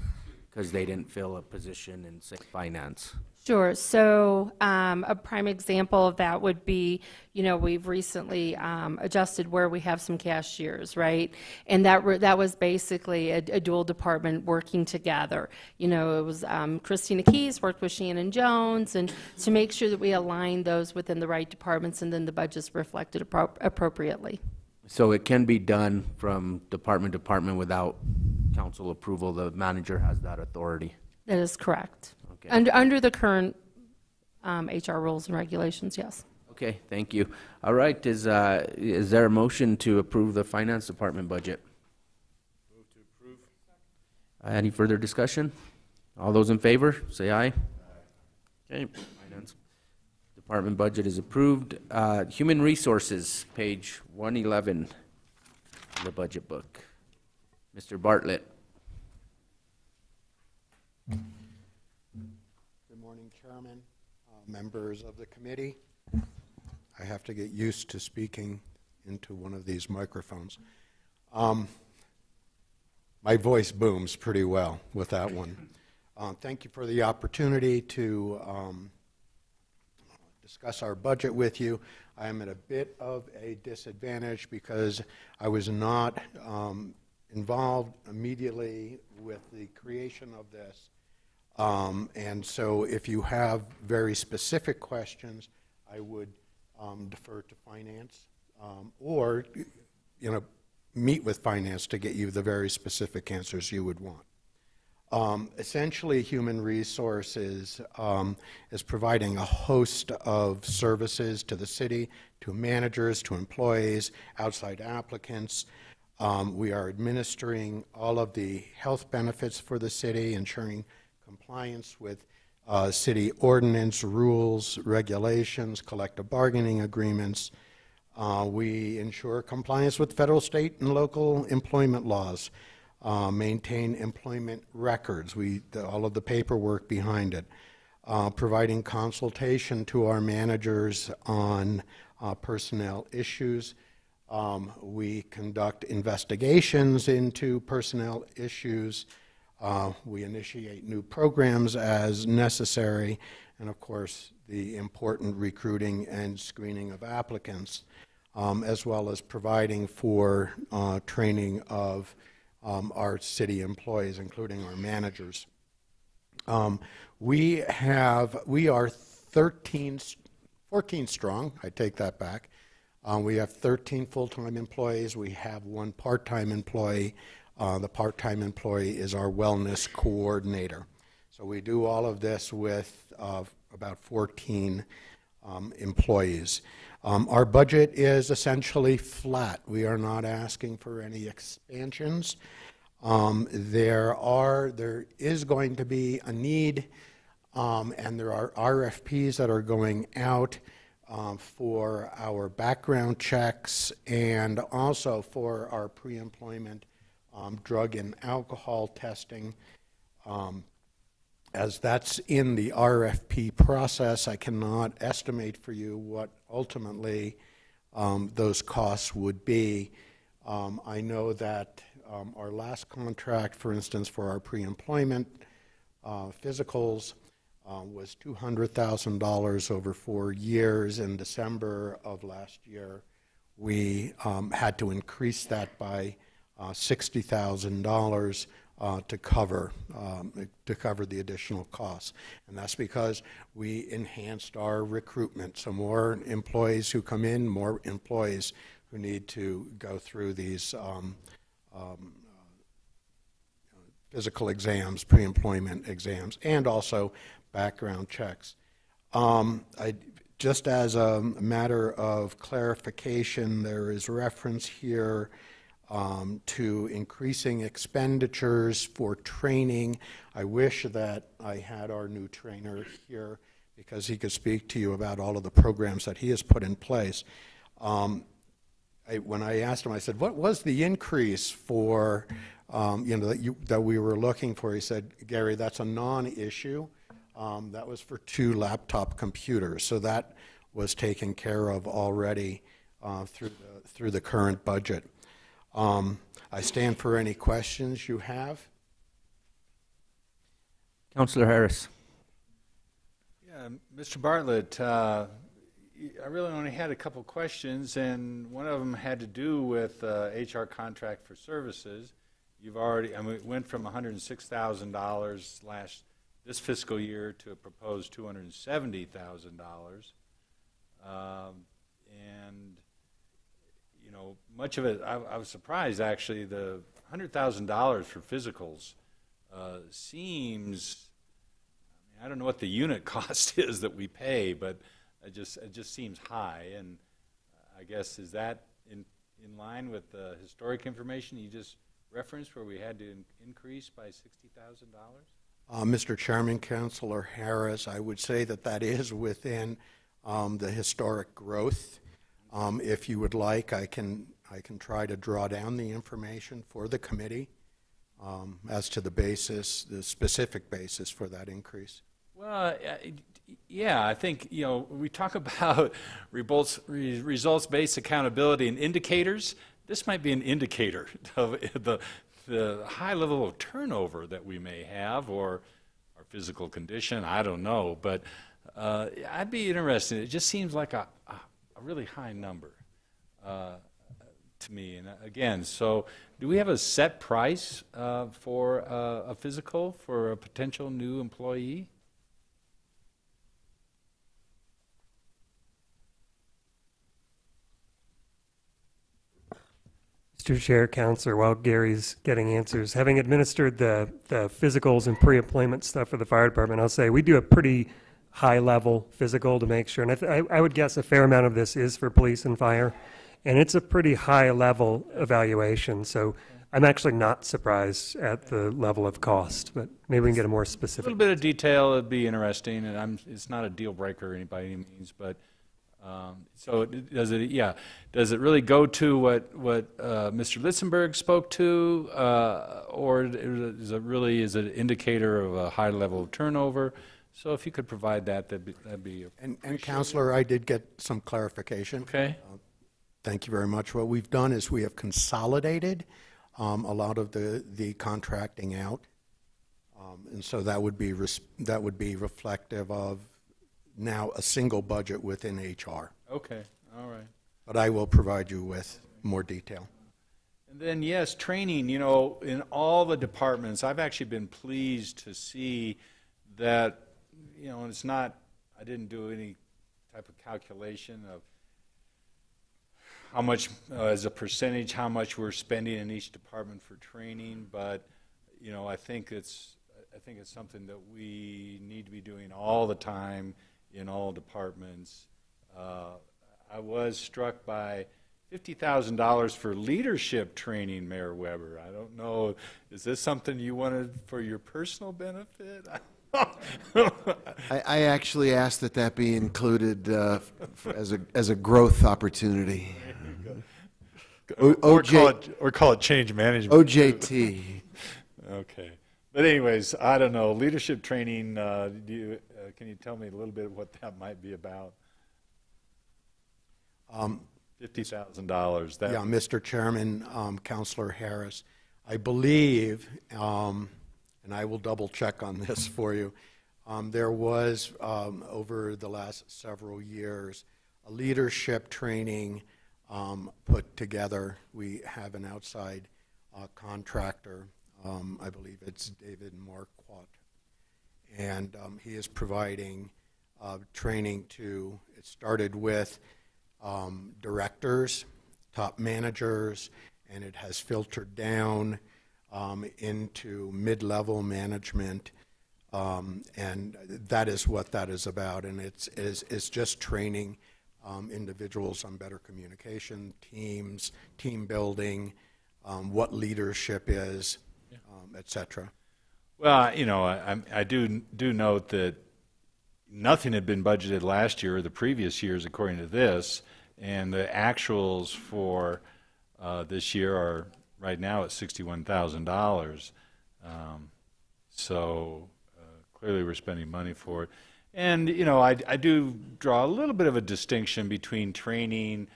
because they didn't fill a position in, say, finance? Sure. So a prime example of that would be, you know, we've recently adjusted where we have some cashiers, right? And that was basically a dual department working together. You know, it was Christina Keys worked with Shannon Jones, and to make sure that we align those within the right departments, and then the budget's reflected appropriately. So it can be done from department to department without council approval. The manager has that authority. That is correct. Okay. Under the current HR rules and regulations, yes. Okay, thank you. All right, is there a motion to approve the finance department budget? Move to approve. Any further discussion? All those in favor, say aye. Okay, finance department budget is approved. Human resources, page 111, of the budget book. Mr. Bartlett. Good morning, Chairman, members of the committee. I have to get used to speaking into one of these microphones. My voice booms pretty well with that one. Thank you for the opportunity to discuss our budget with you. I am at a bit of a disadvantage because I was not involved immediately with the creation of this. And so if you have very specific questions, I would defer to finance or, you know, meet with finance to get you the very specific answers you would want. Essentially, human resources is providing a host of services to the city, to managers, to employees, outside applicants. We are administering all of the health benefits for the city, ensuring compliance with city ordinance, rules, regulations, collective bargaining agreements. We ensure compliance with federal, state, and local employment laws, maintain employment records, all of the paperwork behind it, providing consultation to our managers on personnel issues. We conduct investigations into personnel issues. We initiate new programs as necessary, and of course, the important recruiting and screening of applicants, as well as providing for training of our city employees, including our managers. We are 14 strong, I take that back. We have 13 full-time employees. We have one part-time employee. The part-time employee is our wellness coordinator. So we do all of this with about 14 employees. Our budget is essentially flat. We are not asking for any expansions. There is going to be a need, and there are RFPs that are going out for our background checks and also for our pre-employment drug and alcohol testing. As that's in the RFP process, I cannot estimate for you what ultimately those costs would be. I know that our last contract, for instance, for our pre-employment physicals was $200,000 over 4 years. In December of last year, we had to increase that by $60,000 to cover the additional costs, and that's because we enhanced our recruitment. So more employees who come in, more employees who need to go through these physical exams, pre-employment exams, and also background checks. Just as a matter of clarification, there is reference here to increasing expenditures for training. I wish that I had our new trainer here because he could speak to you about all of the programs that he has put in place. When I asked him, I said, what was the increase for, that we were looking for? He said, Gary, that's a non-issue. That was for 2 laptop computers. So that was taken care of already through the current budget. I stand for any questions you have. Councillor Harris. Yeah, Mr. Bartlett, I really only had a couple questions, and one of them had to do with HR contract for services. You've already, I mean, it went from $106,000 this fiscal year to a proposed $270,000. And you know, much of it, I was surprised actually, the $100,000 for physicals seems, I don't know what the unit cost is that we pay, but it just seems high. And I guess, is that in line with the historic information you just referenced where we had to increase by $60,000? Mr. Chairman, Councilor Harris, I would say that that is within the historic growth. If you would like, I can try to draw down the information for the committee as to the basis, the specific basis for that increase. Well, yeah, I think, you know, we talk about results-based accountability and indicators. This might be an indicator of the high level of turnover that we may have, or our physical condition, I don't know. But I'd be interested. It just seems like a really high number to me. And again, so do we have a set price for a physical for a potential new employee? Mr. Chair, Councilor, while Gary's getting answers, having administered the physicals and pre-employment stuff for the fire department, I'll say we do a pretty high-level physical to make sure, and I would guess a fair amount of this is for police and fire, and it's a pretty high-level evaluation, so I'm actually not surprised at the level of cost, but maybe we can get a more specific. A little bit of detail would be interesting, and it's not a deal breaker by any means, but so does it really go to what Mr. Litzenberg spoke to, or is it an indicator of a high level of turnover? So if you could provide that, that'd be and Councilor, I did get some clarification. Okay. Thank you very much. What we've done is we have consolidated a lot of the contracting out, and so that would be reflective of now a single budget within HR. Okay, all right. But I will provide you with more detail. And then, yes, training, you know, in all the departments, I've actually been pleased to see that, you know, it's not, I didn't do any type of calculation of how much, as a percentage, how much we're spending in each department for training, but, you know, I think it's something that we need to be doing all the time in all departments. I was struck by $50,000 for leadership training, Mayor Weber. I don't know, is this something you wanted for your personal benefit? I actually asked that that be included as a growth opportunity. Or call it change management. OJT. Okay. But anyways, I don't know, leadership training, can you tell me a little bit of what that might be about? $50,000. Yeah, Mr. Chairman, Councilor Harris, I believe, and I will double check on this for you, there was, over the last several years, a leadership training put together. We have an outside contractor, I believe it's David Marquardt, and he is providing training to, it started with directors, top managers, and it has filtered down into mid-level management, and that is what that is about. And it's just training individuals on better communication, teams, team building, what leadership is, et cetera. Well, you know, I do note that nothing had been budgeted last year or the previous years according to this, and the actuals for this year are right now at $61,000. So clearly we're spending money for it. And, you know, I do draw a little bit of a distinction between training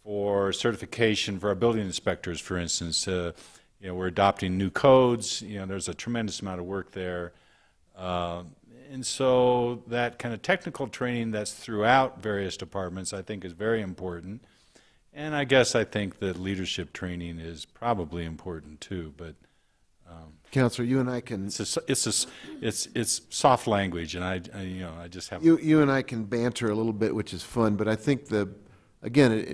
for certification for our building inspectors, for instance. You know, we're adopting new codes. You know, there's a tremendous amount of work there. And so that kind of technical training that's throughout various departments, I think, is very important. And I guess I think that leadership training is probably important too. But Counselor, you and I can. It's soft language, and I just have. You and I can banter a little bit, which is fun. But I think to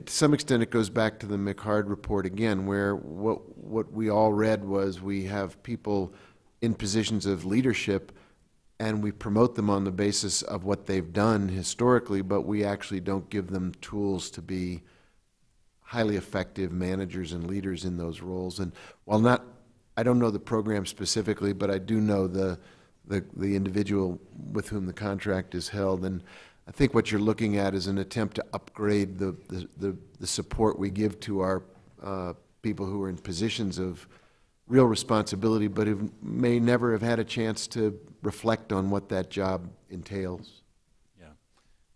some extent, it goes back to the McHard report again, where what we all read was we have people in positions of leadership, and we promote them on the basis of what they've done historically, but we actually don't give them tools to be highly effective managers and leaders in those roles. And while I don't know the program specifically, but I do know the individual with whom the contract is held. And I think what you're looking at is an attempt to upgrade the support we give to our people who are in positions of real responsibility, but who may never have had a chance to reflect on what that job entails. Yeah,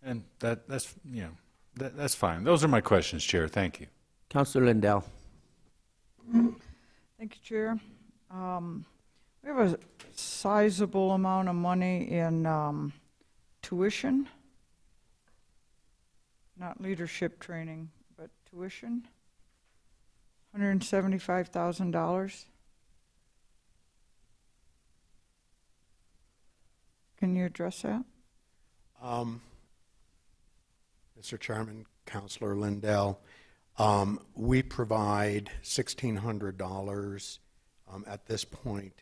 and that's fine. Those are my questions, Chair. Thank you. Councilor Lindell. Thank you, Chair. We have a sizable amount of money in tuition, not leadership training, but tuition, $175,000. Can you address that? Mr. Chairman, Councilor Lindell, we provide $1,600 at this point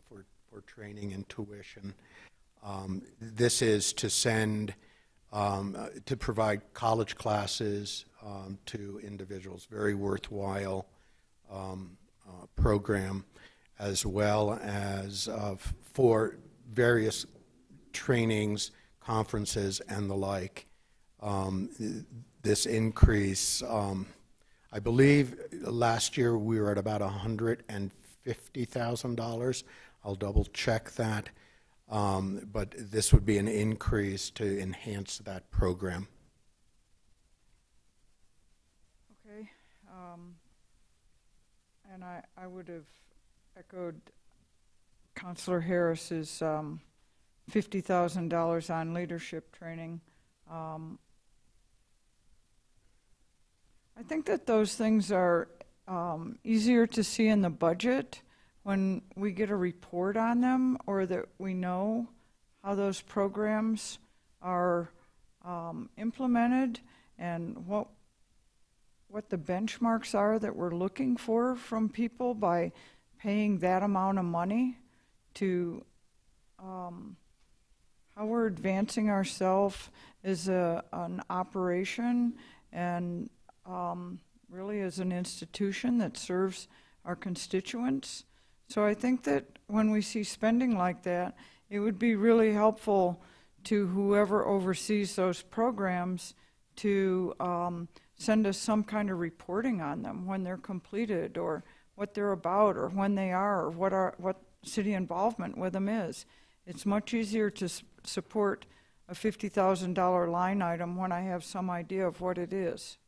for training and tuition. This is to send, to provide college classes to individuals, very worthwhile program, as well as for various trainings, conferences, and the like. This increase, I believe last year we were at about $150,000. I'll double check that. But this would be an increase to enhance that program. Okay. And I would have echoed Councilor Harris's $50,000 on leadership training. I think that those things are easier to see in the budget when we get a report on them, or that we know how those programs are implemented and what the benchmarks are that we're looking for from people by paying that amount of money to how we're advancing ourselves as an operation and really is an institution that serves our constituents. So I think that when we see spending like that, it would be really helpful to whoever oversees those programs to send us some kind of reporting on them when they're completed, or what they're about, or when they are, or what city involvement with them is. It's much easier to support a $50,000 line item when I have some idea of what it is.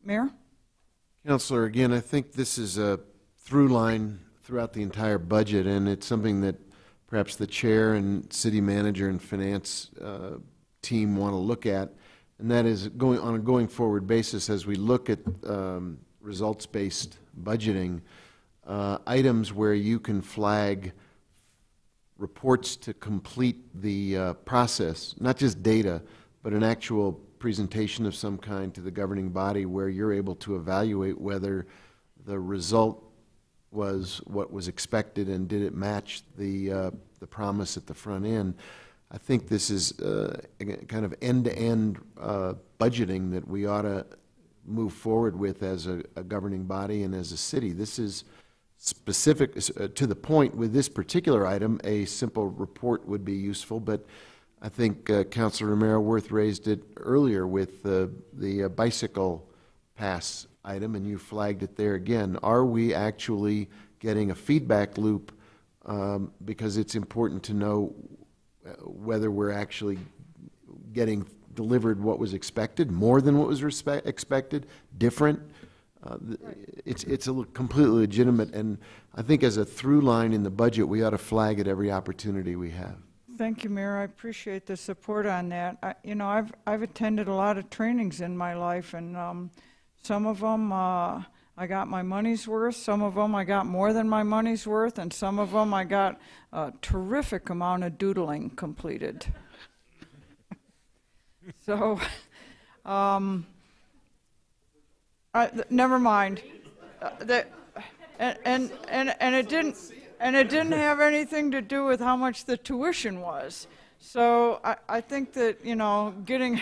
Mayor? Councilor, again, I think this is a through line throughout the entire budget, and it's something that perhaps the chair and city manager and finance team want to look at, and that is on a going forward basis as we look at results-based budgeting, items where you can flag reports to complete the process, not just data, but an actual presentation of some kind to the governing body where you're able to evaluate whether the result was what was expected and did it match the promise at the front end. I think this is kind of end-to-end budgeting that we ought to move forward with as a governing body and as a city. This is specific to the point. With this particular item, a simple report would be useful, but I think Councilor Romero-Worth raised it earlier with the bicycle pass item, and you flagged it there again. Are we actually getting a feedback loop? Because it's important to know whether we're actually getting delivered what was expected, more than what was expected, different. It's a completely legitimate, and I think as a through line in the budget, we ought to flag it every opportunity we have. Thank you, Mayor. I appreciate the support on that. You know, I've attended a lot of trainings in my life, and some of them I got my money's worth. Some of them I got more than my money's worth, and some of them I got a terrific amount of doodling completed. So, never mind. And it didn't have anything to do with how much the tuition was. So I think that, you know, getting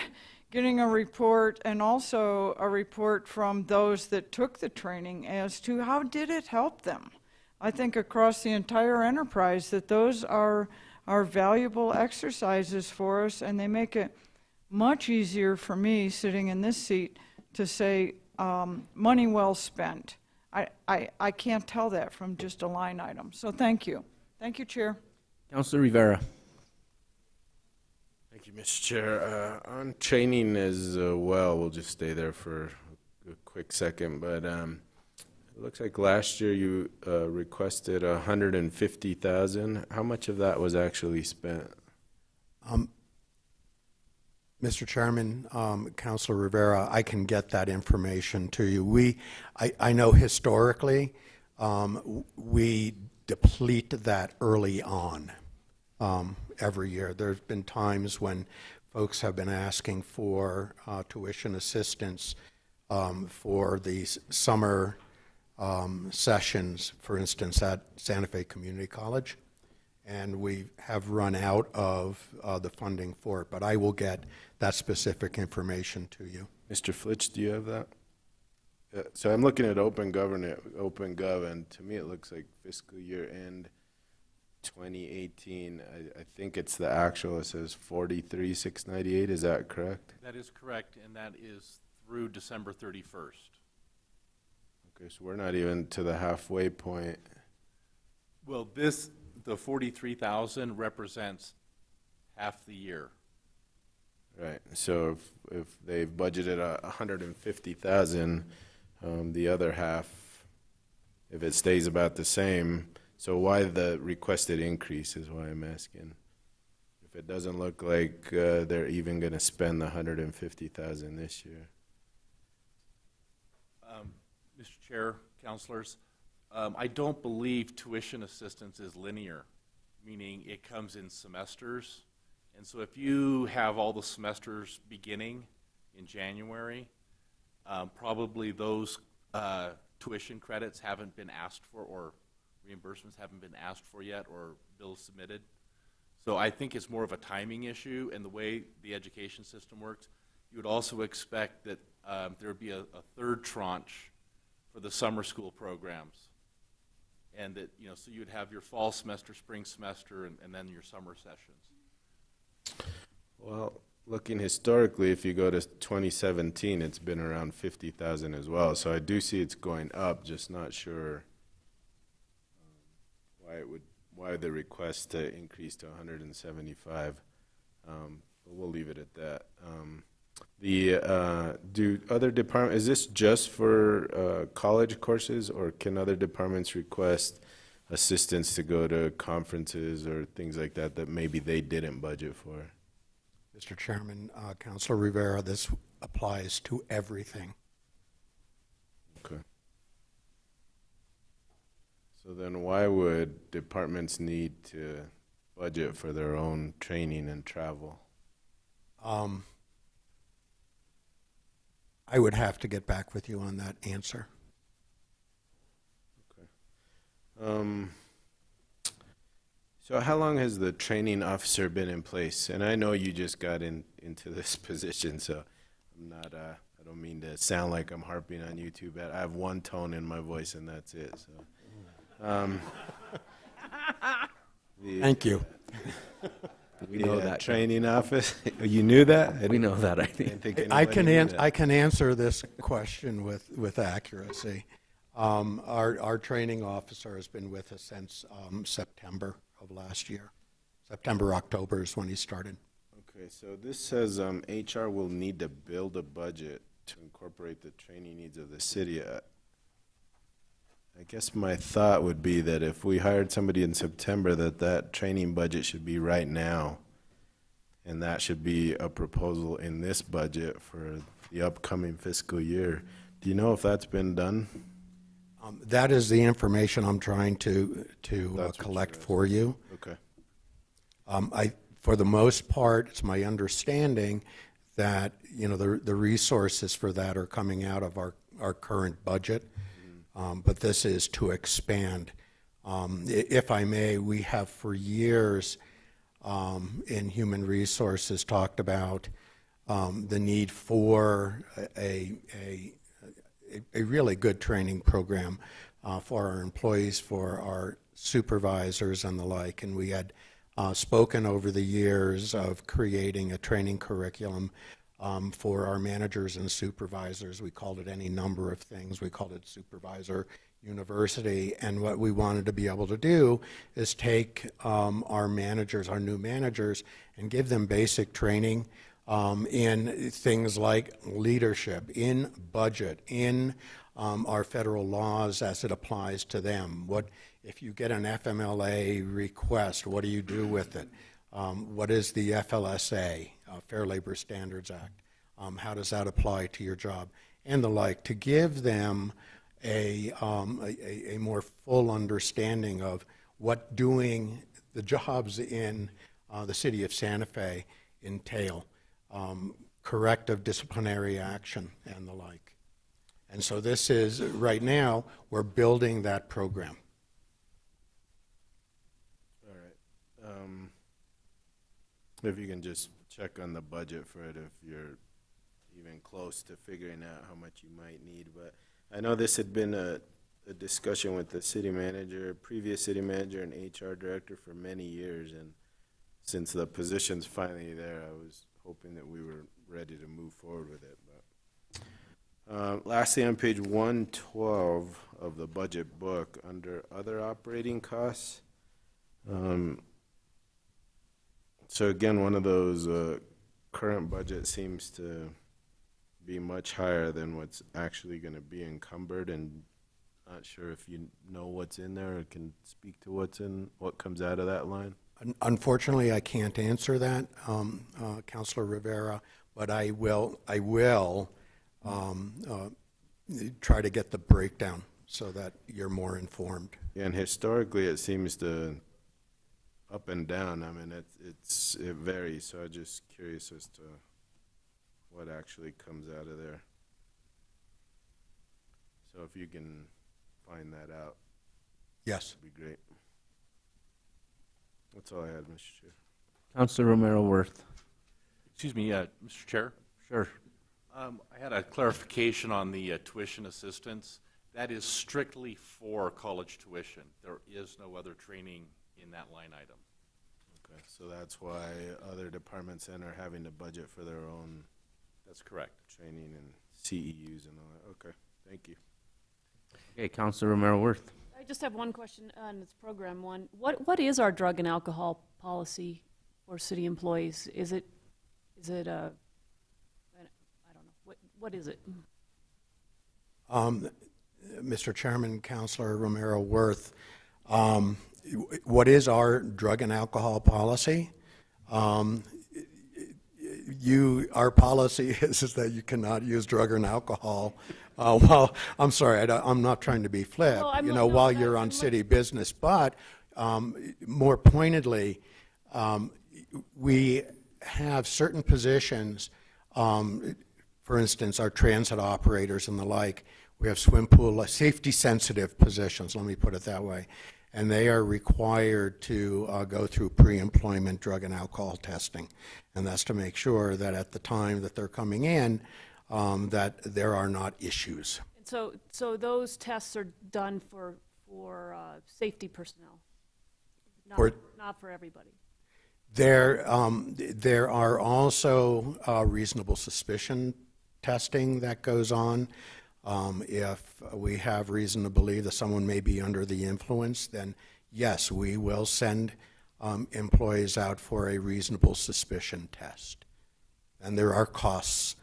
a report, and also a report from those that took the training as to how did it help them. I think across the entire enterprise that those are valuable exercises for us, and they make it much easier for me sitting in this seat to say money well spent. I can't tell that from just a line item. So thank you. Thank you, Chair. Councilor Rivera. Thank you, Mr. Chair. On training as well, we'll just stay there for a quick second, but it looks like last year you requested $150,000. How much of that was actually spent? Mr. Chairman, Councilor Rivera, I can get that information to you. I know historically we deplete that early on every year. There's been times when folks have been asking for tuition assistance for these summer sessions, for instance, at Santa Fe Community College, and we have run out of the funding for it, but I will get that specific information to you. Mr. Flitch, do you have that? So I'm looking at OpenGov, and to me it looks like fiscal year end 2018. I think it's the actual. It says 43,698. Is that correct? That is correct, and that is through December 31st. Okay, so we're not even to the halfway point. Well, the 43,000 represents half the year. Right. So if they've budgeted 150,000, the other half, if it stays about the same, so why the requested increase is why I'm asking. If it doesn't look like they're even going to spend the 150,000 this year. Mr. Chair, councilors, I don't believe tuition assistance is linear, meaning it comes in semesters. And so if you have all the semesters beginning in January, probably those tuition credits haven't been asked for, or reimbursements haven't been asked for yet, or bills submitted. So I think it's more of a timing issue, and the way the education system works, you would also expect that there would be a third tranche for the summer school programs. And that, you know, so you'd have your fall semester, spring semester, and then your summer sessions. Well, looking historically, if you go to 2017, it's been around 50,000 as well. So I do see it's going up, just not sure why the request to increase to 175. But we'll leave it at that. Do other departments, is this just for college courses, or can other departments request assistance to go to conferences or things like that that maybe they didn't budget for? Mr. Chairman, Councilor Rivera, this applies to everything. Okay. So then why would departments need to budget for their own training and travel? I would have to get back with you on that answer. Okay. So how long has the training officer been in place? And I know you just got into this position, so I'm not, I don't mean to sound like I'm harping on you too bad. I have one tone in my voice and that's it, so. Thank you. We know that. Training office, you knew that? We know that, I think. I can answer this question with accuracy. Our training officer has been with us since September of last year. September, October is when he started. Okay, so this says HR will need to build a budget to incorporate the training needs of the city. I guess my thought would be that if we hired somebody in September, that training budget should be right now. And that should be a proposal in this budget for the upcoming fiscal year. Do you know if that's been done? That is the information I'm trying to collect for you. Okay. For the most part, it's my understanding that, you know, the resources for that are coming out of our current budget. But this is to expand. If I may, we have for years in human resources talked about the need for a really good training program for our employees, for our supervisors and the like. And we had spoken over the years of creating a training curriculum for our managers and supervisors. We called it any number of things. We called it Supervisor University. And what we wanted to be able to do is take our managers, our new managers, and give them basic training in things like leadership, in budget, in our federal laws as it applies to them. What if you get an FMLA request, what do you do with it? What is the FLSA, Fair Labor Standards Act? How does that apply to your job? And the like, to give them a more full understanding of what doing the jobs in the city of Santa Fe entail, corrective disciplinary action and the like. And so this is, right now, we're building that program. All right. If you can just check on the budget for it if you're even close to figuring out how much you might need. But I know this had been a discussion with the city manager, previous city manager and HR director for many years. And since the position's finally there, I was hoping that we were ready to move forward with it. But lastly, on page 112 of the budget book, under other operating costs, so again, one of those current budget seems to be much higher than what's actually going to be encumbered, and not sure if you know what's in there or can speak to what comes out of that line. Unfortunately, I can't answer that, Councilor Rivera, but I will try to get the breakdown so that you're more informed. Yeah, and historically, it seems to up and down. I mean, it varies. So I'm just curious as to what actually comes out of there. So if you can find that out, yes, that'd be great. That's all I had, Mr. Chair. Councilor Romero Worth. Excuse me, Mr. Chair, Sure. I had a clarification on the tuition assistance. That is strictly for college tuition. There is no other training in that line item. Okay, so that's why other departments then are having to budget for their own That's correct. training and CEUs and all that. Okay, thank you. Okay, Councilor Romero Worth. I just have one question on this program one. What is our drug and alcohol policy for city employees? Is it a, I don't know, what is it? Mr. Chairman, Councilor Romero Worth, what is our drug and alcohol policy? Our policy is that you cannot use drug and alcohol. Well, I'm sorry, I'm not trying to be flip, while you're on city business, but more pointedly, we have certain positions, for instance, our transit operators and the like. We have swim pool, safety-sensitive positions, let me put it that way, and they are required to go through pre-employment drug and alcohol testing, and that's to make sure that at the time that they're coming in, that there are not issues. And so those tests are done for safety personnel, not for everybody. There are also reasonable suspicion testing that goes on. If we have reason to believe that someone may be under the influence, then yes, we will send employees out for a reasonable suspicion test. And there are costs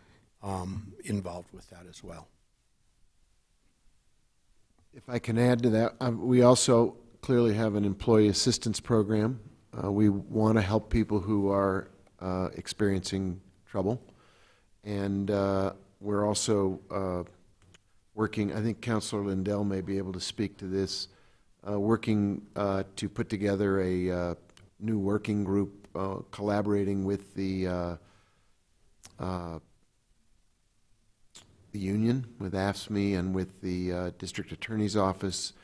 involved with that as well. If I can add to that, we also clearly have an employee assistance program. We want to help people who are experiencing trouble. And we're also working, I think Councilor Lindell may be able to speak to this, working to put together a new working group collaborating with the union, with AFSCME and with the District Attorney's Office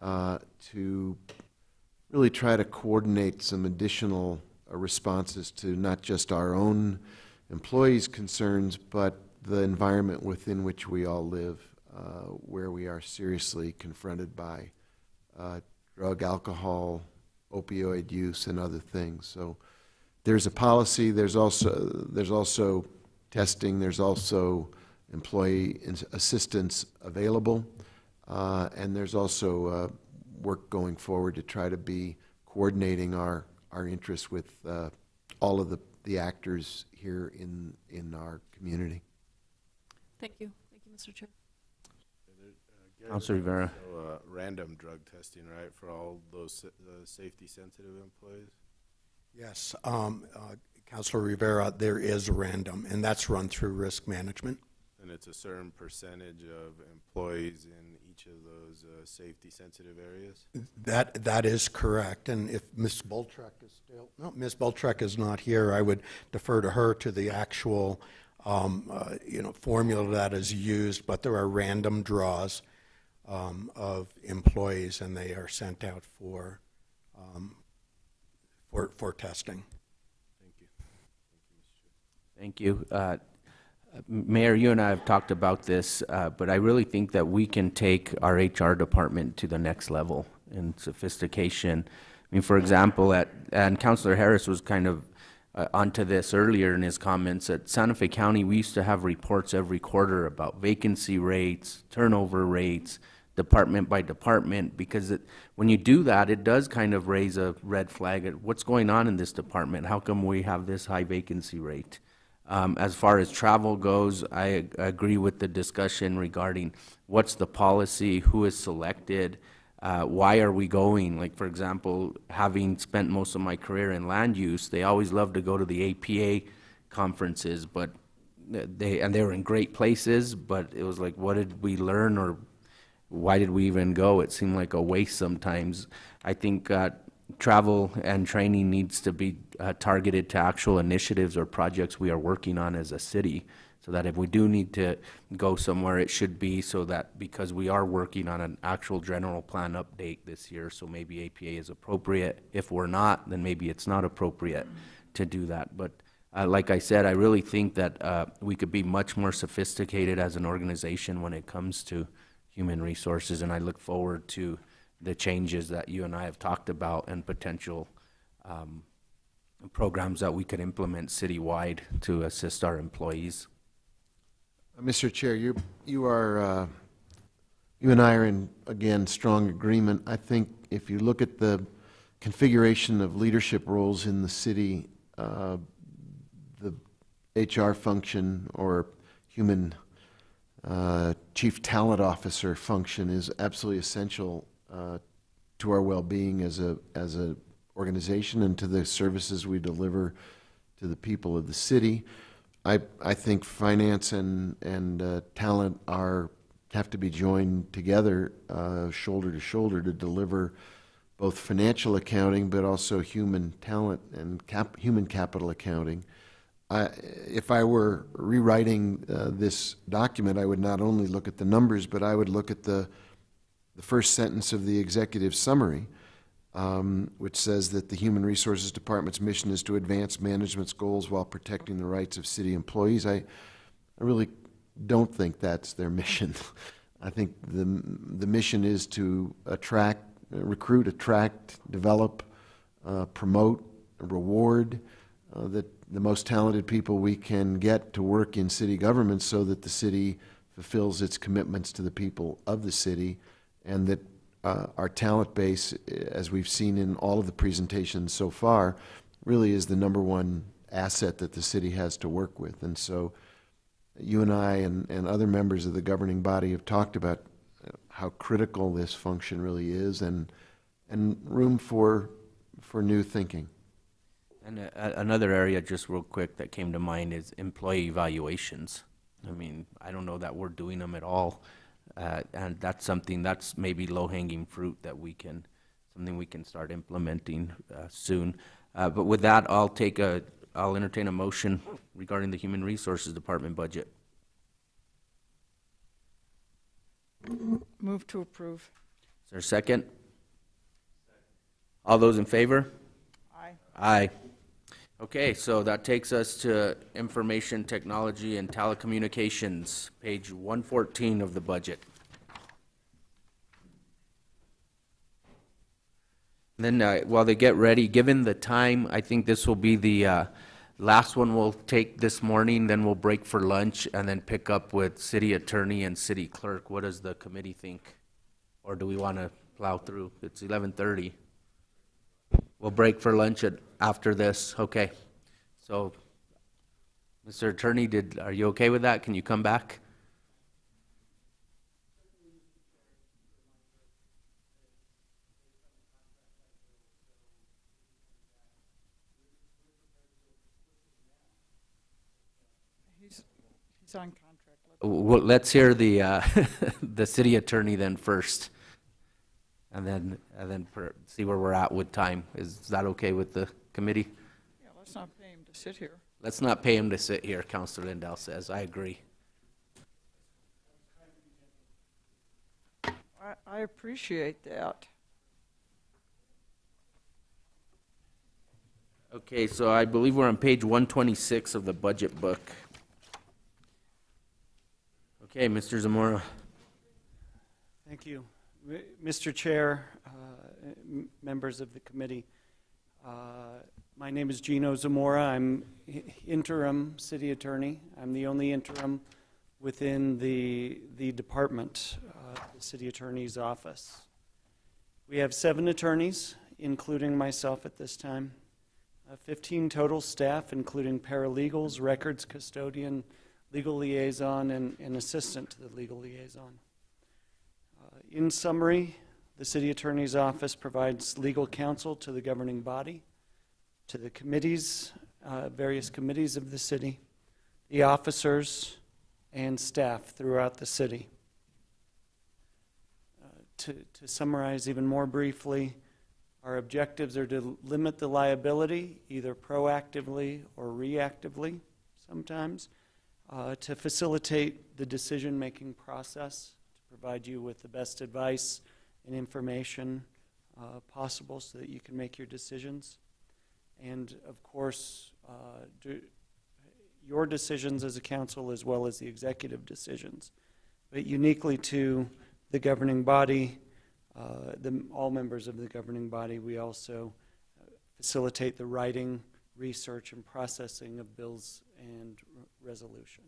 to really try to coordinate some additional responses to not just our own employees' concerns, but the environment within which we all live, where we are seriously confronted by drug, alcohol, opioid use, and other things. So there's a policy, there's also testing, there's also employee assistance available, and there's also work going forward to try to be coordinating our interests with all of the actors here in our community. Thank you. Thank you, Mr. Chair. Councilor Rivera. Random drug testing, right, for all those safety-sensitive employees? Yes, Councilor Rivera, there is random, and that's run through risk management. And it's a certain percentage of employees in each of those safety-sensitive areas? That is correct. And if Ms. Boltrek is still, no, Ms. Boltrek is not here, I would defer to her to the actual formula that is used, but there are random draws of employees, and they are sent out for testing. Thank you. Thank you. Mayor, you and I have talked about this, but I really think that we can take our HR department to the next level in sophistication. I mean, for example, and Councilor Harris was kind of onto this earlier in his comments, at Santa Fe County, we used to have reports every quarter about vacancy rates, turnover rates, department by department, because when you do that, it does kind of raise a red flag at what's going on in this department. How come we have this high vacancy rate? As far as travel goes, I agree with the discussion regarding what's the policy, who is selected, why are we going? Like, for example, having spent most of my career in land use, they always love to go to the APA conferences, but they were in great places, but it was like, what did we learn, or why did we even go? It seemed like a waste sometimes. I think travel and training needs to be targeted to actual initiatives or projects we are working on as a city, so that if we do need to go somewhere, it should be so that, because we are working on an actual general plan update this year, so maybe APA is appropriate. If we're not, then maybe it's not appropriate to do that. But Like I said, I really think that we could be much more sophisticated as an organization when it comes to human resources, and I look forward to the changes that you and I have talked about and potential programs that we could implement citywide to assist our employees. Mr. Chair, you and I are in, again, strong agreement. I think if you look at the configuration of leadership roles in the city, the HR function or human chief talent officer function is absolutely essential to our well-being as a organization and to the services we deliver to the people of the city. I think finance and talent have to be joined together, shoulder to shoulder, to deliver both financial accounting but also human talent and human capital accounting. If I were rewriting this document, I would not only look at the numbers, but I would look at the first sentence of the executive summary, which says that the Human Resources Department's mission is to advance management's goals while protecting the rights of city employees. I really don't think that's their mission. I think the mission is to recruit, attract, develop, promote, reward the most talented people we can get to work in city government so that the city fulfills its commitments to the people of the city, and that our talent base, as we've seen in all of the presentations so far, really is the #1 asset that the city has to work with. And so you and I and other members of the governing body have talked about how critical this function really is, and room for new thinking. And another area, just real quick, that came to mind is employee evaluations. I mean, I don't know that we're doing them at all, and that's something that's maybe low-hanging fruit that something we can start implementing soon. But with that, I'll entertain a motion regarding the Human Resources Department budget. Move to approve. Is there a second? All those in favor? Aye. Aye. Okay, so that takes us to Information Technology and Telecommunications, page 114 of the budget. And then while they get ready, given the time, I think this will be the last one we'll take this morning, then we'll break for lunch and then pick up with city attorney and city clerk. What does the committee think? Or do we want to plow through? It's 11:30. We'll break for lunch after this. Okay. So, Mr. Attorney, are you okay with that? Can you come back? He's on contract. Well, let's hear the the city attorney then first, and then see where we're at with time. Is that okay with the committee? Yeah, let's not pay him to sit here. Let's not pay him to sit here, Councilor Lindell says. I agree. I appreciate that. Okay, so I believe we're on page 126 of the budget book. Okay, Mr. Zamora. Thank you. Mr. Chair, members of the committee, my name is Gino Zamora. I'm interim city attorney. I'm the only interim within the department, the city attorney's office. We have 7 attorneys, including myself at this time, 15 total staff, including paralegals, records custodian, legal liaison, and assistant to the legal liaison. In summary, the city attorney's office provides legal counsel to the governing body, to the committees, various committees of the city, the officers, and staff throughout the city. To summarize even more briefly, our objectives are to limit the liability, either proactively or reactively sometimes, to facilitate the decision-making process, to provide you with the best advice and information possible so that you can make your decisions. And of course, your decisions as a council as well as the executive decisions. But uniquely to the governing body, all members of the governing body, we also facilitate the writing, research, and processing of bills and resolution.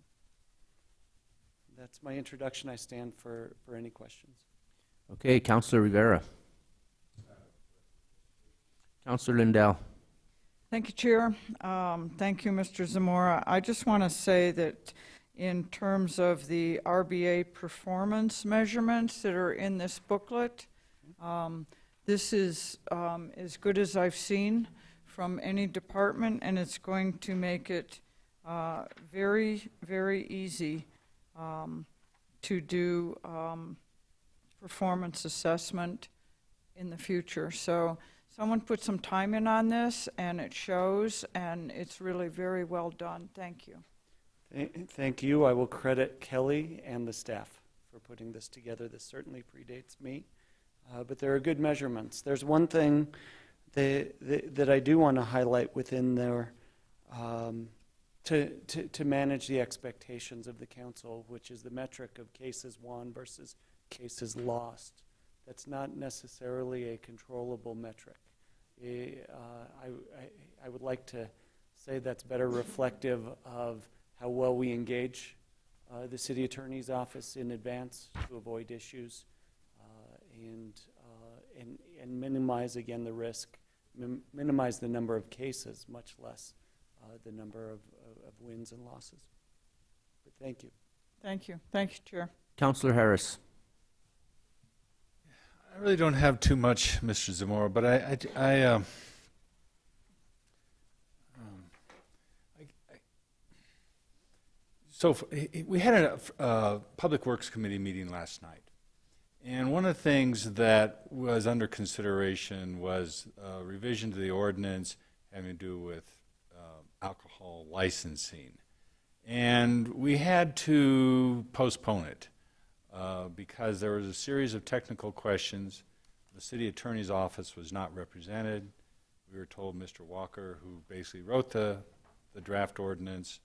That's my introduction. I stand for any questions. Okay, Councilor Rivera. Councilor Lindell. Thank you, Chair. Thank you, Mr. Zamora. I just want to say that in terms of the RBA performance measurements that are in this booklet, this is as good as I've seen from any department, and it's going to make it very, very easy to do performance assessment in the future. So someone put some time in on this, and it shows, and it's really very well done. Thank you. Thank you. I will credit Kelly and the staff for putting this together. This certainly predates me, but there are good measurements. There's one thing that I do want to highlight within there to manage the expectations of the council, which is the metric of cases won versus cases lost. That's not necessarily a controllable metric. I would like to say that's better reflective of how well we engage the city attorney's office in advance to avoid issues and minimize, again, the risk, minimize the number of cases, much less the number of wins and losses. But thank you. Thank you. Thank you, Chair. Councilor Harris. I really don't have too much, Mr. Zamora, but so we had a Public Works Committee meeting last night, and one of the things that was under consideration was a revision to the ordinance having to do with alcohol licensing, and we had to postpone it because there was a series of technical questions. The city attorney's office was not represented. We were told Mr. Walker, who basically wrote the draft ordinance,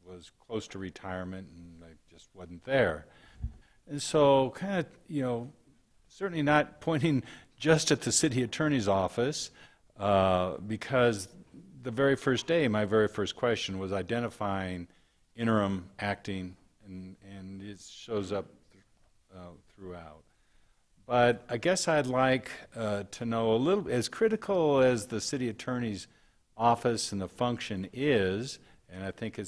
was close to retirement, and I just wasn't there. And so kind of, you know, certainly not pointing just at the city attorney's office, because the very first day, my very first question was identifying interim, acting, and it shows up throughout. But I guess I'd like to know a little, as critical as the city attorney's office and the function is, and I think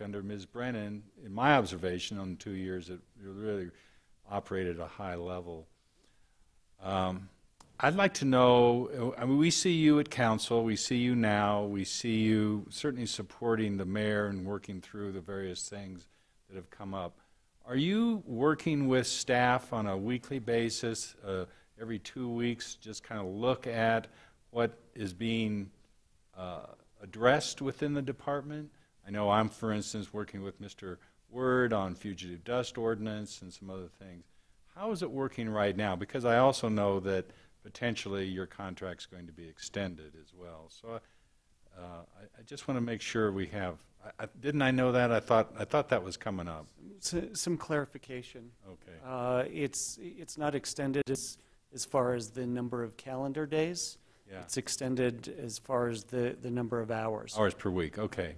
under Ms. Brennan, in my observation on 2 years, it really operated at a high level. I'd like to know, I mean, we see you at council, we see you now, we see you certainly supporting the mayor and working through the various things that have come up. Are you working with staff on a weekly basis, every 2 weeks, just kind of look at what is being addressed within the department? I know I'm, for instance, working with Mr. Word on fugitive dust ordinance and some other things. How is it working right now? Because I also know that potentially your contract's going to be extended as well. So I just want to make sure we have. Didn't I know that? I thought that was coming up. Some clarification. Okay. It's not extended as far as the number of calendar days. Yeah. It's extended as far as the number of hours. Hours per week. Okay.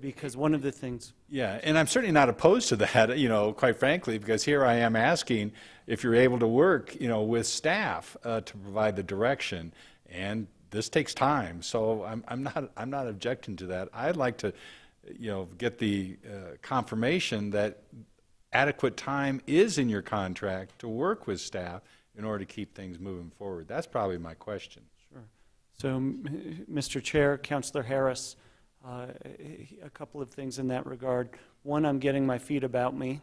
Because one of the things. Yeah, and I'm certainly not opposed to that, you know, quite frankly, because here I am asking if you're able to work, you know, with staff to provide the direction, and this takes time. So I'm not objecting to that. I'd like to, you know, get the confirmation that adequate time is in your contract to work with staff in order to keep things moving forward. That's probably my question. Sure. So, Mr. Chair, Councilor Harris, a couple of things in that regard. One, I'm getting my feet about me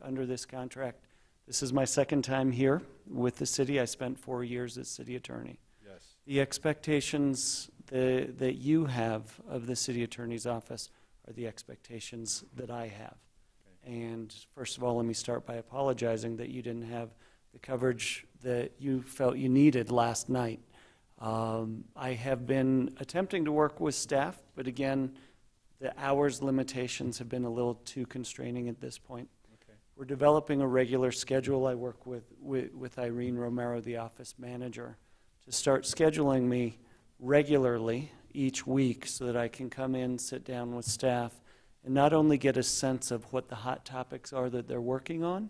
under this contract. This is my second time here with the city. I spent 4 years as city attorney. Yes. The expectations that you have of the city attorney's office are the expectations that I have. Okay. And first of all, let me start by apologizing that you didn't have the coverage that you felt you needed last night. I have been attempting to work with staff, but again, the hours limitations have been a little too constraining at this point. Okay. We're developing a regular schedule. I work with Irene Romero, the office manager, to start scheduling me regularly each week so that I can come in, sit down with staff, and not only get a sense of what the hot topics are that they're working on,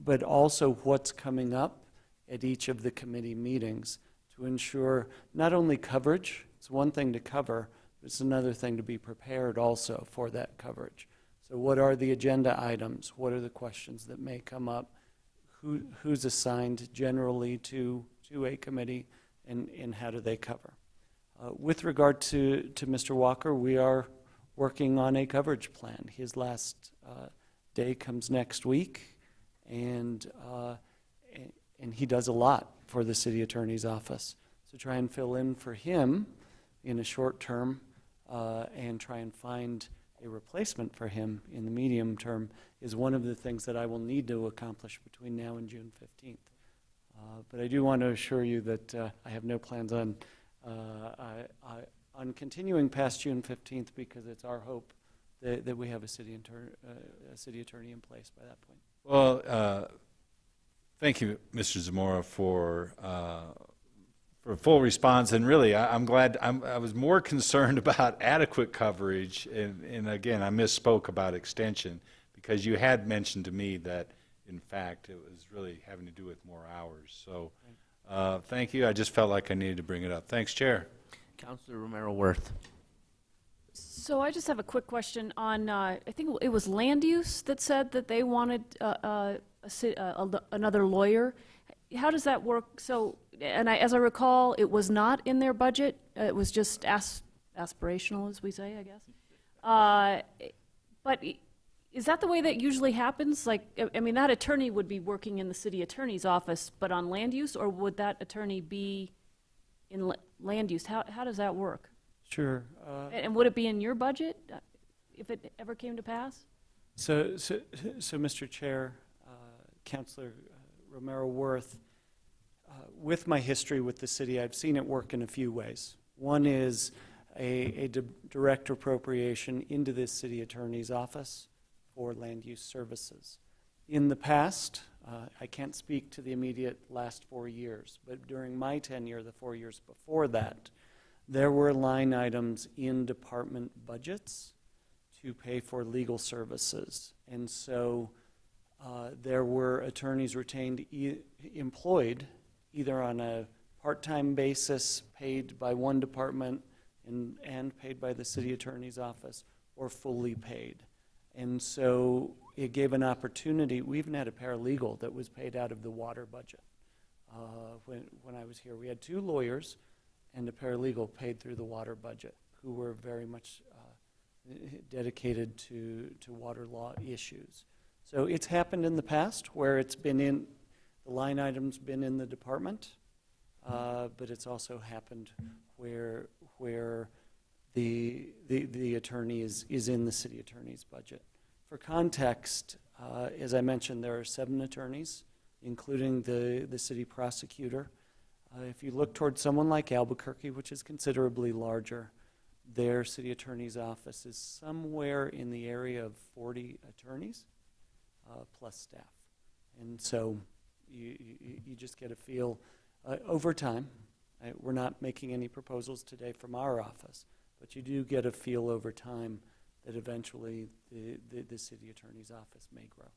but also what's coming up at each of the committee meetings to ensure not only coverage, it's one thing to cover, but it's another thing to be prepared also for that coverage. So what are the agenda items? What are the questions that may come up? Who's assigned generally to a committee, and how do they cover? With regard to Mr. Walker, we are working on a coverage plan. His last day comes next week, and he does a lot for the city attorney's office. So try and fill in for him in a short term and try and find a replacement for him in the medium term is one of the things that I will need to accomplish between now and June 15th. But I do want to assure you that I have no plans on continuing past June 15th, because it's our hope that we have a city attorney in place by that point. Well, thank you, Mr. Zamora, for a full response. And really, I'm glad. I was more concerned about adequate coverage, and again, I misspoke about extension, because you had mentioned to me that, in fact, it was really having to do with more hours. So thank you. I just felt like I needed to bring it up. Thanks, Chair. Councilor Romero Worth. So I just have a quick question on, I think it was land use that said that they wanted another lawyer. How does that work? So, and as I recall, it was not in their budget. It was just aspirational, as we say, I guess. But is that the way that usually happens? Like, I mean, that attorney would be working in the city attorney's office, but on land use, or would that attorney be in land use? How does that work? Sure. And would it be in your budget if it ever came to pass? So Mr. Chair, Councilor Romero Worth, with my history with the city, I've seen it work in a few ways. One is a direct appropriation into the city attorney's office for land use services. In the past, I can't speak to the immediate last 4 years, but during my tenure, the 4 years before that, there were line items in department budgets to pay for legal services. And so there were attorneys retained, employed, either on a part-time basis, paid by one department and paid by the city attorney's office, or fully paid. And so it gave an opportunity. We even had a paralegal that was paid out of the water budget. When I was here, we had 2 lawyers and a paralegal paid through the water budget, who were very much dedicated to water law issues. So it's happened in the past where it's been in, the line item's been in the department, but it's also happened where the attorney is in the city attorney's budget. For context, as I mentioned, there are 7 attorneys, including the city prosecutor. If you look towards someone like Albuquerque, which is considerably larger, their city attorney's office is somewhere in the area of 40 attorneys plus staff. And so you just get a feel over time. We're not making any proposals today from our office, but you do get a feel over time that eventually the city attorney's office may grow.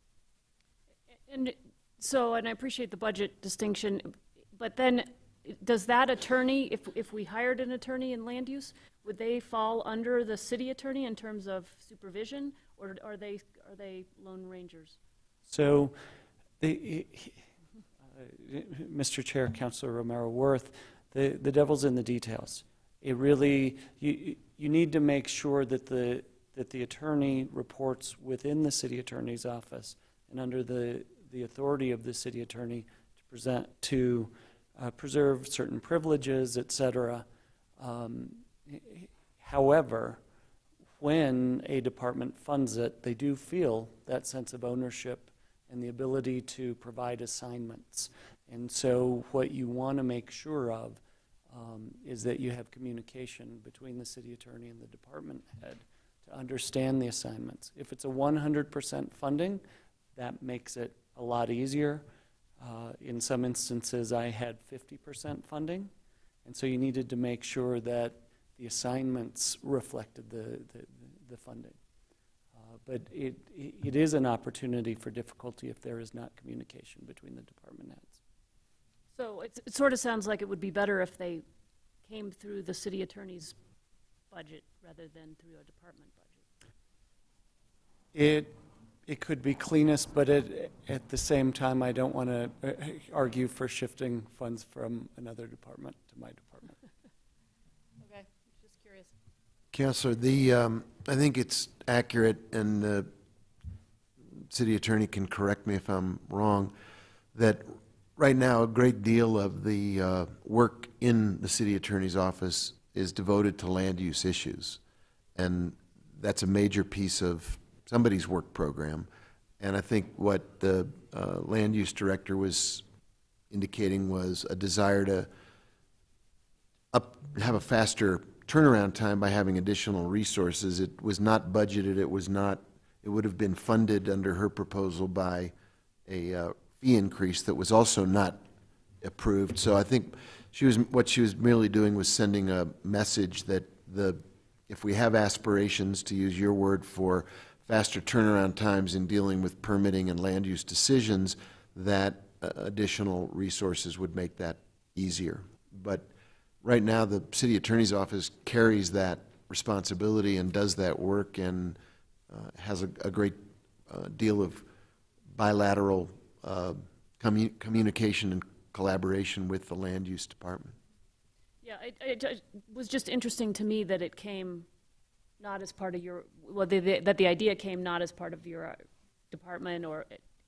And so, and I appreciate the budget distinction, but then does that attorney, if we hired an attorney in land use, would they fall under the city attorney in terms of supervision, or are they lone rangers? So, Mr. Chair, Councilor Romero Worth, the devil's in the details. It really, you need to make sure that the attorney reports within the city attorney's office and under the authority of the city attorney to preserve certain privileges, etc. However, when a department funds it, they do feel that sense of ownership and the ability to provide assignments. And so what you want to make sure of is that you have communication between the city attorney and the department head to understand the assignments. If it's a 100% funding, that makes it a lot easier. In some instances, I had 50% funding, and so you needed to make sure that the assignments reflected the funding. But it is an opportunity for difficulty if there is not communication between the department heads. So it sort of sounds like it would be better if they came through the city attorney's budget rather than through a department budget. It could be cleanest, but at the same time, I don't want to argue for shifting funds from another department to my department. Okay, just curious. Counselor, I think it's accurate, and the city attorney can correct me if I'm wrong, that right now a great deal of the work in the city attorney's office is devoted to land use issues. And that's a major piece of somebody's work program. And I think what the land use director was indicating was a desire to have a faster turnaround time by having additional resources. It was not budgeted. It would have been funded under her proposal by a fee increase that was also not approved. So I think what she was merely doing was sending a message that if we have aspirations, to use your word, for faster turnaround times in dealing with permitting and land use decisions, that additional resources would make that easier. But right now, the city attorney's office carries that responsibility and does that work, and has a great deal of bilateral communication and collaboration with the land use department. Yeah, it was just interesting to me that it came not as part of your, well, that the idea came not as part of your department,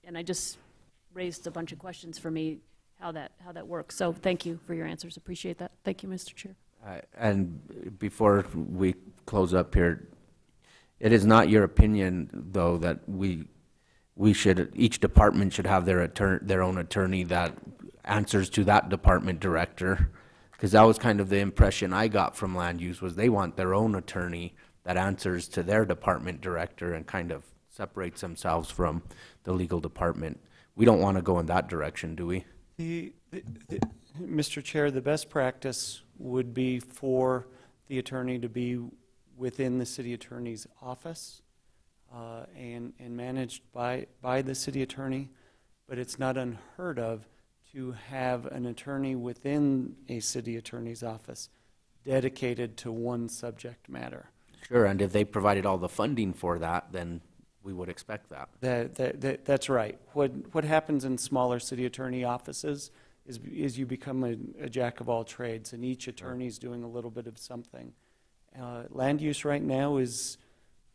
and I just raised a bunch of questions for me how that works. So thank you for your answers. Appreciate that. Thank you, Mr. Chair. And before we close up here, it is not your opinion, though, that each department should have their own attorney that answers to that department director? Because that was kind of the impression I got from land use, was they want their own attorney that answers to their department director and kind of separates themselves from the legal department. We don't want to go in that direction, do we? Mr. Chair, the best practice would be for the attorney to be within the city attorney's office and managed by the city attorney, but it's not unheard of to have an attorney within a city attorney's office dedicated to one subject matter. Sure, and if they provided all the funding for that, then we would expect that. That's right. What happens in smaller city attorney offices is you become a jack of all trades, and each attorney is doing a little bit of something. Land use right now is,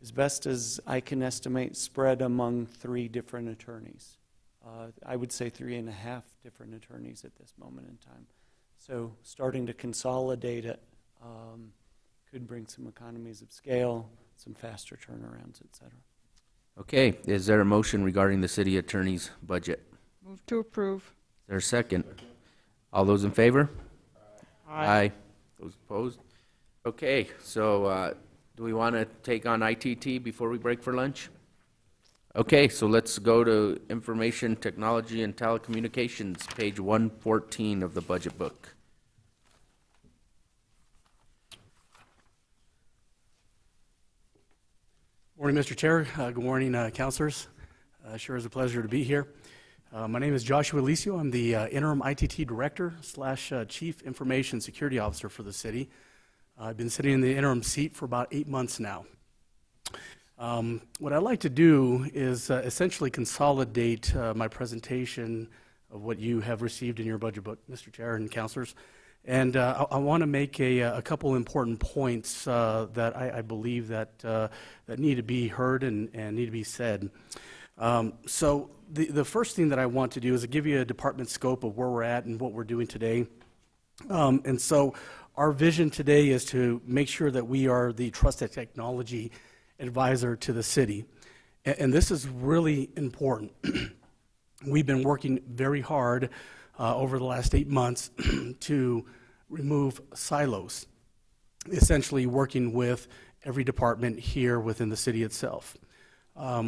as best as I can estimate, spread among 3 different attorneys. I would say 3.5 different attorneys at this moment in time. So starting to consolidate it could bring some economies of scale, some faster turnarounds, et cetera. Okay, is there a motion regarding the city attorney's budget? Move to approve. Is there a second? All those in favor? Aye. Those opposed? Okay, so do we want to take on ITT before we break for lunch? Okay, so let's go to Information Technology and Telecommunications, page 114 of the budget book. Morning, Mr. Chair. Good morning, councilors. Sure is a pleasure to be here. My name is Joshua Alicio. I'm the interim ITT director / chief information security officer for the city. I've been sitting in the interim seat for about 8 months now. What I'd like to do is essentially consolidate my presentation of what you have received in your budget book, Mr. Chair and councilors. And I want to make a couple important points that I believe that need to be heard and need to be said. So the first thing that I want to do is give you a department scope of where we're at and what we're doing today. And so our vision today is to make sure that we are the trusted technology advisor to the city. And this is really important. We've been working very hard over the last 8 months to remove silos, essentially working with every department here within the city itself.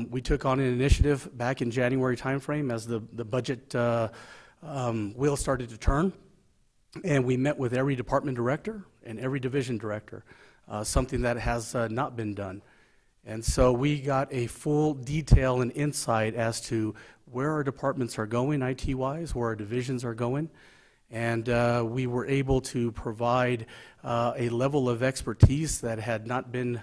We took on an initiative back in January timeframe as the budget wheel started to turn, and we met with every department director and every division director, something that has not been done. And so we got a full detail and insight as to where our departments are going IT-wise, where our divisions are going, and we were able to provide a level of expertise that had not been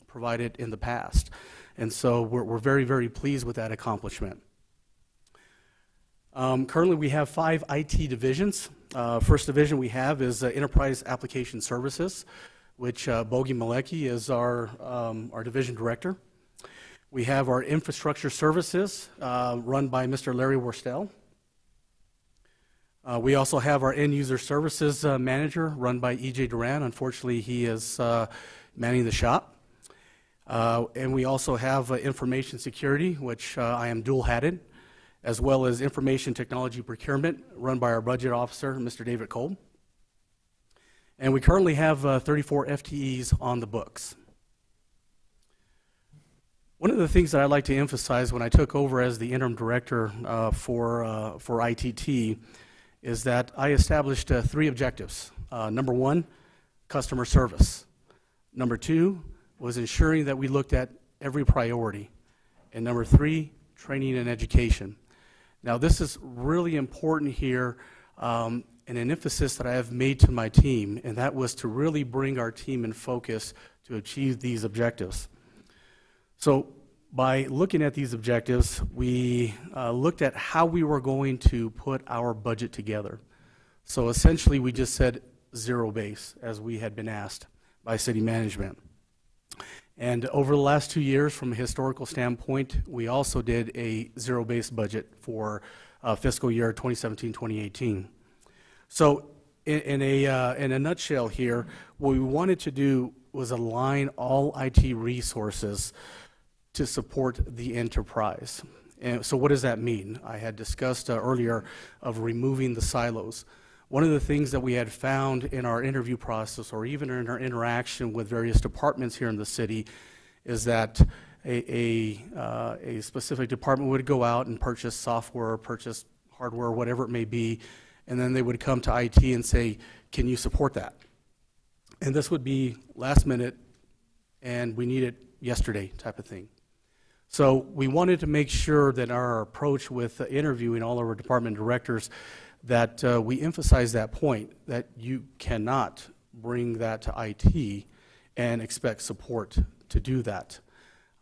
provided in the past. And so we're very, very pleased with that accomplishment. Currently we have 5 IT divisions. First division we have is Enterprise Application Services, which Bogi Malecki is our division director. We have our Infrastructure Services run by Mr. Larry Worstel. We also have our End User Services Manager run by E.J. Duran. Unfortunately, he is manning the shop. And we also have Information Security, which I am dual-hatted, as well as Information Technology Procurement run by our Budget Officer, Mr. David Kolb. And we currently have 34 FTEs on the books. One of the things that I'd like to emphasize when I took over as the interim director for ITT is that I established 3 objectives. Number 1, customer service. Number 2 was ensuring that we looked at every priority. And number 3, training and education. Now this is really important here, and an emphasis that I have made to my team, and that was to really bring our team in focus to achieve these objectives. So by looking at these objectives, we looked at how we were going to put our budget together. So essentially we just said zero base, as we had been asked by city management. And over the last 2 years, from a historical standpoint, we also did a zero-based budget for fiscal year 2017-2018. So in a nutshell here, what we wanted to do was align all IT resources to support the enterprise. And so what does that mean? I had discussed earlier of removing the silos. One of the things that we had found in our interview process, or even in our interaction with various departments here in the city, is that a specific department would go out and purchase software, purchase hardware, whatever it may be, and then they would come to IT and say, can you support that? And this would be last minute, and we need it yesterday type of thing. So we wanted to make sure that our approach with interviewing all of our department directors, that we emphasize that point, that you cannot bring that to IT and expect support to do that.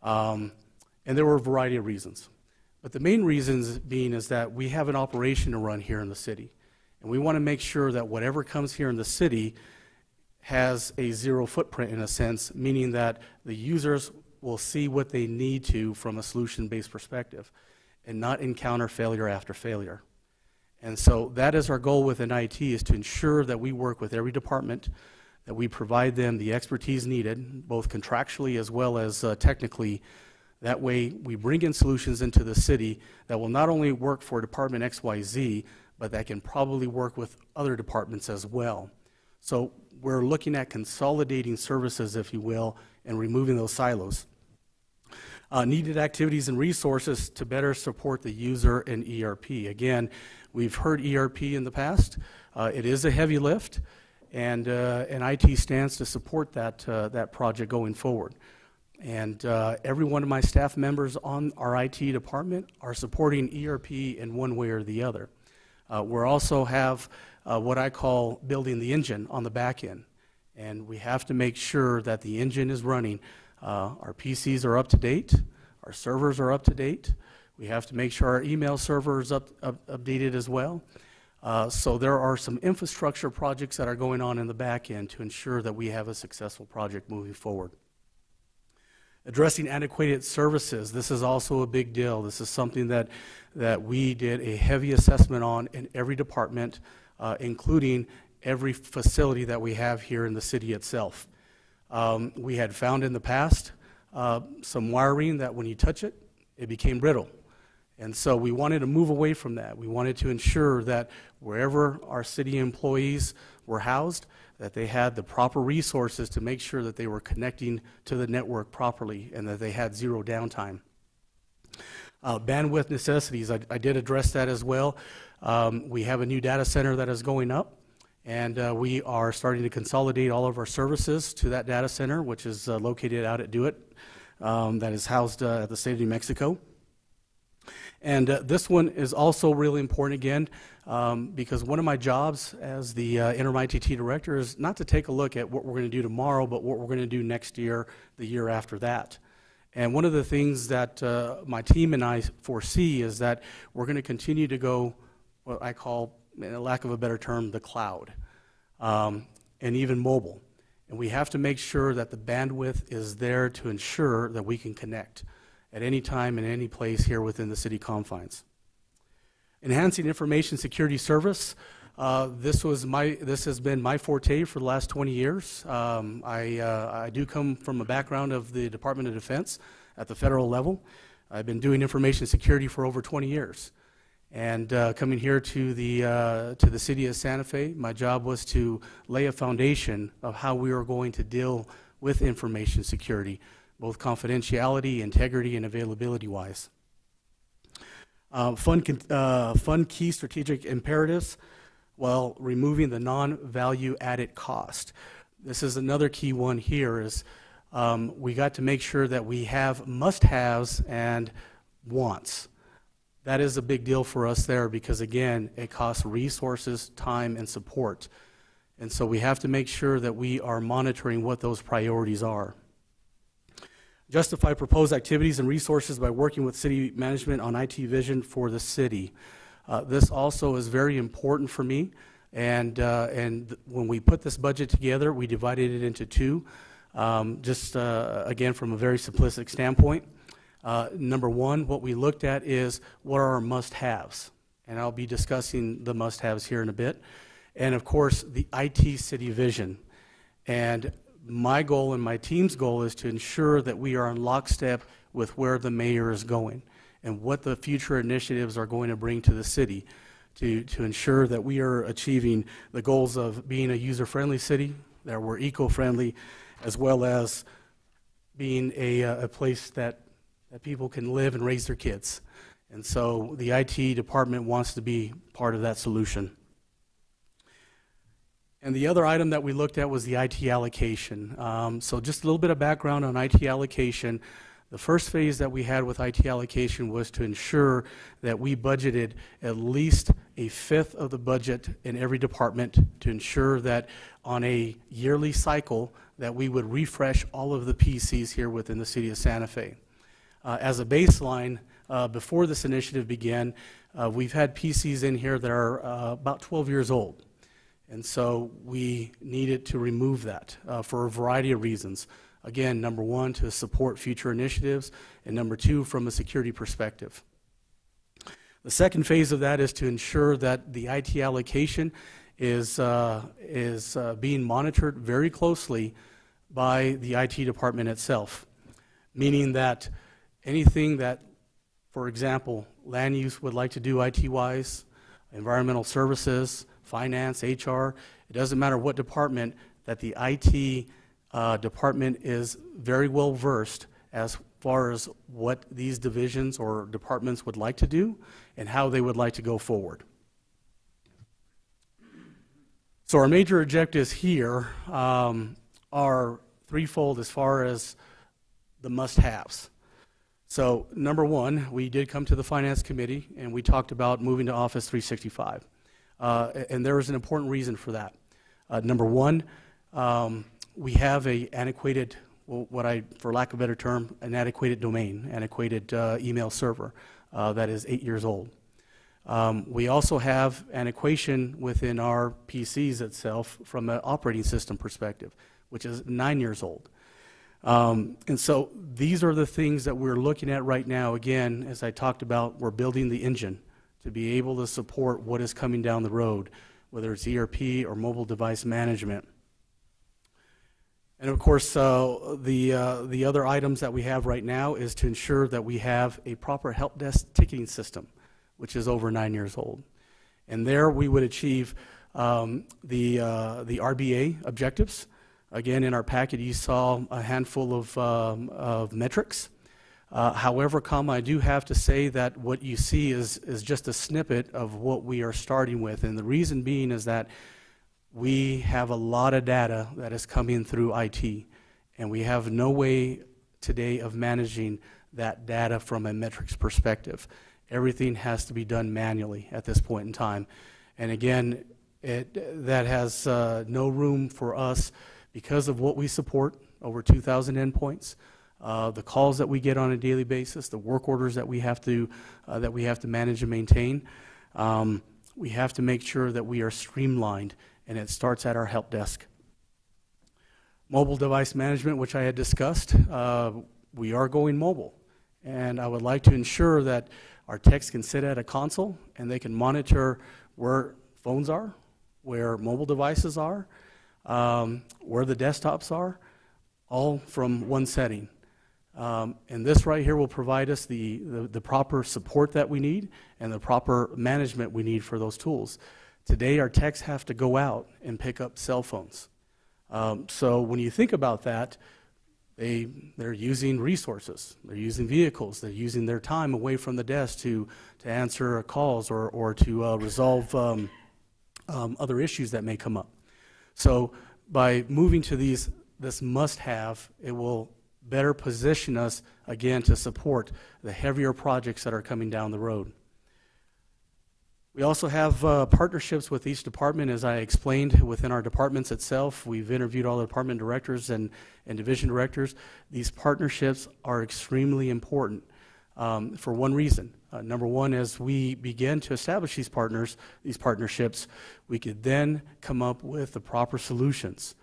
And there were a variety of reasons. But the main reasons being is that we have an operation to run here in the city. And we want to make sure that whatever comes here in the city has a zero footprint in a sense, meaning that the users will see what they need to from a solution-based perspective and not encounter failure after failure. And so that is our goal within IT, is to ensure that we work with every department, that we provide them the expertise needed, both contractually as well as technically. That way we bring in solutions into the city that will not only work for Department XYZ, but that can probably work with other departments as well. So we're looking at consolidating services, if you will, and removing those silos. Needed activities and resources to better support the user and ERP. Again, we've heard ERP in the past. It is a heavy lift, and IT stands to support that project going forward. And every one of my staff members on our IT department are supporting ERP in one way or the other. We also have what I call building the engine on the back end. And we have to make sure that the engine is running. Our PCs are up to date. Our servers are up to date. We have to make sure our email server is updated as well. So there are some infrastructure projects that are going on in the back end to ensure that we have a successful project moving forward. Addressing antiquated services, this is also a big deal. This is something that we did a heavy assessment on in every department, including every facility that we have here in the city itself. We had found in the past some wiring that when you touch it, it became brittle. And so we wanted to move away from that. We wanted to ensure that wherever our city employees were housed, that they had the proper resources to make sure that they were connecting to the network properly and that they had zero downtime. Bandwidth necessities, I did address that as well. We have a new data center that is going up, and we are starting to consolidate all of our services to that data center, which is located out at DeWitt, that is housed at the state of New Mexico. And this one is also really important again, because one of my jobs as the interim ITT director is not to take a look at what we're going to do tomorrow, but what we're going to do next year, the year after that. And one of the things that my team and I foresee is that we're going to continue to go what I call, in a lack of a better term, the cloud, and even mobile. And we have to make sure that the bandwidth is there to ensure that we can connect at any time in any place here within the city confines. Enhancing information security service. This has been my forte for the last 20 years. I do come from a background of the Department of Defense at the federal level. I've been doing information security for over 20 years. And coming here to the city of Santa Fe, my job was to lay a foundation of how we were going to deal with information security, both confidentiality, integrity, and availability-wise. Fund key strategic imperatives while removing the non-value added cost. This is another key one here is we got to make sure that we have must-haves and wants. That is a big deal for us there because, again, it costs resources, time, and support. And so we have to make sure that we are monitoring what those priorities are. Justify proposed activities and resources by working with city management on IT vision for the city. This also is very important for me. And when we put this budget together, we divided it into two, again, from a very simplistic standpoint. Number one, what we looked at is what are our must-haves. And I'll be discussing the must-haves here in a bit. And of course, the IT city vision. And my goal and my team's goal is to ensure that we are in lockstep with where the mayor is going and what the future initiatives are going to bring to the city to ensure that we are achieving the goals of being a user-friendly city, that we're eco-friendly, as well as being a place that people can live and raise their kids. And so the IT department wants to be part of that solution. And the other item that we looked at was the IT allocation. So just a little bit of background on IT allocation. The first phase that we had with IT allocation was to ensure that we budgeted at least a fifth of the budget in every department to ensure that on a yearly cycle that we would refresh all of the PCs here within the city of Santa Fe. As a baseline, before this initiative began, we've had PCs in here that are about 12 years old. And so we needed to remove that for a variety of reasons. Again, number one, to support future initiatives, and number two, from a security perspective. The second phase of that is to ensure that the IT allocation is being monitored very closely by the IT department itself, meaning that anything that, for example, land use would like to do IT-wise, environmental services, finance, HR, it doesn't matter what department, that the IT department is very well versed as far as what these divisions or departments would like to do and how they would like to go forward. So our major objectives here are threefold as far as the must-haves. So number one, we did come to the Finance Committee and we talked about moving to Office 365. And there is an important reason for that. Number one, we have an antiquated, for lack of a better term, an antiquated domain, antiquated email server that is 8 years old. We also have antiquation within our PCs itself from an operating system perspective, which is 9 years old. And so these are the things that we're looking at right now. Again, as I talked about, we're building the engine to be able to support what is coming down the road, whether it's ERP or mobile device management. And of course, the other items that we have right now is to ensure that we have a proper help desk ticketing system, which is over 9 years old. And there we would achieve the RBA objectives. Again, in our packet, you saw a handful of metrics. However, I do have to say that what you see is just a snippet of what we are starting with. And the reason being is that we have a lot of data that is coming through IT, and we have no way today of managing that data from a metrics perspective. Everything has to be done manually at this point in time. And again, that has no room for us because of what we support, over 2,000 endpoints, the calls that we get on a daily basis, the work orders that we have to manage and maintain. We have to make sure that we are streamlined, and it starts at our help desk. Mobile device management, which I had discussed, we are going mobile. And I would like to ensure that our techs can sit at a console and they can monitor where phones are, where mobile devices are, where the desktops are, all from one setting. And this right here will provide us the proper support that we need and the proper management we need for those tools. Today, our techs have to go out and pick up cell phones. So when you think about that, they're using resources, they're using vehicles, they're using their time away from the desk to answer calls or to resolve other issues that may come up. So by moving to this must-have, it will better position us, again, to support the heavier projects that are coming down the road. We also have partnerships with each department, as I explained, within our departments itself. We've interviewed all the department directors and division directors. These partnerships are extremely important for one reason. Number one, as we begin to establish these partnerships, we could then come up with the proper solutions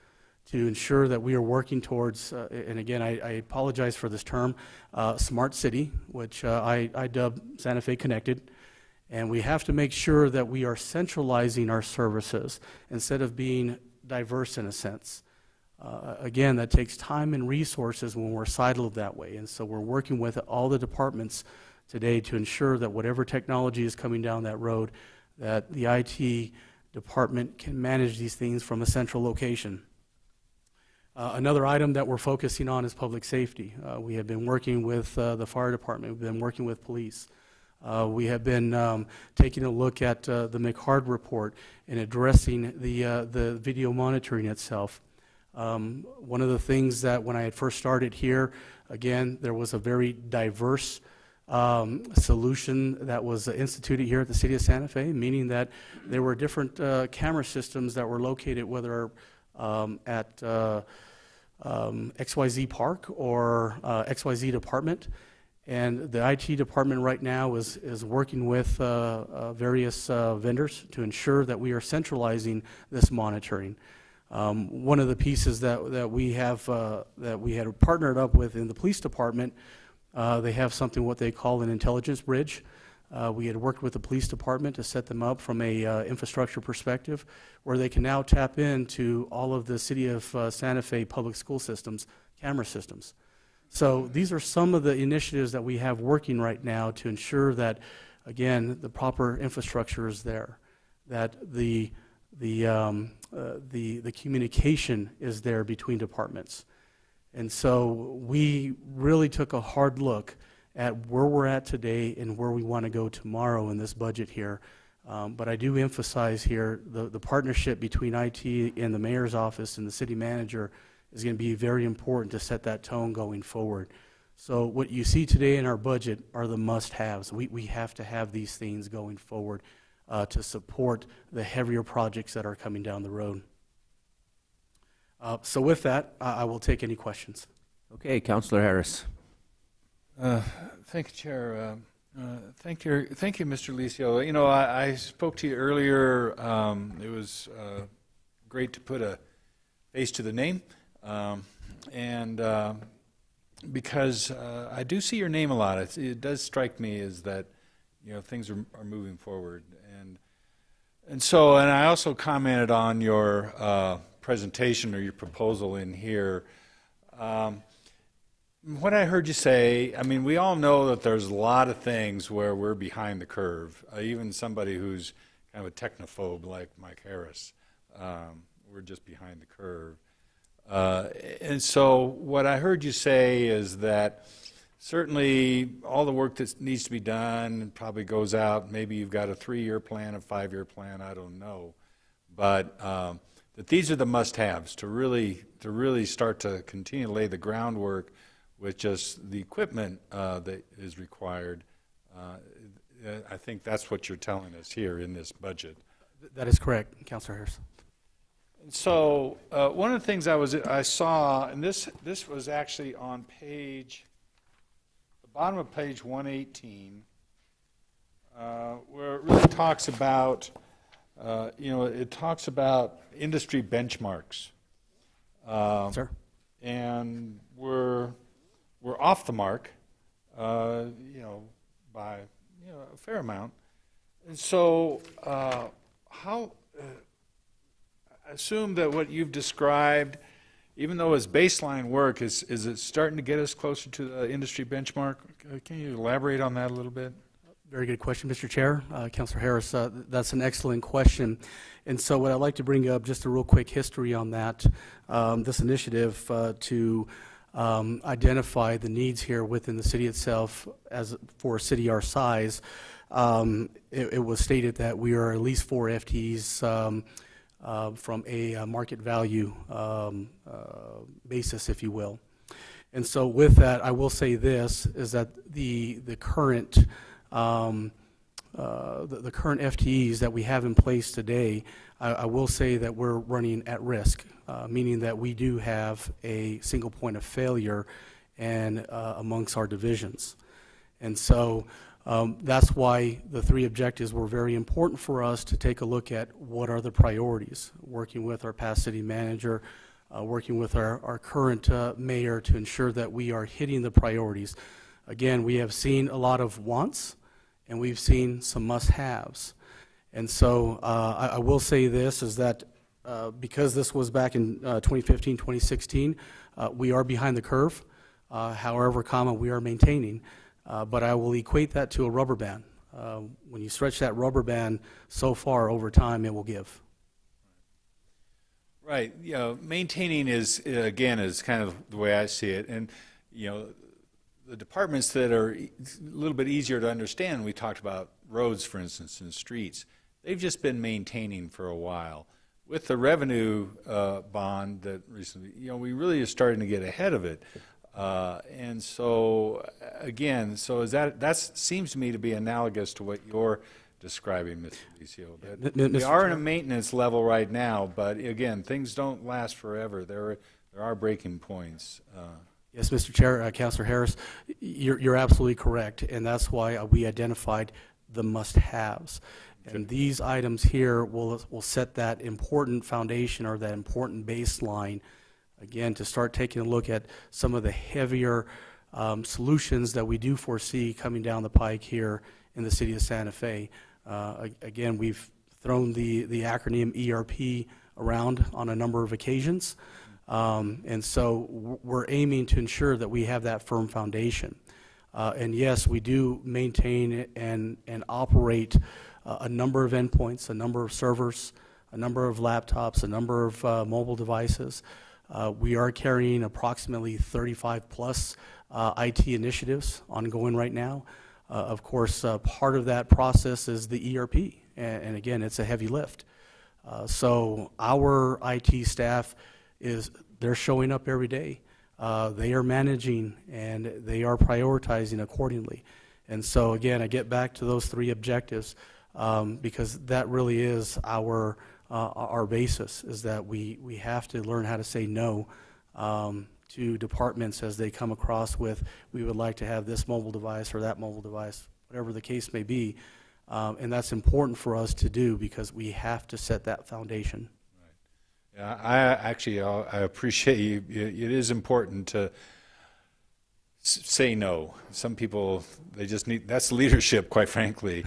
to ensure that we are working towards, and again, I apologize for this term, smart city, which I dub Santa Fe Connected. And we have to make sure that we are centralizing our services instead of being diverse in a sense. Again, that takes time and resources when we're siloed that way. And so we're working with all the departments today to ensure that whatever technology is coming down that road, that the IT department can manage these things from a central location. Another item that we're focusing on is public safety. We have been working with the fire department. We've been working with police. We have been taking a look at the McHard report and addressing the video monitoring itself. One of the things that when I had first started here, again, there was a very diverse solution that was instituted here at the City of Santa Fe, meaning that there were different camera systems that were located whether at XYZ Park or XYZ Department. And the IT department right now is working with various vendors to ensure that we are centralizing this monitoring. One of the pieces that we had partnered up with in the police department, they have something what they call an intelligence bridge. We had worked with the police department to set them up from a infrastructure perspective, where they can now tap into all of the City of Santa Fe public school systems, camera systems. So these are some of the initiatives that we have working right now to ensure that, again, the proper infrastructure is there, that the communication is there between departments. And so we really took a hard look at where we're at today and where we want to go tomorrow in this budget here. But I do emphasize here the partnership between IT and the mayor's office and the city manager is going to be very important to set that tone going forward. So what you see today in our budget are the must-haves. We have to have these things going forward to support the heavier projects that are coming down the road. So with that, I will take any questions. Okay, Councilor Harris. Thank you, Chair. Thank you, Mr. Licio. You know, I spoke to you earlier. It was great to put a face to the name. Because I do see your name a lot, it does strike me as that, you know, things are moving forward, and I also commented on your presentation or your proposal in here. What I heard you say, I mean, we all know that there's a lot of things where we're behind the curve. Even somebody who's kind of a technophobe like Mike Harris, we're just behind the curve. And so what I heard you say is that certainly all the work that needs to be done probably goes out. Maybe you've got a 3-year plan, a 5-year plan, I don't know. But that these are the must-haves to really start to continue to lay the groundwork with just the equipment that is required. I think that's what you're telling us here in this budget. That is correct, Councilor Harris. So one of the things I saw, and this was actually on the bottom of page 118, where it really talks about, it talks about industry benchmarks. Sir. And we're off the mark, by a fair amount. And so I assume that what you've described, even though it's baseline work, is it starting to get us closer to the industry benchmark? Can you elaborate on that a little bit? Very good question, Mr. Chair. Councilor Harris, that's an excellent question. And so what I'd like to bring up, just a real quick history on that, this initiative to identify the needs here within the city itself for a city our size. It was stated that we are at least 4 FTEs from a market value basis, if you will. And so with that, I will say this, is that the current FTEs that we have in place today, I will say that we're running at risk, meaning that we do have a single point of failure and amongst our divisions. And so that's why the 3 objectives were very important for us to take a look at what are the priorities, working with our past city manager, working with our current mayor to ensure that we are hitting the priorities. Again, we have seen a lot of wants, and we've seen some must-haves. And so I will say this, is that because this was back in 2015, 2016, we are behind the curve. However, we are maintaining. But I will equate that to a rubber band. When you stretch that rubber band so far over time, it will give. Right. Maintaining is kind of the way I see it. And, the departments that are a little bit easier to understand, we talked about roads, for instance, and streets. They've just been maintaining for a while. With the revenue bond that recently, we really are starting to get ahead of it. And so, again, that seems to me to be analogous to what you're describing, Mr. Licio. We are in a maintenance level right now, but again, things don't last forever. There are breaking points. Yes, Mr. Chair, Councilor Harris, you're absolutely correct, and that's why we identified the must-haves. And these items here will set that important foundation or that important baseline, again, to start taking a look at some of the heavier solutions that we do foresee coming down the pike here in the city of Santa Fe. Again, we've thrown the acronym ERP around on a number of occasions. And so we're aiming to ensure that we have that firm foundation. And yes, we do maintain and operate a number of endpoints, a number of servers, a number of laptops, a number of mobile devices. We are carrying approximately 35 plus IT initiatives ongoing right now. Of course, part of that process is the ERP, and again, it's a heavy lift. So our IT staff they're showing up every day. They are managing and they are prioritizing accordingly. And so again, I get back to those 3 objectives because that really is our basis, is that we have to learn how to say no to departments as they come across with, we would like to have this mobile device or that mobile device, whatever the case may be. And that's important for us to do because we have to set that foundation. Yeah, I appreciate you. It is important to say no. Some people, they just need, that's leadership, quite frankly.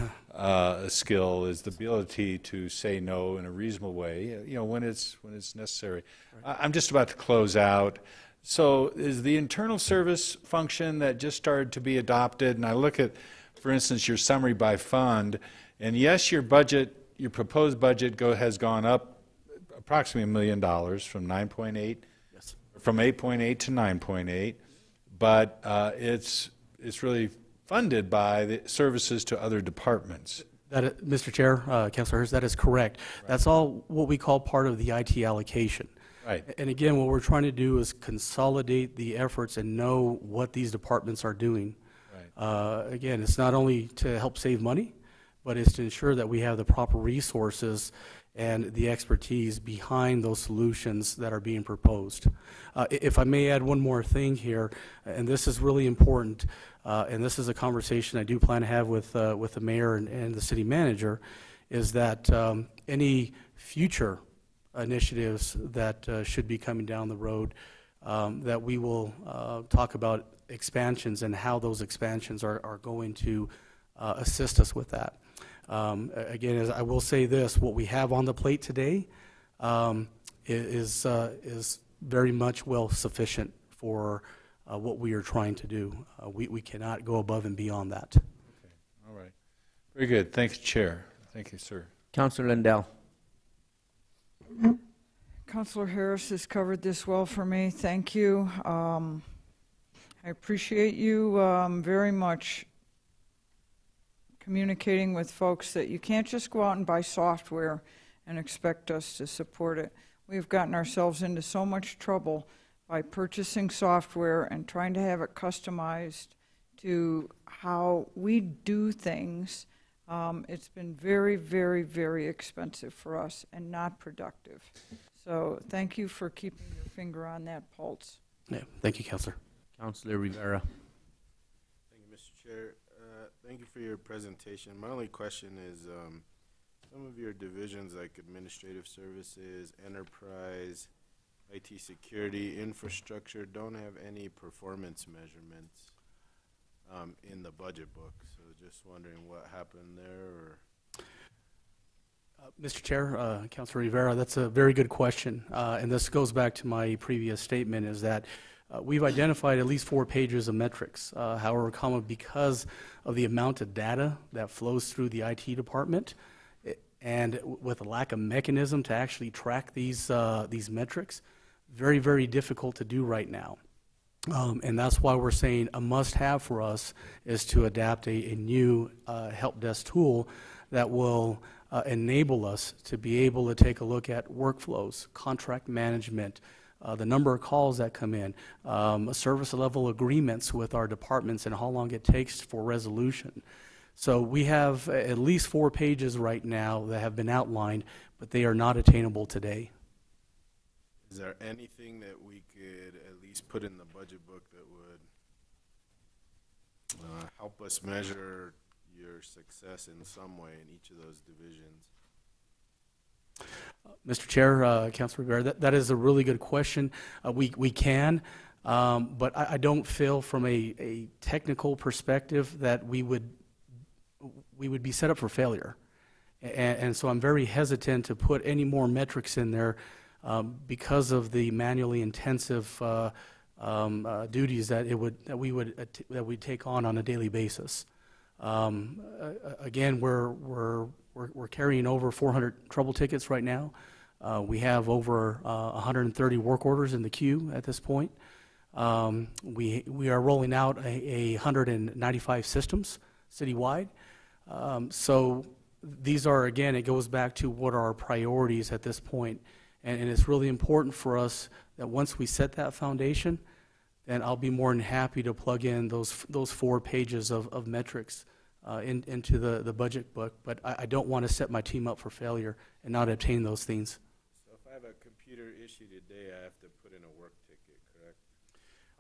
skill is the ability to say no in a reasonable way, when it's necessary. I'm just about to close out. So is the internal service function that just started to be adopted, and I look at, for instance, your summary by fund, and yes, your proposed budget has gone up approximately $1 million from 9.8, Yes. from 8.8 to 9.8, but it's really funded by the services to other departments. Mr. Chair, Councilor Hurst, that is correct. Right. That's all what we call part of the IT allocation. Right. And again, what we're trying to do is consolidate the efforts and know what these departments are doing. Right. Again, it's not only to help save money, but it's to ensure that we have the proper resources and the expertise behind those solutions that are being proposed. If I may add one more thing here, and this is really important, and this is a conversation I do plan to have with the mayor and the city manager, is that any future initiatives that should be coming down the road, that we will talk about expansions and how those expansions are going to assist us with that. Again, as I will say this, what we have on the plate today is very much well sufficient for what we are trying to do. We cannot go above and beyond that. Okay. All right. Very good. Thanks, Chair. Thank you, sir. Councilor Lindell. Councilor Harris has covered this well for me. Thank you. I appreciate you very much communicating with folks that you can't just go out and buy software and expect us to support it. We've gotten ourselves into so much trouble by purchasing software and trying to have it customized to how we do things. It's been very, very, very expensive for us and not productive. So thank you for keeping your finger on that pulse. Yeah, thank you, Councilor. Councilor Rivera. Thank you, Mr. Chair. Thank you for your presentation. My only question is, some of your divisions like administrative services, enterprise, IT security, infrastructure don't have any performance measurements in the budget book. So just wondering what happened there, or Mr. Chair, Councilor Rivera, that's a very good question. And this goes back to my previous statement, is that we've identified at least 4 pages of metrics. However, because of the amount of data that flows through the IT department, and with a lack of mechanism to actually track these metrics, very, very difficult to do right now. And that's why we're saying a must-have for us is to adapt a new help desk tool that will enable us to be able to take a look at workflows, contract management, the number of calls that come in, service level agreements with our departments and how long it takes for resolution. So we have at least 4 pages right now that have been outlined, but they are not attainable today. is there anything that we could at least put in the budget book that would help us measure your success in some way in each of those divisions? Mr. Chair, Councilor Rivera, that is a really good question. We can, but I don't feel from a technical perspective that we would be set up for failure. And so I'm very hesitant to put any more metrics in there because of the manually intensive duties that we take on a daily basis. Again, we're carrying over 400 trouble tickets right now. We have over 130 work orders in the queue at this point. We are rolling out 195 systems citywide. So these are, again, it goes back to what are our priorities at this point. And it's really important for us that once we set that foundation, then I'll be more than happy to plug in those 4 pages of metrics into the budget book. But I don't want to set my team up for failure and not obtain those things. So if I have a computer issue today, I have to put in a work ticket, correct?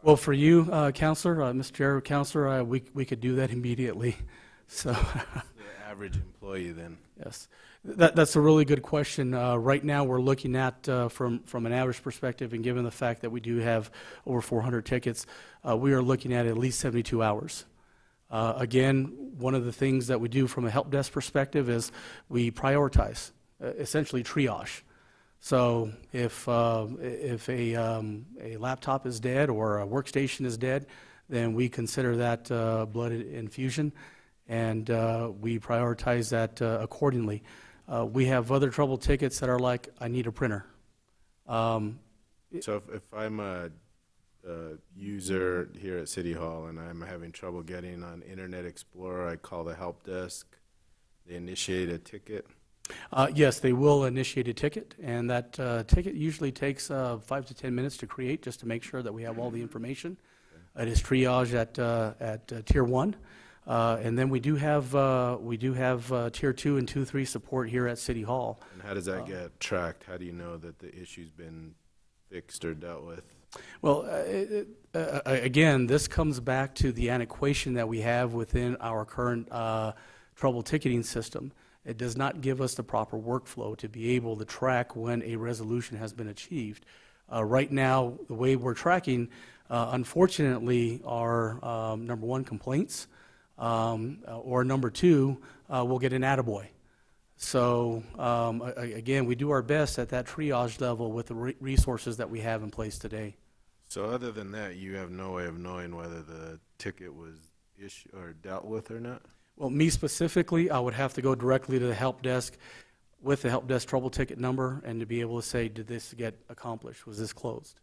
Well, for you, Councilor, Mr. Chair, Councilor, we could do that immediately. So the average employee then? Yes. That's a really good question. Right now, we're looking at, from an average perspective, and given the fact that we do have over 400 tickets, we are looking at least 72 hours. Again, one of the things that we do from a help desk perspective is we prioritize, essentially triage. So if a laptop is dead or a workstation is dead, then we consider that blood infusion, and we prioritize that accordingly. We have other trouble tickets that are like, I need a printer. So if I'm a user here at City Hall and I'm having trouble getting on Internet Explorer, I call the help desk, they initiate a ticket? Yes, they will initiate a ticket, and that ticket usually takes 5 to 10 minutes to create, just to make sure that we have all the information. It is triaged at Tier 1, and then we do have Tier 2 and 2-3 support here at City Hall. And how does that get tracked? How do you know that the issue's been fixed or dealt with? Well, again, this comes back to the antiquation that we have within our current trouble ticketing system. It does not give us the proper workflow to be able to track when a resolution has been achieved. Right now, the way we're tracking, unfortunately, are number one, complaints, or number two, we'll get an attaboy. So again, we do our best at that triage level with the resources that we have in place today. So other than that, you have no way of knowing whether the ticket was issued or dealt with or not? Well, me specifically, I would have to go directly to the help desk with the help desk trouble ticket number and to be able to say, did this get accomplished? Was this closed?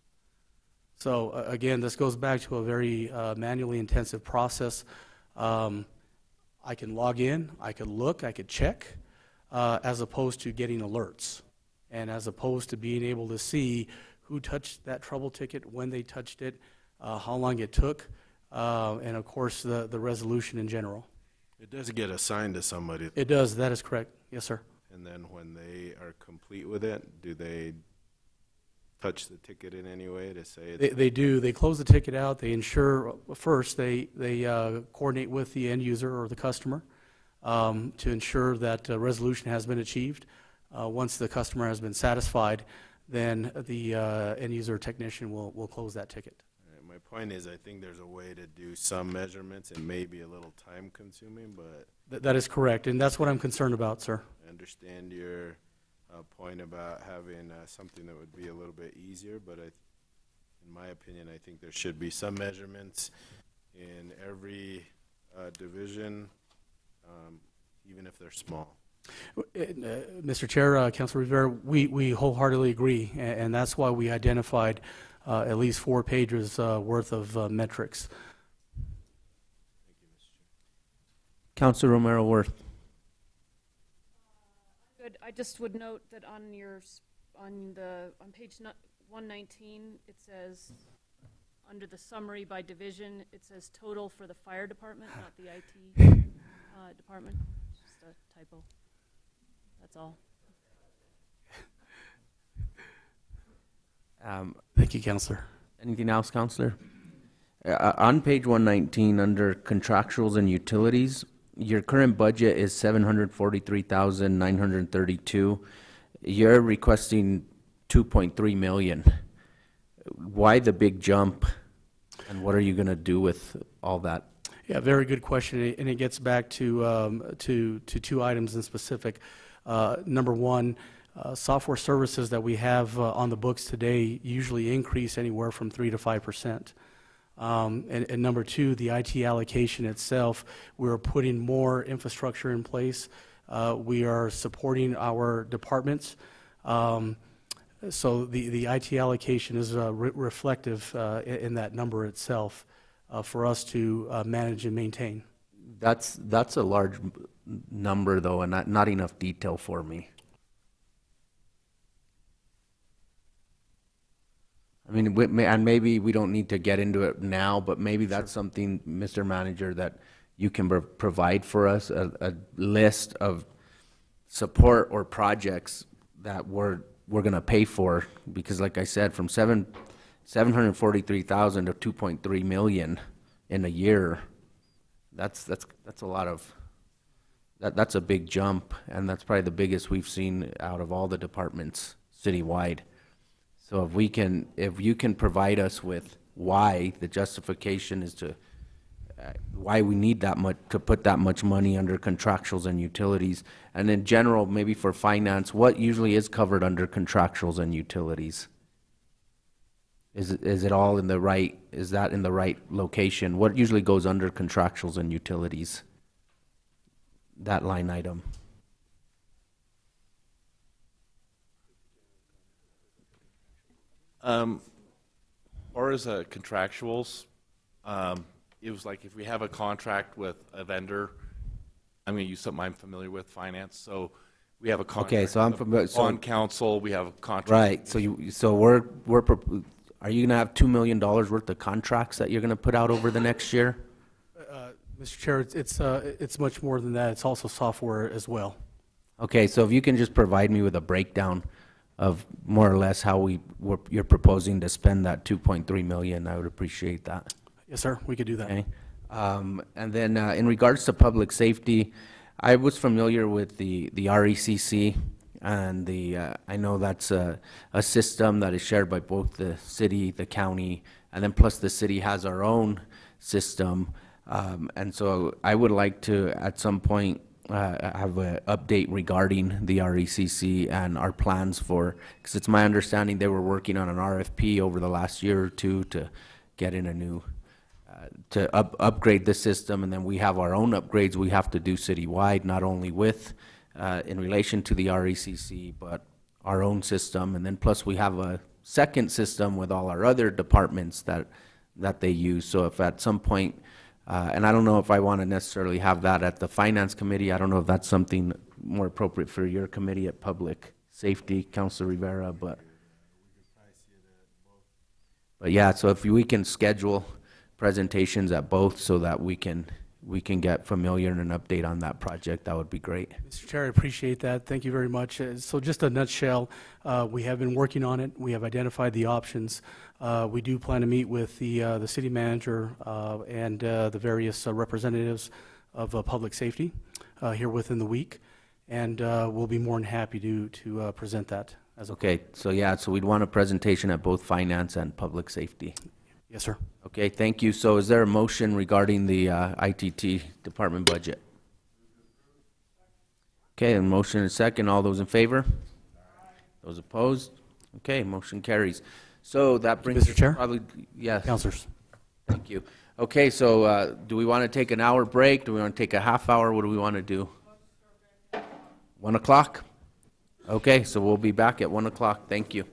So again, this goes back to a very manually intensive process. I can log in, I could look, I could check, as opposed to getting alerts, and as opposed to being able to see who touched that trouble ticket, when they touched it, how long it took, and of course the resolution in general. It does get assigned to somebody. It does, that is correct. Yes, sir. And then when they are complete with it, do they touch the ticket in any way to say it's... They do. They close the ticket out. They ensure, first, they coordinate with the end user or the customer to ensure that resolution has been achieved. Once the customer has been satisfied, then the end user technician will close that ticket. My point is, I think there's a way to do some measurements. It may be a little time consuming, but... That is correct, and that's what I'm concerned about, sir. I understand your point about having something that would be a little bit easier, but in my opinion, I think there should be some measurements in every division, even if they're small. Mr. Chair, Councilor Rivera, we wholeheartedly agree, and that's why we identified at least 4 pages worth of metrics. Thank you, Mr. Chair. Councilor Romero Worth. Good. I just would note that on page 119, it says under the summary by division, it says total for the fire department, not the IT department. Just a typo. That's all. Thank you, Councilor. Anything else, Councilor? On page 119, under contractuals and utilities, your current budget is $743,932. You're requesting $2.3 million. Why the big jump, and what are you going to do with all that? Yeah, very good question, and it gets back to 2 items in specific. Number one, software services that we have on the books today usually increase anywhere from 3 to 5%. And number two, the IT allocation itself, we're putting more infrastructure in place. We are supporting our departments. So the IT allocation is reflective in that number itself for us to manage and maintain. That's a large number, though, and not enough detail for me. I mean, and maybe we don't need to get into it now, but maybe that's something, Mr. Manager, that you can provide for us, a list of support or projects that we're going to pay for, because like I said, from $743,000 to $2.3 million in a year, that's a lot of, that's a big jump, and that's probably the biggest we've seen out of all the departments citywide. So if you can provide us with why the justification is to why we need that much, to put that much money under contractuals and utilities. And in general, maybe for finance, what usually is covered under contractuals and utilities? Is it all in the right, is that in the right location? What usually goes under contractuals and utilities? That line item. Or as contractuals, it was like if we have a contract with a vendor, I'm going to use something I'm familiar with, finance. So we have a contract. Okay, so I'm with familiar. the bond council. We have a contract. Right. So are you going to have $2 million worth of contracts that you're going to put out over the next year? Mr. Chair, it's much more than that. It's also software as well. Okay, so if you can just provide me with a breakdown of more or less how you're proposing to spend that 2.3 million, I would appreciate that. Yes, sir. We could do that. Okay. And then in regards to public safety, I was familiar with the RECC, and I know that's a system that is shared by both the city, the county, and then plus the city has our own system. And so I would like to, at some point, have an update regarding the RECC and our plans for, because it's my understanding they were working on an RFP over the last year or two to get in a new, to upgrade the system, and then we have our own upgrades we have to do citywide, not only with, in relation to the RECC, but our own system, and then plus we have a second system with all our other departments that they use. So if at some point, and I don't know if I want to necessarily have that at the Finance Committee. I don't know if that's something more appropriate for your committee at Public Safety, Councilor Rivera, but yeah, so if we can schedule presentations at both so that we can get familiar and an update on that project, that would be great. Mr. Chair, I appreciate that. Thank you very much. So just a nutshell, we have been working on it. We have identified the options. We do plan to meet with the city manager and the various representatives of public safety here within the week, and we'll be more than happy to present that as a Okay, so yeah, so we'd want a presentation at both Finance and Public Safety. Yes, sir. Okay, thank you. So is there a motion regarding the ITT department budget? Okay, a motion and a second. All those in favor? Those opposed? Okay, motion carries. So that brings Mr. Chair? probably, yes. Councilors. Thank you. Okay, so do we want to take an hour break? Do we want to take a half hour? What do we want to do? 1 o'clock? Okay, so we'll be back at 1 o'clock. Thank you.